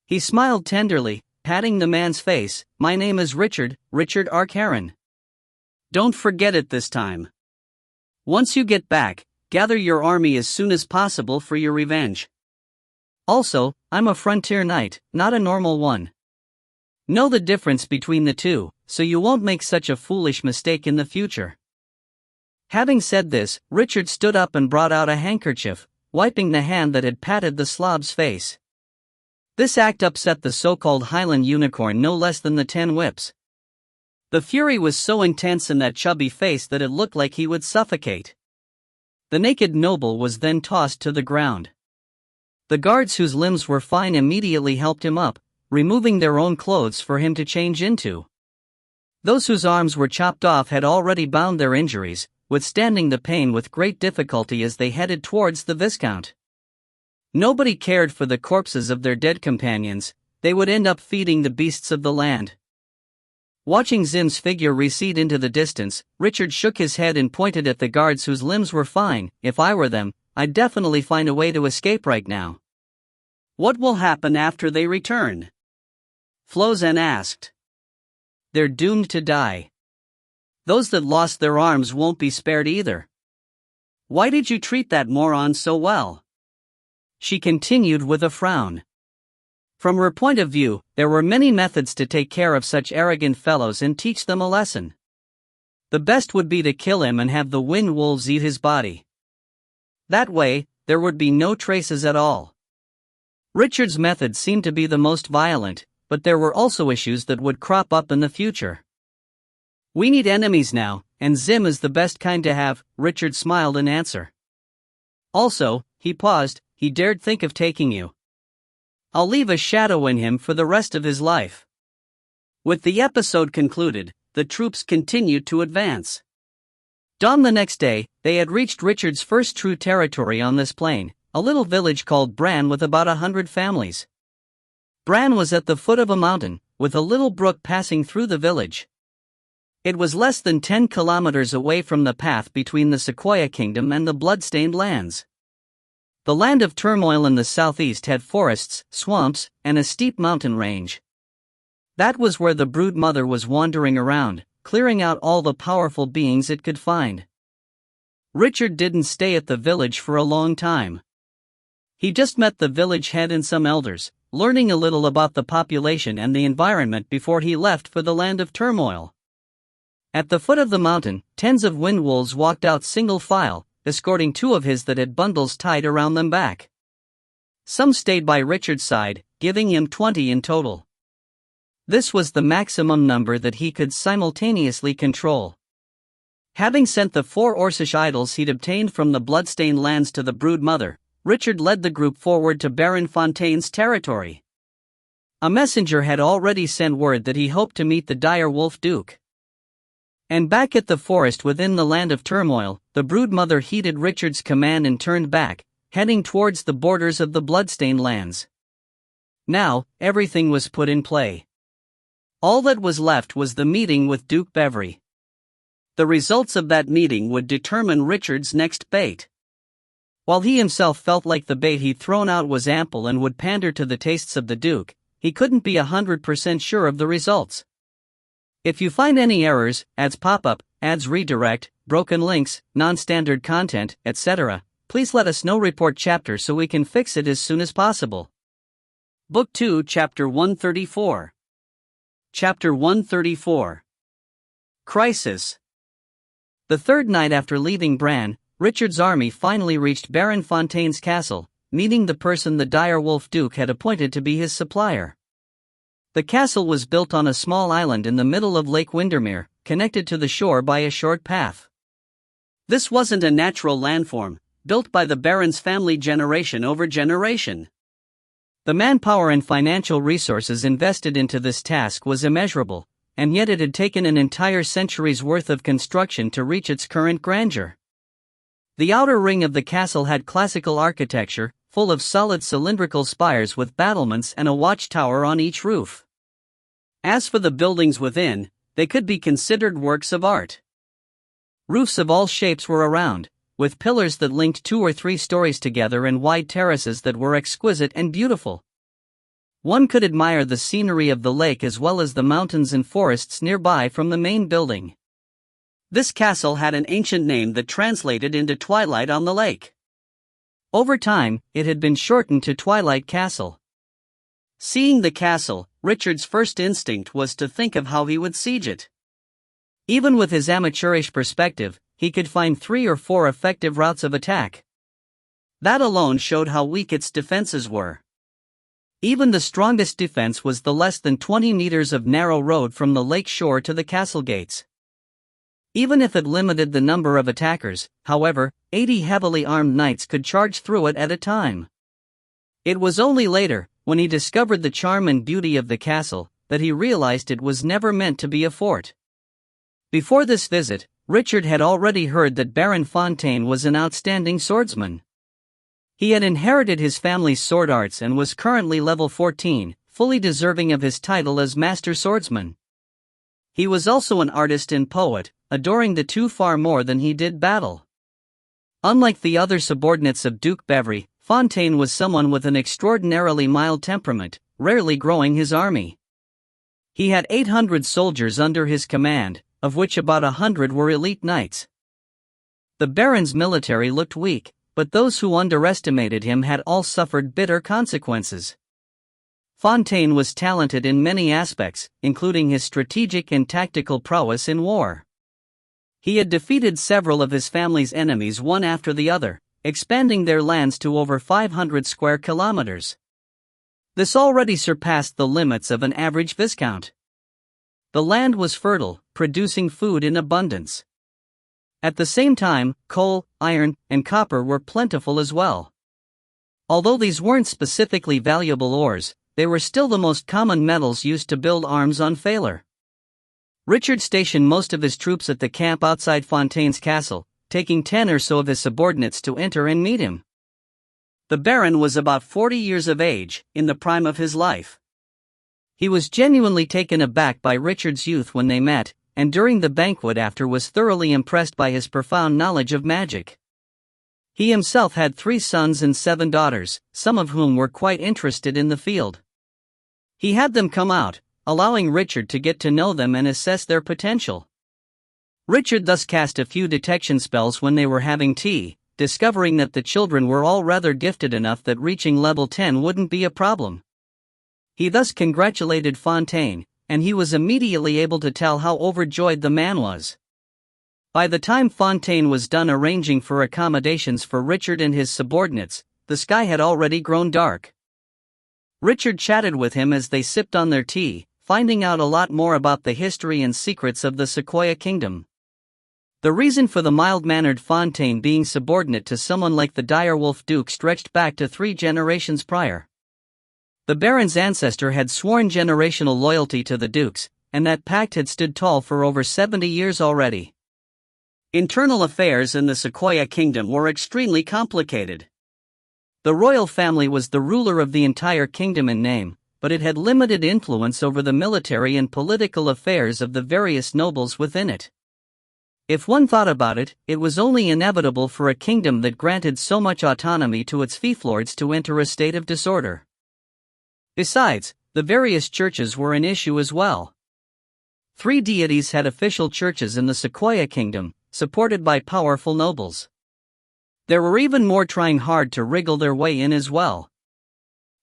He smiled tenderly, patting the man's face. "My name is Richard Arcaron. Don't forget it this time. Once you get back, gather your army as soon as possible for your revenge. Also, I'm a frontier knight, not a normal one. Know the difference between the two, so you won't make such a foolish mistake in the future." Having said this, Richard stood up and brought out a handkerchief, wiping the hand that had patted the Slav's face. This act upset the so-called Highland unicorn no less than the 10 whips. The fury was so intense in that chubby face that it looked like he would suffocate. The naked noble was then tossed to the ground. The guards whose limbs were fine immediately helped him up, removing their own clothes for him to change into. Those whose arms were chopped off had already bound their injuries, withstanding the pain with great difficulty as they headed towards the Viscount. Nobody cared for the corpses of their dead companions, they would end up feeding the beasts of the land. Watching Zim's figure recede into the distance, Richard shook his head and pointed at the guards whose limbs were fine. "If I were them, I'd definitely find a way to escape right now." "What will happen after they return?" Flozen asked. "They're doomed to die. Those that lost their arms won't be spared either. Why did you treat that moron so well?" She continued with a frown. From her point of view, there were many methods to take care of such arrogant fellows and teach them a lesson. The best would be to kill him and have the wind wolves eat his body. That way, there would be no traces at all. Richard's method seemed to be the most violent, but there were also issues that would crop up in the future. "We need enemies now, and Zim is the best kind to have," Richard smiled in answer. "Also," he paused, "he dared think of taking you. I'll leave a shadow in him for the rest of his life." With the episode concluded, the troops continued to advance. Dawn the next day, they had reached Richard's first true territory on this plain, a little village called Bran with about 100 families. Bran was at the foot of a mountain, with a little brook passing through the village. It was less than 10 kilometers away from the path between the Sequoia Kingdom and the Bloodstained Lands. The land of turmoil in the southeast had forests, swamps, and a steep mountain range. That was where the brood mother was wandering around, clearing out all the powerful beings it could find. Richard didn't stay at the village for a long time. He just met the village head and some elders, learning a little about the population and the environment before he left for the land of turmoil. At the foot of the mountain, tens of wind wolves walked out single file, escorting two of his that had bundles tied around them back. Some stayed by Richard's side, giving him 20 in total. This was the maximum number that he could simultaneously control. Having sent the 4 Orcish idols he'd obtained from the bloodstained lands to the brood mother, Richard led the group forward to Baron Fontaine's territory. A messenger had already sent word that he hoped to meet the dire wolf duke. And back at the forest within the land of turmoil, the brood mother heeded Richard's command and turned back, heading towards the borders of the bloodstained lands. Now, everything was put in play. All that was left was the meeting with Duke Bevry. The results of that meeting would determine Richard's next bait. While he himself felt like the bait he'd thrown out was ample and would pander to the tastes of the Duke, he couldn't be 100% sure of the results. If you find any errors, ads pop up, ads redirect, broken links, non-standard content, etc., please let us know. Report chapter so we can fix it as soon as possible. Book 2, Chapter 134. Chapter 134. Crisis. The third night after leaving Bran, Richard's army finally reached Baron Fontaine's castle, meeting the person the dire wolf duke had appointed to be his supplier. The castle was built on a small island in the middle of Lake Windermere, connected to the shore by a short path. This wasn't a natural landform, built by the Baron's family generation over generation. The manpower and financial resources invested into this task was immeasurable, and yet it had taken an entire century's worth of construction to reach its current grandeur. The outer ring of the castle had classical architecture, full of solid cylindrical spires with battlements and a watchtower on each roof. As for the buildings within, they could be considered works of art. Roofs of all shapes were around, with pillars that linked 2 or 3 stories together and wide terraces that were exquisite and beautiful. One could admire the scenery of the lake as well as the mountains and forests nearby from the main building. This castle had an ancient name that translated into Twilight on the Lake. Over time, it had been shortened to Twilight Castle. Seeing the castle, Richard's first instinct was to think of how he would siege it. Even with his amateurish perspective, he could find 3 or 4 effective routes of attack. That alone showed how weak its defenses were. Even the strongest defense was the less than 20 meters of narrow road from the lake shore to the castle gates. Even if it limited the number of attackers, however, 80 heavily armed knights could charge through it at a time. It was only later, when he discovered the charm and beauty of the castle, that he realized it was never meant to be a fort. Before this visit, Richard had already heard that Baron Fontaine was an outstanding swordsman. He had inherited his family's sword arts and was currently level 14, fully deserving of his title as Master Swordsman. He was also an artist and poet, adoring the two far more than he did battle. Unlike the other subordinates of Duke Bevry, Fontaine was someone with an extraordinarily mild temperament, rarely growing his army. He had 800 soldiers under his command, of which about 100 were elite knights. The Baron's military looked weak, but those who underestimated him had all suffered bitter consequences. Fontaine was talented in many aspects, including his strategic and tactical prowess in war. He had defeated several of his family's enemies one after the other, expanding their lands to over 500 square kilometers. This already surpassed the limits of an average viscount. The land was fertile, producing food in abundance. At the same time, coal, iron, and copper were plentiful as well. Although these weren't specifically valuable ores, they were still the most common metals used to build arms on Phalar. Richard stationed most of his troops at the camp outside Fontaine's castle, taking 10 or so of his subordinates to enter and meet him. The Baron was about 40 years of age, in the prime of his life. He was genuinely taken aback by Richard's youth when they met, and during the banquet after was thoroughly impressed by his profound knowledge of magic. He himself had 3 sons and 7 daughters, some of whom were quite interested in the field. He had them come out, allowing Richard to get to know them and assess their potential. Richard thus cast a few detection spells when they were having tea, discovering that the children were all rather gifted enough that reaching level 10 wouldn't be a problem. He thus congratulated Fontaine, and he was immediately able to tell how overjoyed the man was. By the time Fontaine was done arranging for accommodations for Richard and his subordinates, the sky had already grown dark. Richard chatted with him as they sipped on their tea, finding out a lot more about the history and secrets of the Sequoia Kingdom. The reason for the mild-mannered Fontaine being subordinate to someone like the direwolf Duke stretched back to 3 generations prior. The Baron's ancestor had sworn generational loyalty to the Dukes, and that pact had stood tall for over 70 years already. Internal affairs in the Sequoia Kingdom were extremely complicated. The royal family was the ruler of the entire kingdom in name, but it had limited influence over the military and political affairs of the various nobles within it. If one thought about it, it was only inevitable for a kingdom that granted so much autonomy to its fieflords to enter a state of disorder. Besides, the various churches were an issue as well. 3 deities had official churches in the Sequoia Kingdom, supported by powerful nobles. There were even more trying hard to wriggle their way in as well.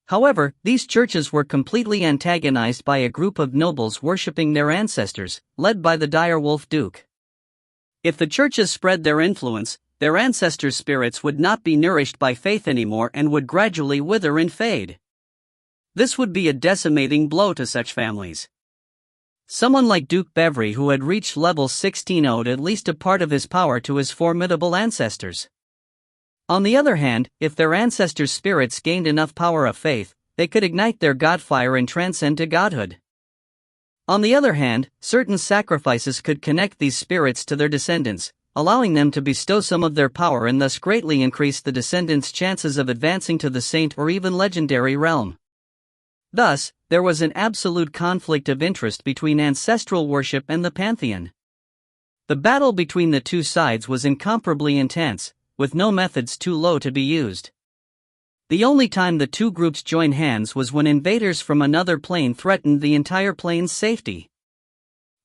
However, these churches were completely antagonized by a group of nobles worshipping their ancestors, led by the direwolf Duke. If the churches spread their influence, their ancestors' spirits would not be nourished by faith anymore and would gradually wither and fade. This would be a decimating blow to such families. Someone like Duke Bevry, who had reached level 16, owed at least a part of his power to his formidable ancestors. On the other hand, if their ancestors' spirits gained enough power of faith, they could ignite their godfire and transcend to godhood. On the other hand, certain sacrifices could connect these spirits to their descendants, allowing them to bestow some of their power and thus greatly increase the descendants' chances of advancing to the saint or even legendary realm. Thus, there was an absolute conflict of interest between ancestral worship and the pantheon. The battle between the 2 sides was incomparably intense, with no methods too low to be used. The only time the 2 groups joined hands was when invaders from another plane threatened the entire plane's safety.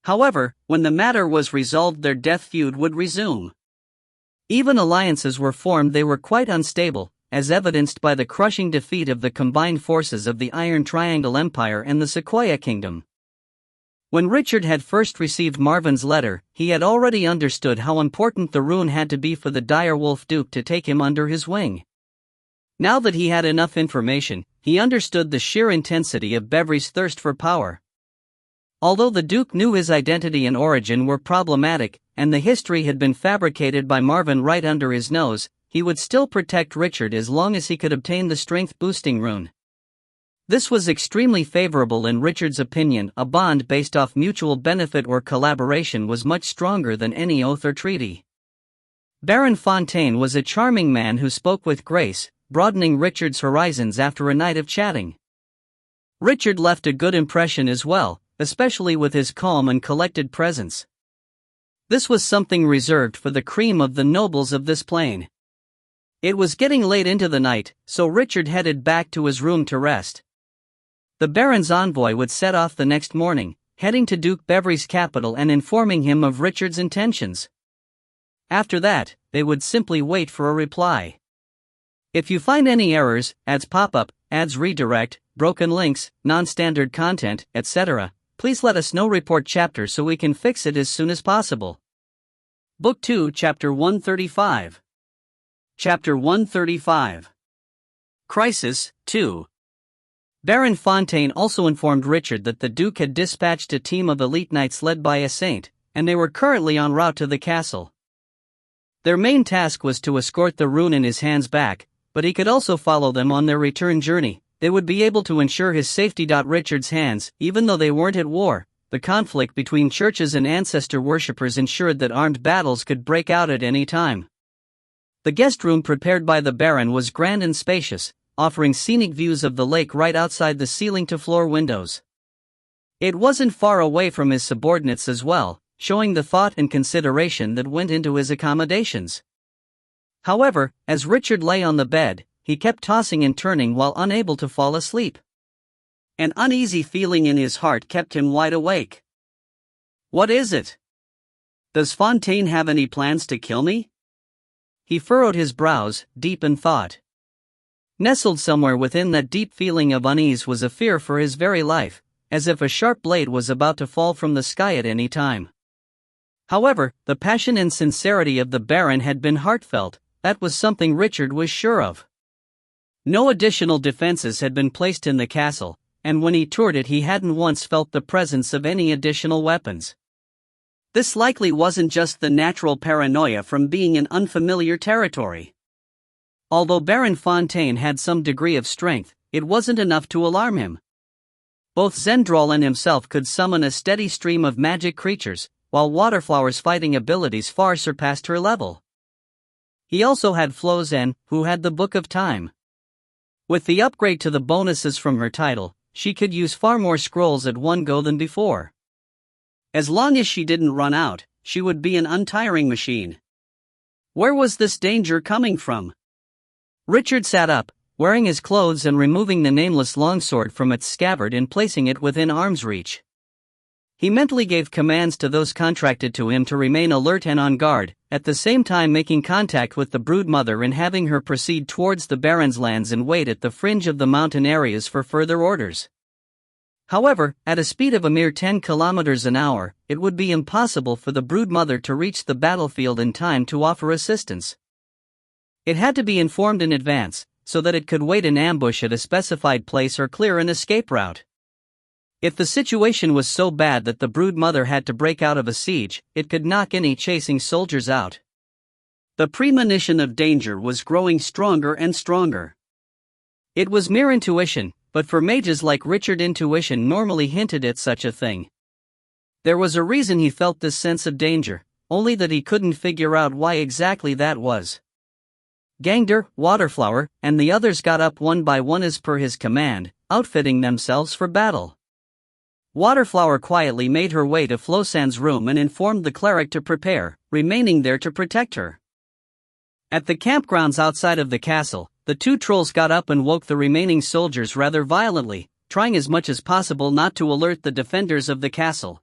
However, when the matter was resolved, their death feud would resume. Even alliances were formed, they were quite unstable, as evidenced by the crushing defeat of the combined forces of the Iron Triangle Empire and the Sequoia Kingdom. When Richard had first received Marvin's letter, he had already understood how important the rune had to be for the direwolf Duke to take him under his wing. Now that he had enough information, he understood the sheer intensity of Bevry's thirst for power. Although the Duke knew his identity and origin were problematic, and the history had been fabricated by Marvin right under his nose, he would still protect Richard as long as he could obtain the strength-boosting rune. This was extremely favorable in Richard's opinion. A bond based off mutual benefit or collaboration was much stronger than any oath or treaty. Baron Fontaine was a charming man who spoke with grace, broadening Richard's horizons after a night of chatting. Richard left a good impression as well, especially with his calm and collected presence. This was something reserved for the cream of the nobles of this plane. It was getting late into the night, so Richard headed back to his room to rest. The Baron's envoy would set off the next morning, heading to Duke Bevry's capital and informing him of Richard's intentions. After that, they would simply wait for a reply. If you find any errors, ads pop up, ads redirect, broken links, non-standard content, etc., please let us know. Report chapter so we can fix it as soon as possible. Book 2, Chapter 135. Chapter 135. Crisis 2. Baron Fontaine also informed Richard that the Duke had dispatched a team of elite knights led by a saint, and they were currently en route to the castle. Their main task was to escort the rune in his hands back, but he could also follow them on their return journey. They would be able to ensure his safety. Richard's hands, even though they weren't at war, the conflict between churches and ancestor worshippers ensured that armed battles could break out at any time. The guest room prepared by the Baron was grand and spacious, offering scenic views of the lake right outside the ceiling-to-floor windows. It wasn't far away from his subordinates as well, showing the thought and consideration that went into his accommodations. However, as Richard lay on the bed, he kept tossing and turning while unable to fall asleep. An uneasy feeling in his heart kept him wide awake. What is it? Does Fontaine have any plans to kill me? He furrowed his brows, deep in thought. Nestled somewhere within that deep feeling of unease was a fear for his very life, as if a sharp blade was about to fall from the sky at any time. However, the passion and sincerity of the Baron had been heartfelt. That was something Richard was sure of. No additional defenses had been placed in the castle, and when he toured it he hadn't once felt the presence of any additional weapons. This likely wasn't just the natural paranoia from being in unfamiliar territory. Although Baron Fontaine had some degree of strength, it wasn't enough to alarm him. Both Zendral and himself could summon a steady stream of magic creatures, while Waterflower's fighting abilities far surpassed her level. He also had Flozen, who had the Book of Time. With the upgrade to the bonuses from her title, she could use far more scrolls at one go than before. As long as she didn't run out, she would be an untiring machine. Where was this danger coming from? Richard sat up, wearing his clothes and removing the nameless longsword from its scabbard and placing it within arm's reach. He mentally gave commands to those contracted to him to remain alert and on guard, at the same time making contact with the broodmother and having her proceed towards the Baron's lands and wait at the fringe of the mountain areas for further orders. However, at a speed of a mere 10 kilometers an hour, it would be impossible for the broodmother to reach the battlefield in time to offer assistance. It had to be informed in advance, so that it could wait in ambush at a specified place or clear an escape route. If the situation was so bad that the broodmother had to break out of a siege, it could knock any chasing soldiers out. The premonition of danger was growing stronger and stronger. It was mere intuition, but for mages like Richard, intuition normally hinted at such a thing. There was a reason he felt this sense of danger, only that he couldn't figure out why exactly that was. Gangder, Waterflower, and the others got up one by one as per his command, outfitting themselves for battle. Waterflower quietly made her way to Flosan's room and informed the cleric to prepare, remaining there to protect her. At the campgrounds outside of the castle, the two trolls got up and woke the remaining soldiers rather violently, trying as much as possible not to alert the defenders of the castle.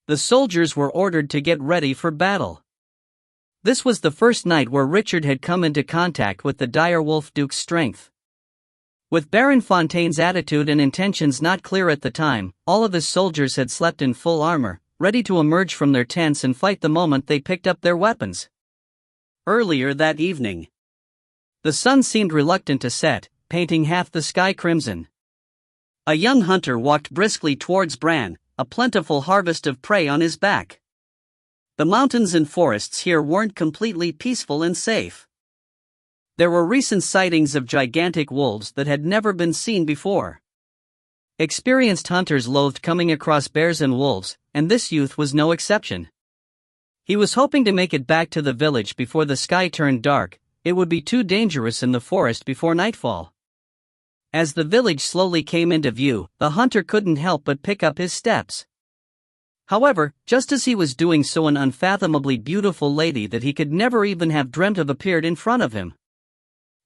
The soldiers were ordered to get ready for battle. This was the first night where Richard had come into contact with the direwolf Duke's strength. With Baron Fontaine's attitude and intentions not clear at the time, all of his soldiers had slept in full armor, ready to emerge from their tents and fight the moment they picked up their weapons. Earlier that evening, the sun seemed reluctant to set, painting half the sky crimson. A young hunter walked briskly towards Bran, a plentiful harvest of prey on his back. The mountains and forests here weren't completely peaceful and safe. There were recent sightings of gigantic wolves that had never been seen before. Experienced hunters loathed coming across bears and wolves, and this youth was no exception. He was hoping to make it back to the village before the sky turned dark. It would be too dangerous in the forest before nightfall. As the village slowly came into view, the hunter couldn't help but pick up his steps. However, just as he was doing so, an unfathomably beautiful lady that he could never even have dreamt of appeared in front of him.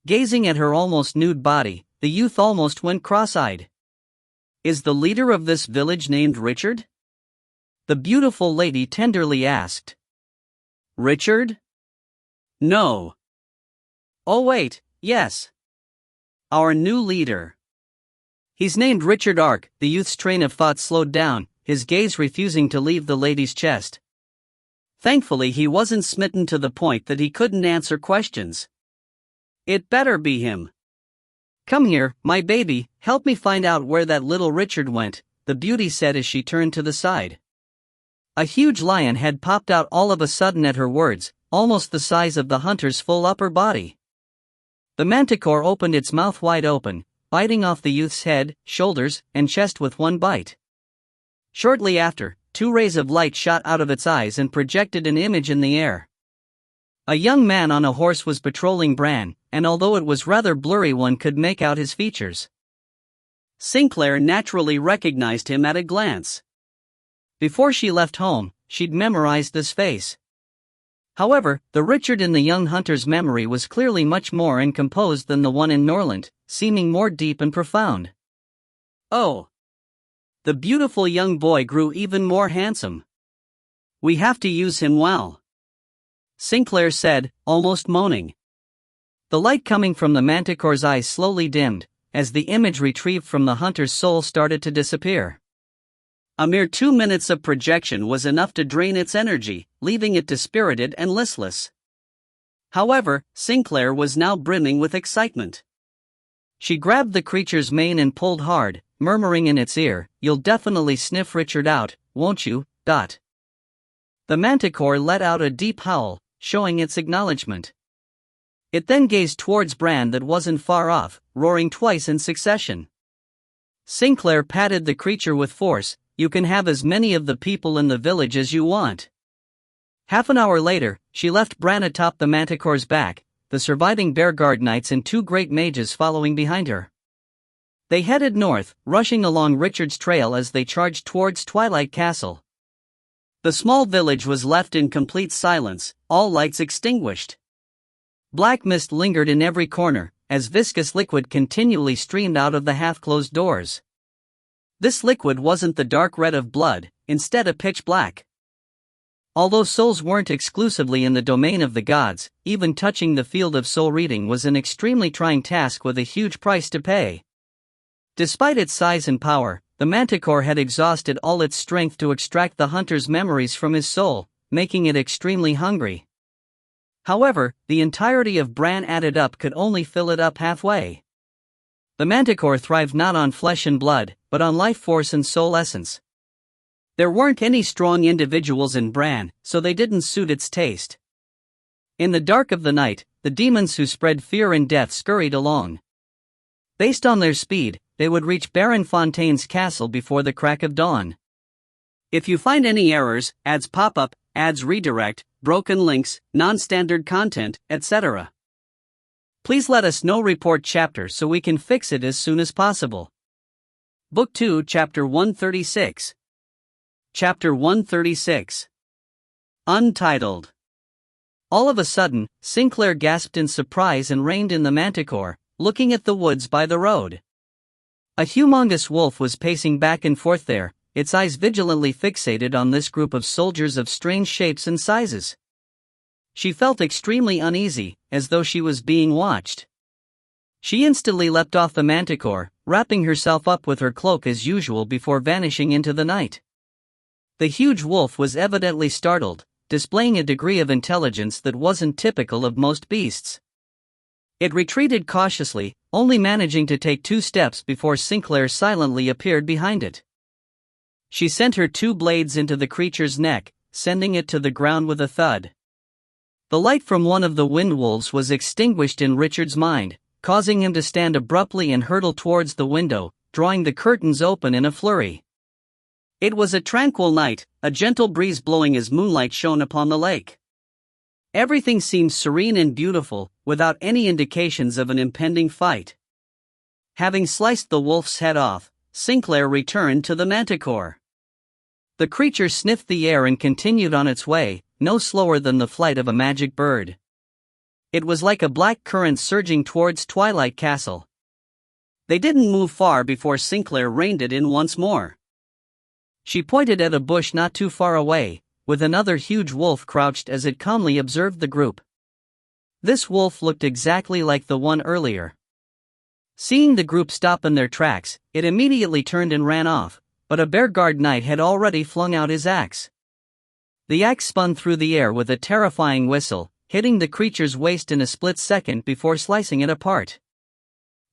Gazing at her almost nude body, the youth almost went cross-eyed. "Is the leader of this village named Richard?" the beautiful lady tenderly asked. "Richard? No. Oh wait, yes. Our new leader. He's named Richard Ark." The youth's train of thought slowed down, his gaze refusing to leave the lady's chest. Thankfully he wasn't smitten to the point that he couldn't answer questions. "It better be him. Come here, my baby, help me find out where that little Richard went," the beauty said as she turned to the side. A huge lion had popped out all of a sudden at her words, almost the size of the hunter's full upper body. The manticore opened its mouth wide open, biting off the youth's head, shoulders, and chest with one bite. Shortly after, two rays of light shot out of its eyes and projected an image in the air. A young man on a horse was patrolling Bran, and although it was rather blurry, one could make out his features. Sinclair naturally recognized him at a glance. Before she left home, she'd memorized this face. However, the Richard in the young hunter's memory was clearly much more composed than the one in Norland, seeming more deep and profound. Oh! The beautiful young boy grew even more handsome. We have to use him well, Sinclair said, almost moaning. The light coming from the manticore's eyes slowly dimmed, as the image retrieved from the hunter's soul started to disappear. A mere 2 minutes of projection was enough to drain its energy, leaving it dispirited and listless. However, Sinclair was now brimming with excitement. She grabbed the creature's mane and pulled hard, murmuring in its ear, "You'll definitely sniff Richard out, won't you?" The manticore let out a deep howl, showing its acknowledgement. It then gazed towards Bran that wasn't far off, roaring twice in succession. Sinclair patted the creature with force. "You can have as many of the people in the village as you want." Half an hour later, she left Bran atop the manticore's back, the surviving Bearguard knights and 2 great mages following behind her. They headed north, rushing along Richard's trail as they charged towards Twilight Castle. The small village was left in complete silence, all lights extinguished. Black mist lingered in every corner, as viscous liquid continually streamed out of the half-closed doors. This liquid wasn't the dark red of blood, instead a pitch black. Although souls weren't exclusively in the domain of the gods, even touching the field of soul reading was an extremely trying task with a huge price to pay. Despite its size and power, the manticore had exhausted all its strength to extract the hunter's memories from his soul, making it extremely hungry. However, the entirety of Bran added up could only fill it up halfway. The manticore thrived not on flesh and blood, but on life force and soul essence. There weren't any strong individuals in Bran, so they didn't suit its taste. In the dark of the night, the demons who spread fear and death scurried along. Based on their speed, they would reach Baron Fontaine's castle before the crack of dawn. If you find any errors, ads pop up, ads redirect, broken links, non-standard content, etc., please let us know. Report chapter so we can fix it as soon as possible. Book 2, Chapter 136. Chapter 136. Untitled. All of a sudden, Sinclair gasped in surprise and reined in the manticore, looking at the woods by the road. A humongous wolf was pacing back and forth there, its eyes vigilantly fixated on this group of soldiers of strange shapes and sizes. She felt extremely uneasy, as though she was being watched. She instantly leapt off the manticore, wrapping herself up with her cloak as usual before vanishing into the night. The huge wolf was evidently startled, displaying a degree of intelligence that wasn't typical of most beasts. It retreated cautiously, only managing to take 2 steps before Sinclair silently appeared behind it. She sent her 2 blades into the creature's neck, sending it to the ground with a thud. The light from one of the wind wolves was extinguished in Richard's mind, causing him to stand abruptly and hurtle towards the window, drawing the curtains open in a flurry. It was a tranquil night, a gentle breeze blowing as moonlight shone upon the lake. Everything seemed serene and beautiful, without any indications of an impending fight. Having sliced the wolf's head off, Sinclair returned to the manticore. The creature sniffed the air and continued on its way, no slower than the flight of a magic bird. It was like a black current surging towards Twilight Castle. They didn't move far before Sinclair reined it in once more. She pointed at a bush not too far away, with another huge wolf crouched as it calmly observed the group. This wolf looked exactly like the one earlier. Seeing the group stop in their tracks, it immediately turned and ran off, but a Bearguard knight had already flung out his axe. The axe spun through the air with a terrifying whistle, hitting the creature's waist in a split second before slicing it apart.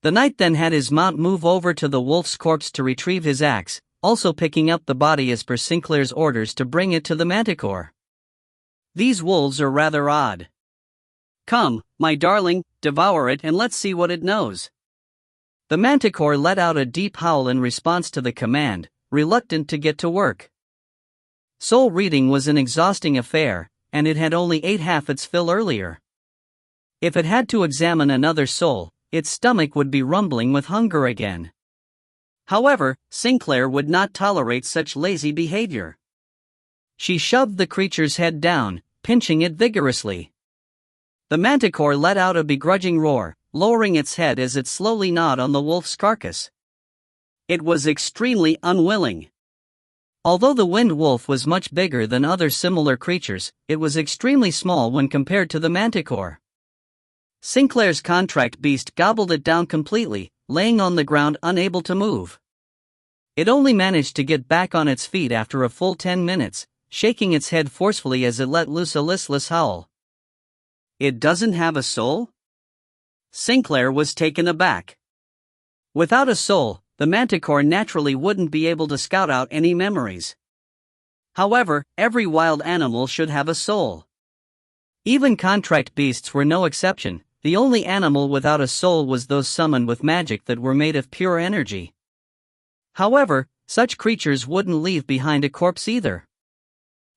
The knight then had his mount move over to the wolf's corpse to retrieve his axe, also picking up the body as per Sinclair's orders to bring it to the manticore. These wolves are rather odd. Come, my darling, devour it and let's see what it knows. The manticore let out a deep howl in response to the command, reluctant to get to work. Soul reading was an exhausting affair, and it had only ate half its fill earlier. If it had to examine another soul, its stomach would be rumbling with hunger again. However, Sinclair would not tolerate such lazy behavior. She shoved the creature's head down, pinching it vigorously. The manticore let out a begrudging roar, lowering its head as it slowly gnawed on the wolf's carcass. It was extremely unwilling. Although the wind wolf was much bigger than other similar creatures, it was extremely small when compared to the manticore. Sinclair's contract beast gobbled it down completely, laying on the ground unable to move. It only managed to get back on its feet after a full 10 minutes, shaking its head forcefully as it let loose a listless howl. "It doesn't have a soul?" Sinclair was taken aback. Without a soul, the manticore naturally wouldn't be able to scout out any memories. However, every wild animal should have a soul. Even contract beasts were no exception. The only animal without a soul was those summoned with magic that were made of pure energy. However, such creatures wouldn't leave behind a corpse either.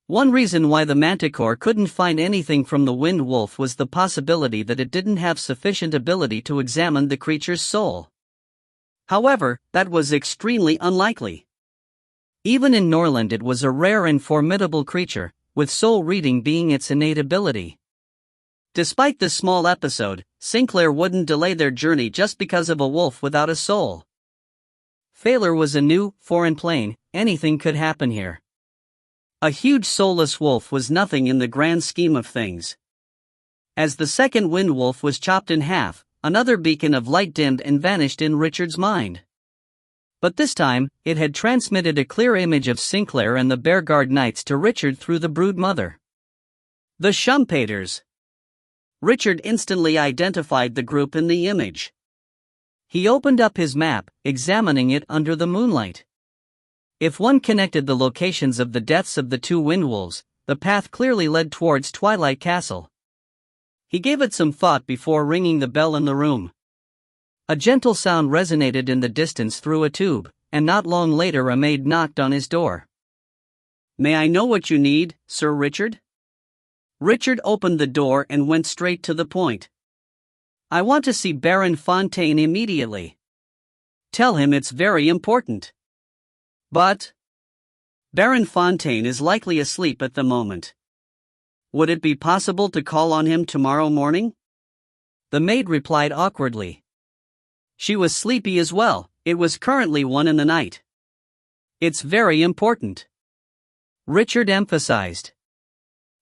One reason why the manticore couldn't find anything from the wind wolf was the possibility that it didn't have sufficient ability to examine the creature's soul. However, that was extremely unlikely. Even in Norland it was a rare and formidable creature, with soul reading being its innate ability. Despite this small episode, Sinclair wouldn't delay their journey just because of a wolf without a soul. Failure was a new, foreign plane. Anything could happen here. A huge soulless wolf was nothing in the grand scheme of things. As the second wind wolf was chopped in half, another beacon of light dimmed and vanished in Richard's mind. But this time, it had transmitted a clear image of Sinclair and the Bearguard Knights to Richard through the brood mother. The Schumpeiters. Richard instantly identified the group in the image. He opened up his map, examining it under the moonlight. If one connected the locations of the deaths of the two windwolves, the path clearly led towards Twilight Castle. He gave it some thought before ringing the bell in the room. A gentle sound resonated in the distance through a tube, and not long later a maid knocked on his door. "May I know what you need, Sir Richard?" Richard opened the door and went straight to the point. "I want to see Baron Fontaine immediately." "Tell him it's very important." "But Baron Fontaine is likely asleep at the moment. Would it be possible to call on him tomorrow morning?" The maid replied awkwardly. She was sleepy as well. It was currently 1 in the night. "It's very important," Richard emphasized.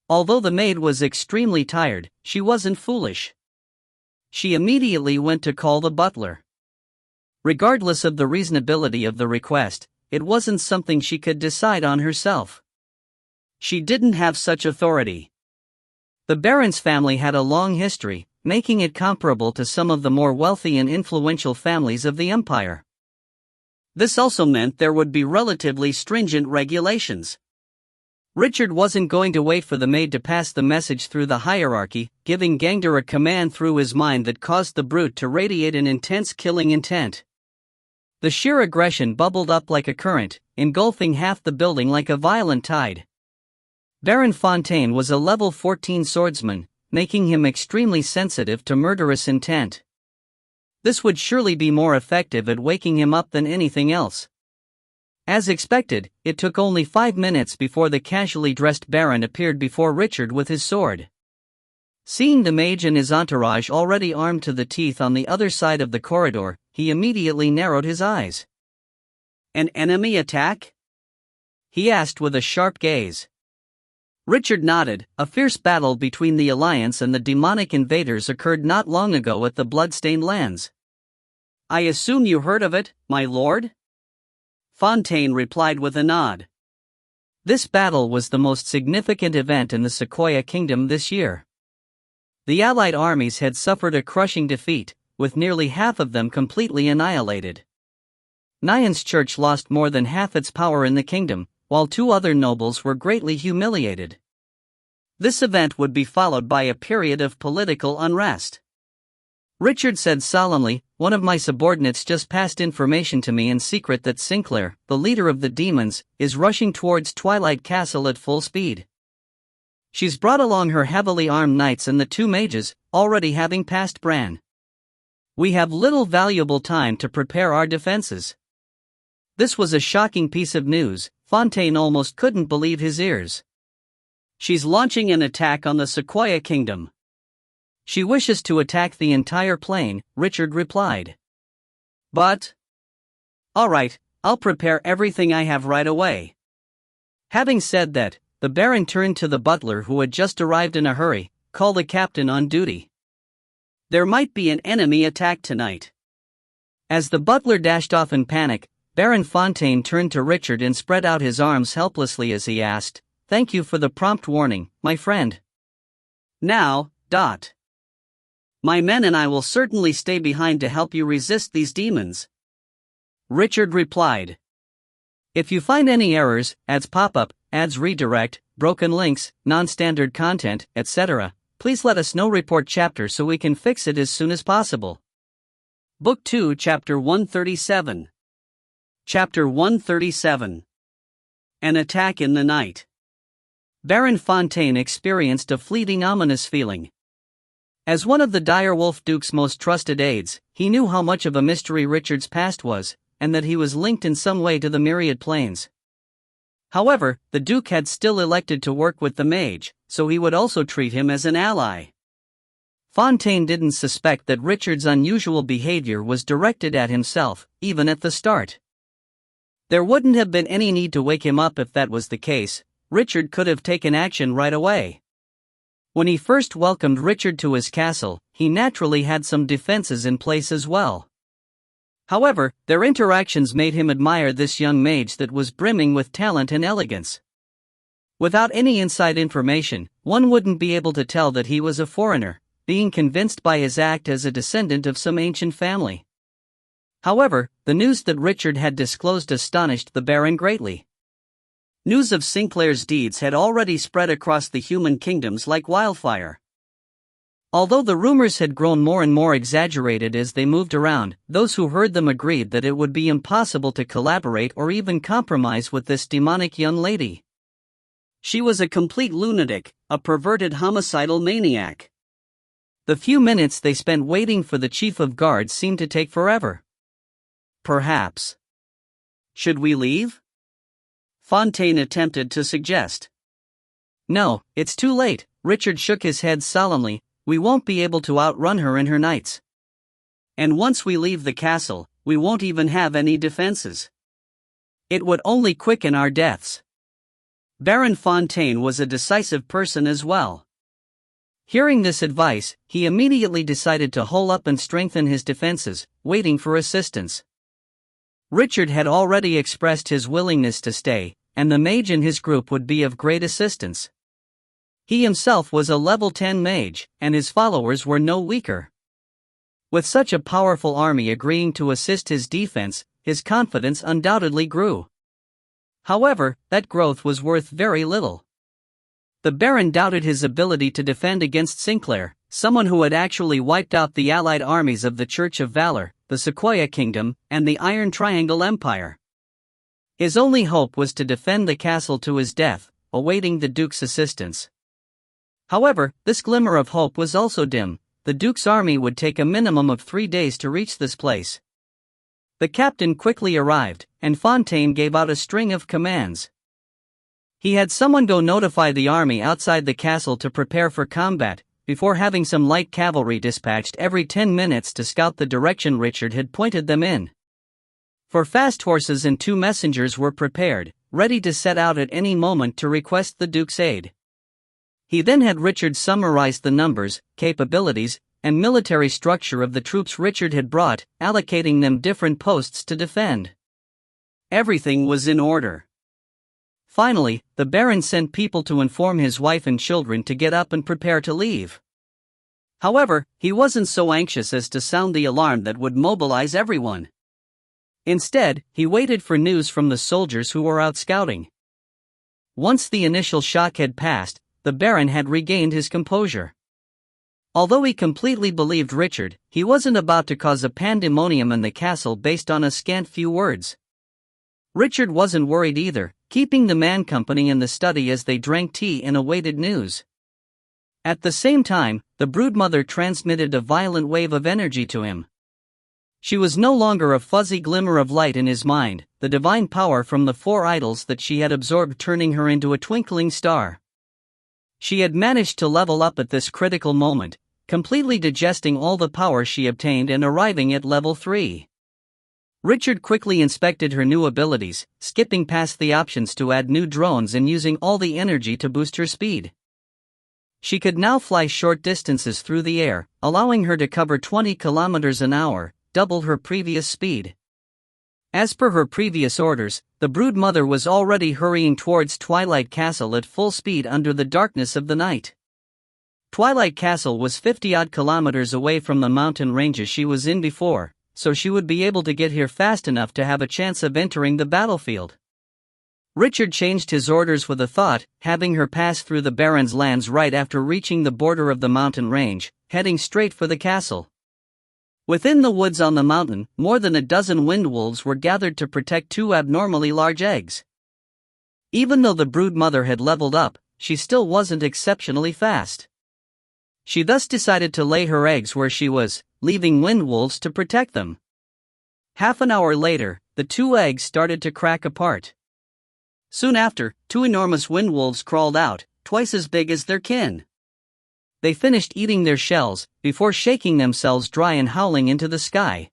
Although the maid was extremely tired, she wasn't foolish. She immediately went to call the butler. Regardless of the reasonability of the request, it wasn't something she could decide on herself. She didn't have such authority. The Baron's family had a long history, making it comparable to some of the more wealthy and influential families of the empire. This also meant there would be relatively stringent regulations. Richard wasn't going to wait for the maid to pass the message through the hierarchy, giving Gangder a command through his mind that caused the brute to radiate an intense killing intent. The sheer aggression bubbled up like a current, engulfing half the building like a violent tide. Baron Fontaine was a level 14 swordsman, making him extremely sensitive to murderous intent. This would surely be more effective at waking him up than anything else. As expected, it took only 5 minutes before the casually dressed Baron appeared before Richard with his sword. Seeing the mage and his entourage already armed to the teeth on the other side of the corridor, he immediately narrowed his eyes. "An enemy attack?" he asked with a sharp gaze. Richard nodded. A fierce battle between the Alliance and the demonic invaders occurred not long ago at the Bloodstained Lands. "I assume you heard of it, my lord?" Fontaine replied with a nod. This battle was the most significant event in the Sequoia Kingdom this year. The Allied armies had suffered a crushing defeat, with nearly half of them completely annihilated. Nyan's church lost more than half its power in the kingdom, while 2 other nobles were greatly humiliated. This event would be followed by a period of political unrest. Richard said solemnly, "One of my subordinates just passed information to me in secret that Sinclair, the leader of the demons, is rushing towards Twilight Castle at full speed. She's brought along her heavily armed knights and the 2 mages, already having passed Bran. We have little valuable time to prepare our defenses." This was a shocking piece of news. Fontaine almost couldn't believe his ears. She's launching an attack on the Sequoia Kingdom. She wishes to attack the entire plain, Richard replied. But... Alright, I'll prepare everything I have right away. Having said that, the Baron turned to the butler who had just arrived in a hurry. Call the captain on duty. There might be an enemy attack tonight. As the butler dashed off in panic, Baron Fontaine turned to Richard and spread out his arms helplessly as he asked, "Thank you for the prompt warning, my friend. Now, my men and I will certainly stay behind to help you resist these demons," Richard replied. If you find any errors, ads pop up, ads redirect, broken links, non-standard content, etc., please let us know. Report chapter so we can fix it as soon as possible. Book 2, Chapter 137. Chapter 137. An Attack in the Night. Baron Fontaine experienced a fleeting ominous feeling. As one of the direwolf Duke's most trusted aides, he knew how much of a mystery Richard's past was, and that he was linked in some way to the Myriad Plains. However, the Duke had still elected to work with the mage, so he would also treat him as an ally. Fontaine didn't suspect that Richard's unusual behavior was directed at himself, even at the start. There wouldn't have been any need to wake him up if that was the case. Richard could have taken action right away. When he first welcomed Richard to his castle, he naturally had some defenses in place as well. However, their interactions made him admire this young mage that was brimming with talent and elegance. Without any inside information, one wouldn't be able to tell that he was a foreigner, being convinced by his act as a descendant of some ancient family. However, the news that Richard had disclosed astonished the Baron greatly. News of Sinclair's deeds had already spread across the human kingdoms like wildfire. Although the rumors had grown more and more exaggerated as they moved around, those who heard them agreed that it would be impossible to collaborate or even compromise with this demonic young lady. She was a complete lunatic, a perverted homicidal maniac. The few minutes they spent waiting for the chief of guards seemed to take forever. Perhaps. Should we leave? Fontaine attempted to suggest. No, it's too late, Richard shook his head solemnly. We won't be able to outrun her in her nights. And once we leave the castle, we won't even have any defenses. It would only quicken our deaths. Baron Fontaine was a decisive person as well. Hearing this advice, he immediately decided to hole up and strengthen his defenses, waiting for assistance. Richard had already expressed his willingness to stay, and the mage in his group would be of great assistance. He himself was a level 10 mage, and his followers were no weaker. With such a powerful army agreeing to assist his defense, his confidence undoubtedly grew. However, that growth was worth very little. The Baron doubted his ability to defend against Sinclair, someone who had actually wiped out the allied armies of the Church of Valor, the Sequoia Kingdom, and the Iron Triangle Empire. His only hope was to defend the castle to his death, awaiting the Duke's assistance. However, this glimmer of hope was also dim. The Duke's army would take a minimum of 3 days to reach this place. The captain quickly arrived, and Fontaine gave out a string of commands. He had someone go notify the army outside the castle to prepare for combat, before having some light cavalry dispatched every 10 minutes to scout the direction Richard had pointed them in. For fast horses and 2 messengers were prepared, ready to set out at any moment to request the Duke's aid. He then had Richard summarize the numbers, capabilities, and military structure of the troops Richard had brought, allocating them different posts to defend. Everything was in order. Finally, the Baron sent people to inform his wife and children to get up and prepare to leave. However, he wasn't so anxious as to sound the alarm that would mobilize everyone. Instead, he waited for news from the soldiers who were out scouting. Once the initial shock had passed, the Baron had regained his composure. Although he completely believed Richard, he wasn't about to cause a pandemonium in the castle based on a scant few words. Richard wasn't worried either, keeping the man company in the study as they drank tea and awaited news. At the same time, the broodmother transmitted a violent wave of energy to him. She was no longer a fuzzy glimmer of light in his mind, the divine power from the 4 idols that she had absorbed turning her into a twinkling star. She had managed to level up at this critical moment, completely digesting all the power she obtained and arriving at level 3. Richard quickly inspected her new abilities, skipping past the options to add new drones and using all the energy to boost her speed. She could now fly short distances through the air, allowing her to cover 20 kilometers an hour, double her previous speed. As per her previous orders, the brood mother was already hurrying towards Twilight Castle at full speed under the darkness of the night. Twilight Castle was 50-odd kilometers away from the mountain ranges she was in before, so she would be able to get here fast enough to have a chance of entering the battlefield. Richard changed his orders with a thought, having her pass through the Baron's lands right after reaching the border of the mountain range, heading straight for the castle. Within the woods on the mountain, more than a dozen wind wolves were gathered to protect 2 abnormally large eggs. Even though the brood mother had leveled up, she still wasn't exceptionally fast. She thus decided to lay her eggs where she was, leaving wind wolves to protect them. Half an hour later, the 2 eggs started to crack apart. Soon after, 2 enormous wind wolves crawled out, twice as big as their kin. They finished eating their shells, before shaking themselves dry and howling into the sky.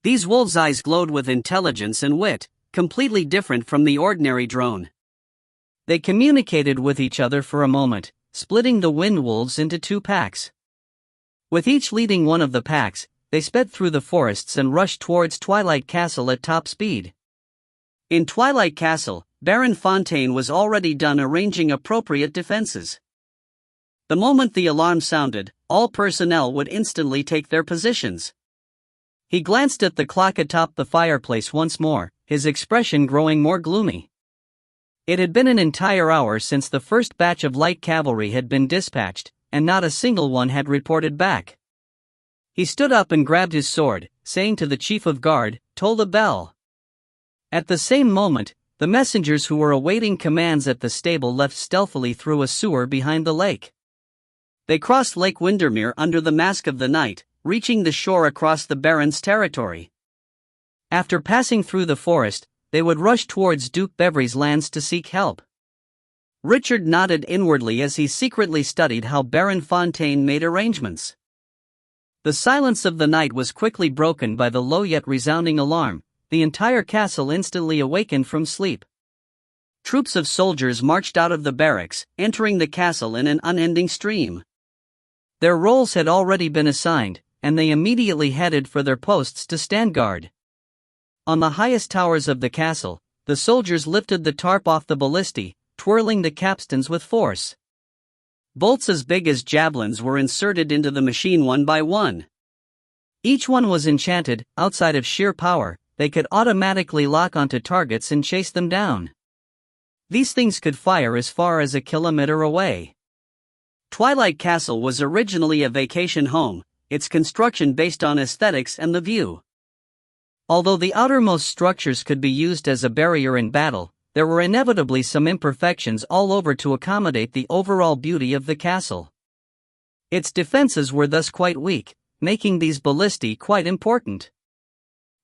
These wolves' eyes glowed with intelligence and wit, completely different from the ordinary drone. They communicated with each other for a moment, splitting the wind wolves into 2 packs. With each leading one of the packs, they sped through the forests and rushed towards Twilight Castle at top speed. In Twilight Castle, Baron Fontaine was already done arranging appropriate defenses. The moment the alarm sounded, all personnel would instantly take their positions. He glanced at the clock atop the fireplace once more, his expression growing more gloomy. It had been an entire hour since the first batch of light cavalry had been dispatched, and not a single one had reported back. He stood up and grabbed his sword, saying to the chief of guard, "Toll the bell." At the same moment, the messengers who were awaiting commands at the stable left stealthily through a sewer behind the lake. They crossed Lake Windermere under the mask of the night, reaching the shore across the Baron's territory. After passing through the forest, they would rush towards Duke Beverly's lands to seek help. Richard nodded inwardly as he secretly studied how Baron Fontaine made arrangements. The silence of the night was quickly broken by the low yet resounding alarm. The entire castle instantly awakened from sleep. Troops of soldiers marched out of the barracks, entering the castle in an unending stream. Their roles had already been assigned, and they immediately headed for their posts to stand guard. On the highest towers of the castle, the soldiers lifted the tarp off the ballistae, twirling the capstans with force. Bolts as big as javelins were inserted into the machine one by one. Each one was enchanted. Outside of sheer power, they could automatically lock onto targets and chase them down. These things could fire as far as a kilometer away. Twilight Castle was originally a vacation home, its construction based on aesthetics and the view. Although the outermost structures could be used as a barrier in battle, there were inevitably some imperfections all over to accommodate the overall beauty of the castle. Its defenses were thus quite weak, making these ballistae quite important.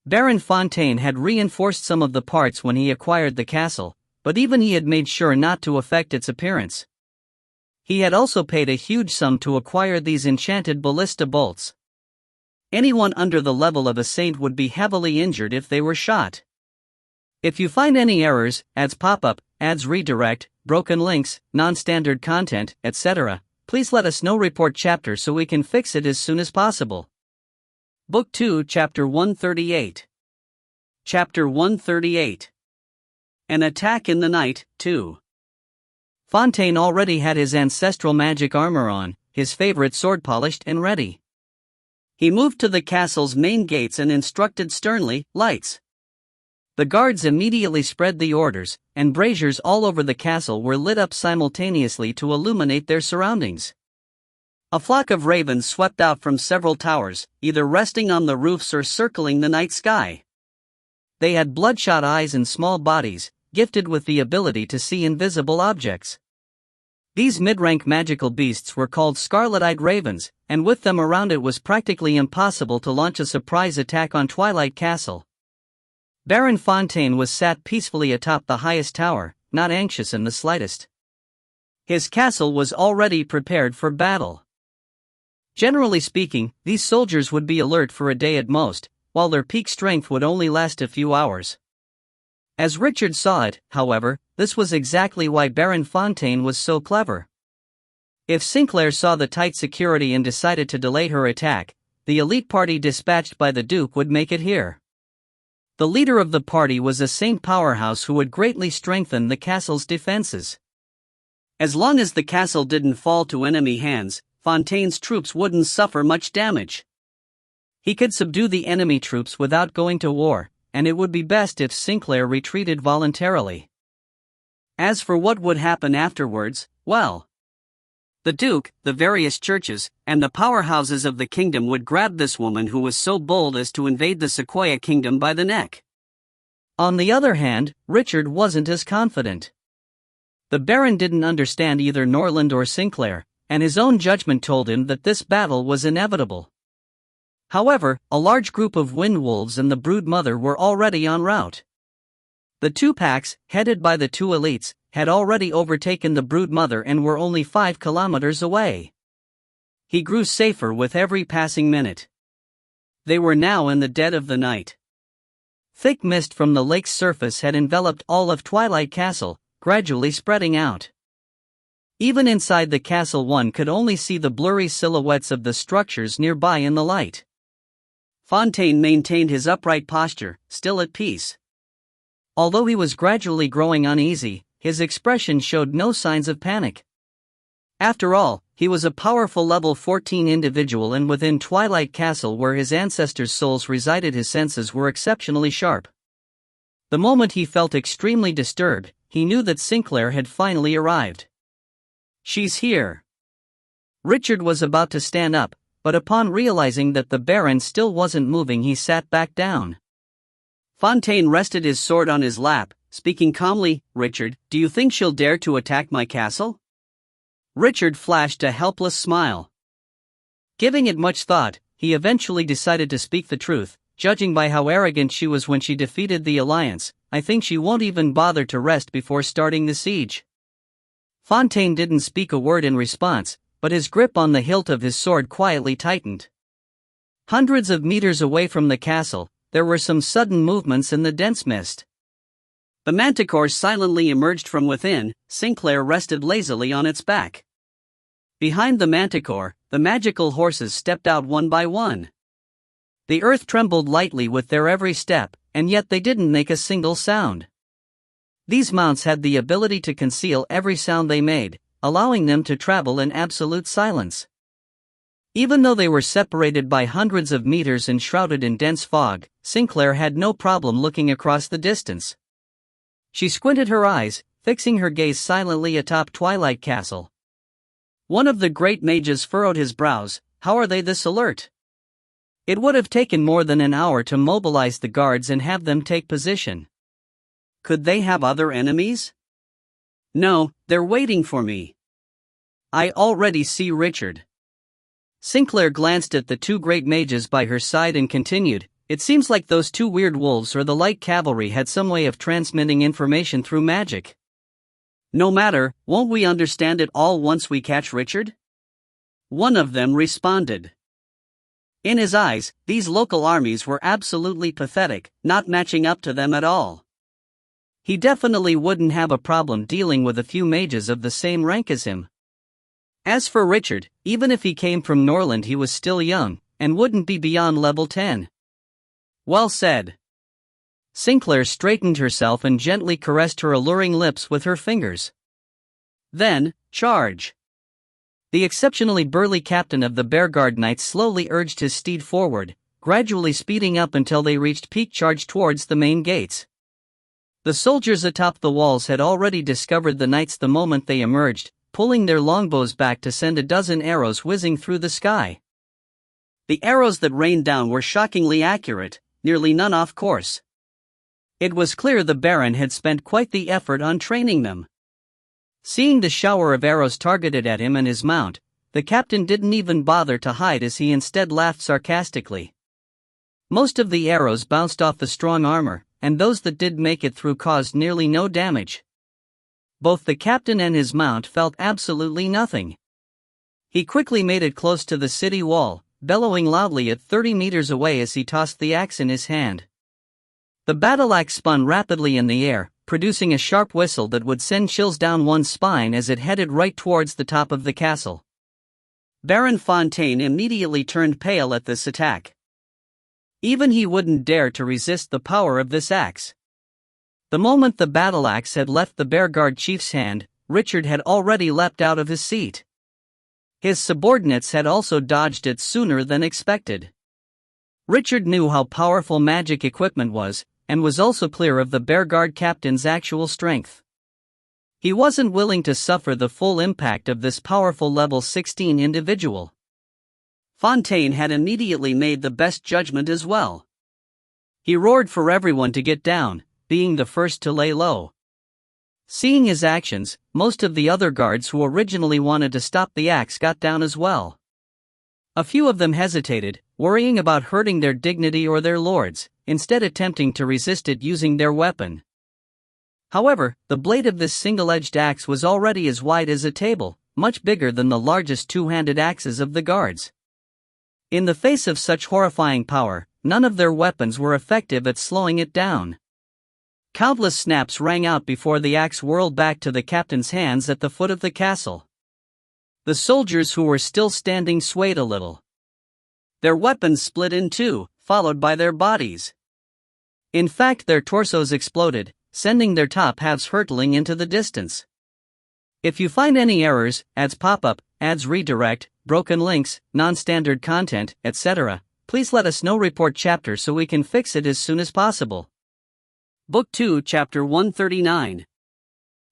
Baron Fontaine had reinforced some of the parts when he acquired the castle, but even he had made sure not to affect its appearance. He had also paid a huge sum to acquire these enchanted ballista bolts. Anyone under the level of a saint would be heavily injured if they were shot. If you find any errors, ads pop up, ads redirect, broken links, non-standard content, etc., please let us know. Report chapter so we can fix it as soon as possible. Book 2, Chapter 138. Chapter 138. An Attack in the Night, 2. Fontaine already had his ancestral magic armor on, his favorite sword polished and ready. He moved to the castle's main gates and instructed sternly, "Lights." The guards immediately spread the orders, and braziers all over the castle were lit up simultaneously to illuminate their surroundings. A flock of ravens swept out from several towers, either resting on the roofs or circling the night sky. They had bloodshot eyes and small bodies, gifted with the ability to see invisible objects. These mid-rank magical beasts were called scarlet-eyed ravens, and with them around it was practically impossible to launch a surprise attack on Twilight Castle. Baron Fontaine was sat peacefully atop the highest tower, not anxious in the slightest. His castle was already prepared for battle. Generally speaking, these soldiers would be alert for a day at most, while their peak strength would only last a few hours. As Richard saw it, however, this was exactly why Baron Fontaine was so clever. If Sinclair saw the tight security and decided to delay her attack, the elite party dispatched by the Duke would make it here. The leader of the party was a Saint powerhouse who would greatly strengthen the castle's defenses. As long as the castle didn't fall to enemy hands, Fontaine's troops wouldn't suffer much damage. He could subdue the enemy troops without going to war, and it would be best if Sinclair retreated voluntarily. As for what would happen afterwards, well, the Duke, the various churches, and the powerhouses of the kingdom would grab this woman who was so bold as to invade the Sequoia kingdom by the neck. On the other hand, Richard wasn't as confident. The Baron didn't understand either Norland or Sinclair, and his own judgment told him that this battle was inevitable. However, a large group of wind wolves and the brood mother were already en route. The two packs, headed by the two elites, had already overtaken the brood mother and were only 5 kilometers away. He grew safer with every passing minute. They were now in the dead of the night. Thick mist from the lake's surface had enveloped all of Twilight Castle, gradually spreading out. Even inside the castle one could only see the blurry silhouettes of the structures nearby in the light. Fontaine maintained his upright posture, still at peace. Although he was gradually growing uneasy, his expression showed no signs of panic. After all, he was a powerful level 14 individual, and within Twilight Castle where his ancestors' souls resided, his senses were exceptionally sharp. The moment he felt extremely disturbed, he knew that Sinclair had finally arrived. "She's here." Richard was about to stand up, but upon realizing that the Baron still wasn't moving, he sat back down. Fontaine rested his sword on his lap, speaking calmly. "Richard, do you think she'll dare to attack my castle?" Richard flashed a helpless smile. Giving it much thought, he eventually decided to speak the truth. "Judging by how arrogant she was when she defeated the Alliance, I think she won't even bother to rest before starting the siege." Fontaine didn't speak a word in response, but his grip on the hilt of his sword quietly tightened. Hundreds of meters away from the castle, there were some sudden movements in the dense mist. The manticore silently emerged from within. Sinclair rested lazily on its back. Behind the manticore, the magical horses stepped out one by one. The earth trembled lightly with their every step, and yet they didn't make a single sound. These mounts had the ability to conceal every sound they made, allowing them to travel in absolute silence. Even though they were separated by hundreds of meters and shrouded in dense fog, Sinclair had no problem looking across the distance. She squinted her eyes, fixing her gaze silently atop Twilight Castle. One of the great mages furrowed his brows. "How are they this alert? It would have taken more than an hour to mobilize the guards and have them take position. Could they have other enemies?" "No, they're waiting for me. I already see Richard." Sinclair glanced at the two great mages by her side and continued, "It seems like those two weird wolves or the light cavalry had some way of transmitting information through magic." "No matter, won't we understand it all once we catch Richard?" one of them responded. In his eyes, these local armies were absolutely pathetic, not matching up to them at all. He definitely wouldn't have a problem dealing with a few mages of the same rank as him. As for Richard, even if he came from Norland, he was still young, and wouldn't be beyond level 10. "Well said." Sinclair straightened herself and gently caressed her alluring lips with her fingers. "Then, charge." The exceptionally burly captain of the Bearguard Knights slowly urged his steed forward, gradually speeding up until they reached peak charge towards the main gates. The soldiers atop the walls had already discovered the knights the moment they emerged, pulling their longbows back to send a dozen arrows whizzing through the sky. The arrows that rained down were shockingly accurate, nearly none off course. It was clear the Baron had spent quite the effort on training them. Seeing the shower of arrows targeted at him and his mount, the captain didn't even bother to hide as he instead laughed sarcastically. Most of the arrows bounced off the strong armor, and those that did make it through caused nearly no damage. Both the captain and his mount felt absolutely nothing. He quickly made it close to the city wall, bellowing loudly at 30 meters away as he tossed the axe in his hand. The battle axe spun rapidly in the air, producing a sharp whistle that would send chills down one's spine as it headed right towards the top of the castle. Baron Fontaine immediately turned pale at this attack. Even he wouldn't dare to resist the power of this axe. The moment the battle axe had left the Bearguard chief's hand, Richard had already leapt out of his seat. His subordinates had also dodged it sooner than expected. Richard knew how powerful magic equipment was, and was also clear of the Bearguard captain's actual strength. He wasn't willing to suffer the full impact of this powerful level 16 individual. Fontaine had immediately made the best judgment as well. He roared for everyone to get down, being the first to lay low. Seeing his actions, most of the other guards who originally wanted to stop the axe got down as well. A few of them hesitated, worrying about hurting their dignity or their lords, instead attempting to resist it using their weapon. However, the blade of this single-edged axe was already as wide as a table, much bigger than the largest two-handed axes of the guards. In the face of such horrifying power, none of their weapons were effective at slowing it down. Countless snaps rang out before the axe whirled back to the captain's hands at the foot of the castle. The soldiers who were still standing swayed a little. Their weapons split in two, followed by their bodies. In fact, their torsos exploded, sending their top halves hurtling into the distance. If you find any errors, ads pop up, ads redirect, broken links, non-standard content, etc., please let us know. Report chapter so we can fix it as soon as possible. Book 2, Chapter 139.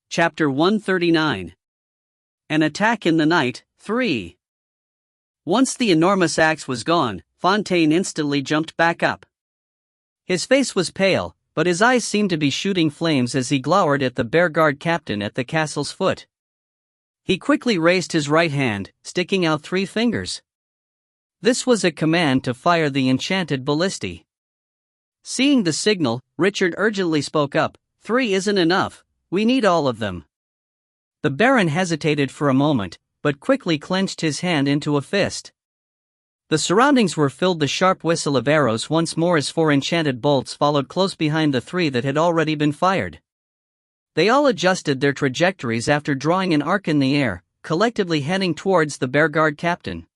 Chapter 139. An Attack in the Night, 3. Once the enormous axe was gone, Fontaine instantly jumped back up. His face was pale, but his eyes seemed to be shooting flames as he glowered at the Bearguard captain at the castle's foot. He quickly raised his right hand, sticking out 3 fingers. This was a command to fire the enchanted ballista. Seeing the signal, Richard urgently spoke up, 3 isn't enough, we need all of them. The Baron hesitated for a moment, but quickly clenched his hand into a fist. The surroundings were filled. The sharp whistle of arrows once more as 4 enchanted bolts followed close behind the 3 that had already been fired. They all adjusted their trajectories after drawing an arc in the air, collectively heading towards the Bearguard captain.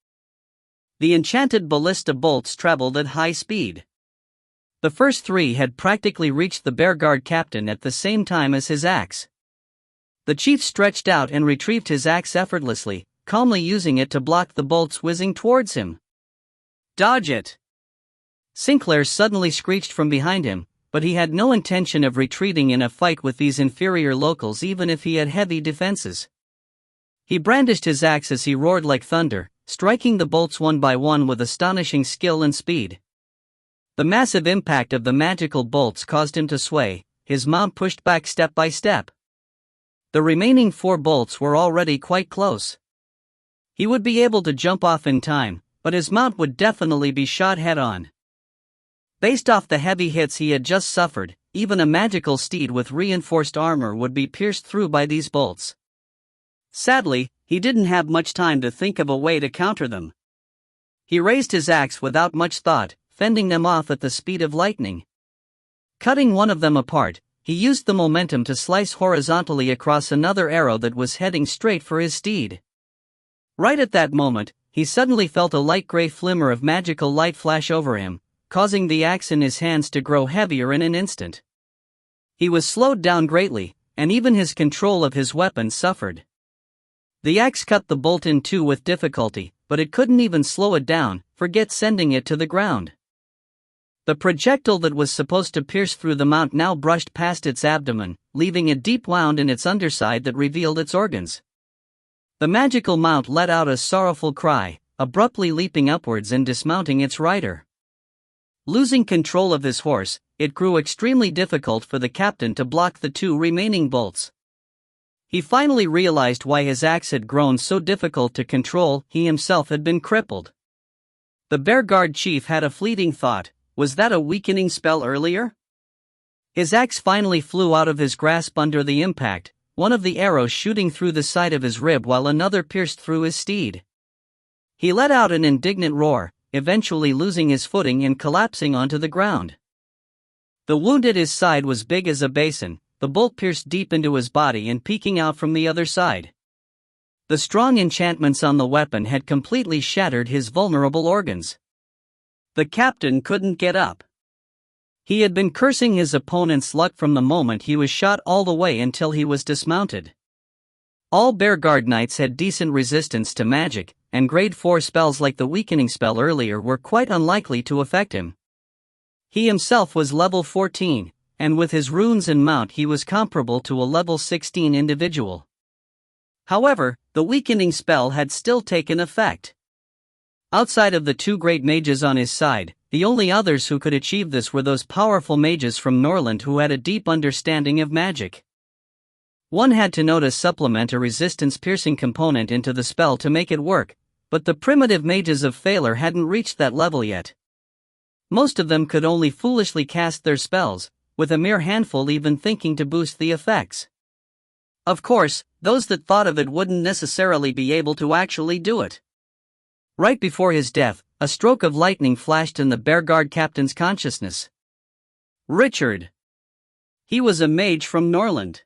The enchanted ballista bolts traveled at high speed. The first 3 had practically reached the Bearguard captain at the same time as his axe. The chief stretched out and retrieved his axe effortlessly, calmly using it to block the bolts whizzing towards him. Dodge it! Sinclair suddenly screeched from behind him, but he had no intention of retreating in a fight with these inferior locals even if he had heavy defenses. He brandished his axe as he roared like thunder, striking the bolts one by one with astonishing skill and speed. The massive impact of the magical bolts caused him to sway, his mount pushed back step by step. The remaining 4 bolts were already quite close. He would be able to jump off in time, but his mount would definitely be shot head-on. Based off the heavy hits he had just suffered, even a magical steed with reinforced armor would be pierced through by these bolts. Sadly, he didn't have much time to think of a way to counter them. He raised his axe without much thought, fending them off at the speed of lightning. Cutting one of them apart, he used the momentum to slice horizontally across another arrow that was heading straight for his steed. Right at that moment, he suddenly felt a light gray flimmer of magical light flash over him, causing the axe in his hands to grow heavier in an instant. He was slowed down greatly, and even his control of his weapon suffered. The axe cut the bolt in 2 with difficulty, but it couldn't even slow it down, forget sending it to the ground. The projectile that was supposed to pierce through the mount now brushed past its abdomen, leaving a deep wound in its underside that revealed its organs. The magical mount let out a sorrowful cry, abruptly leaping upwards and dismounting its rider. Losing control of his horse, it grew extremely difficult for the captain to block the 2 remaining bolts. He finally realized why his axe had grown so difficult to control. He himself had been crippled. The Bearguard chief had a fleeting thought, was that a weakening spell earlier? His axe finally flew out of his grasp under the impact, one of the arrows shooting through the side of his rib while another pierced through his steed. He let out an indignant roar, eventually losing his footing and collapsing onto the ground. The wound at his side was big as a basin, the bolt pierced deep into his body and peeking out from the other side. The strong enchantments on the weapon had completely shattered his vulnerable organs. The captain couldn't get up. He had been cursing his opponent's luck from the moment he was shot all the way until he was dismounted. All Bear Guard Knights had decent resistance to magic, and grade 4 spells like the weakening spell earlier were quite unlikely to affect him. He himself was level 14, and with his runes and mount he was comparable to a level 16 individual. However, the weakening spell had still taken effect. Outside of the 2 great mages on his side, the only others who could achieve this were those powerful mages from Norland who had a deep understanding of magic. One had to know to supplement a resistance-piercing component into the spell to make it work, but the primitive mages of Phalar hadn't reached that level yet. Most of them could only foolishly cast their spells, with a mere handful even thinking to boost the effects. Of course, those that thought of it wouldn't necessarily be able to actually do it. Right before his death, a stroke of lightning flashed in the Bear Guard captain's consciousness. Richard. He was a mage from Norland.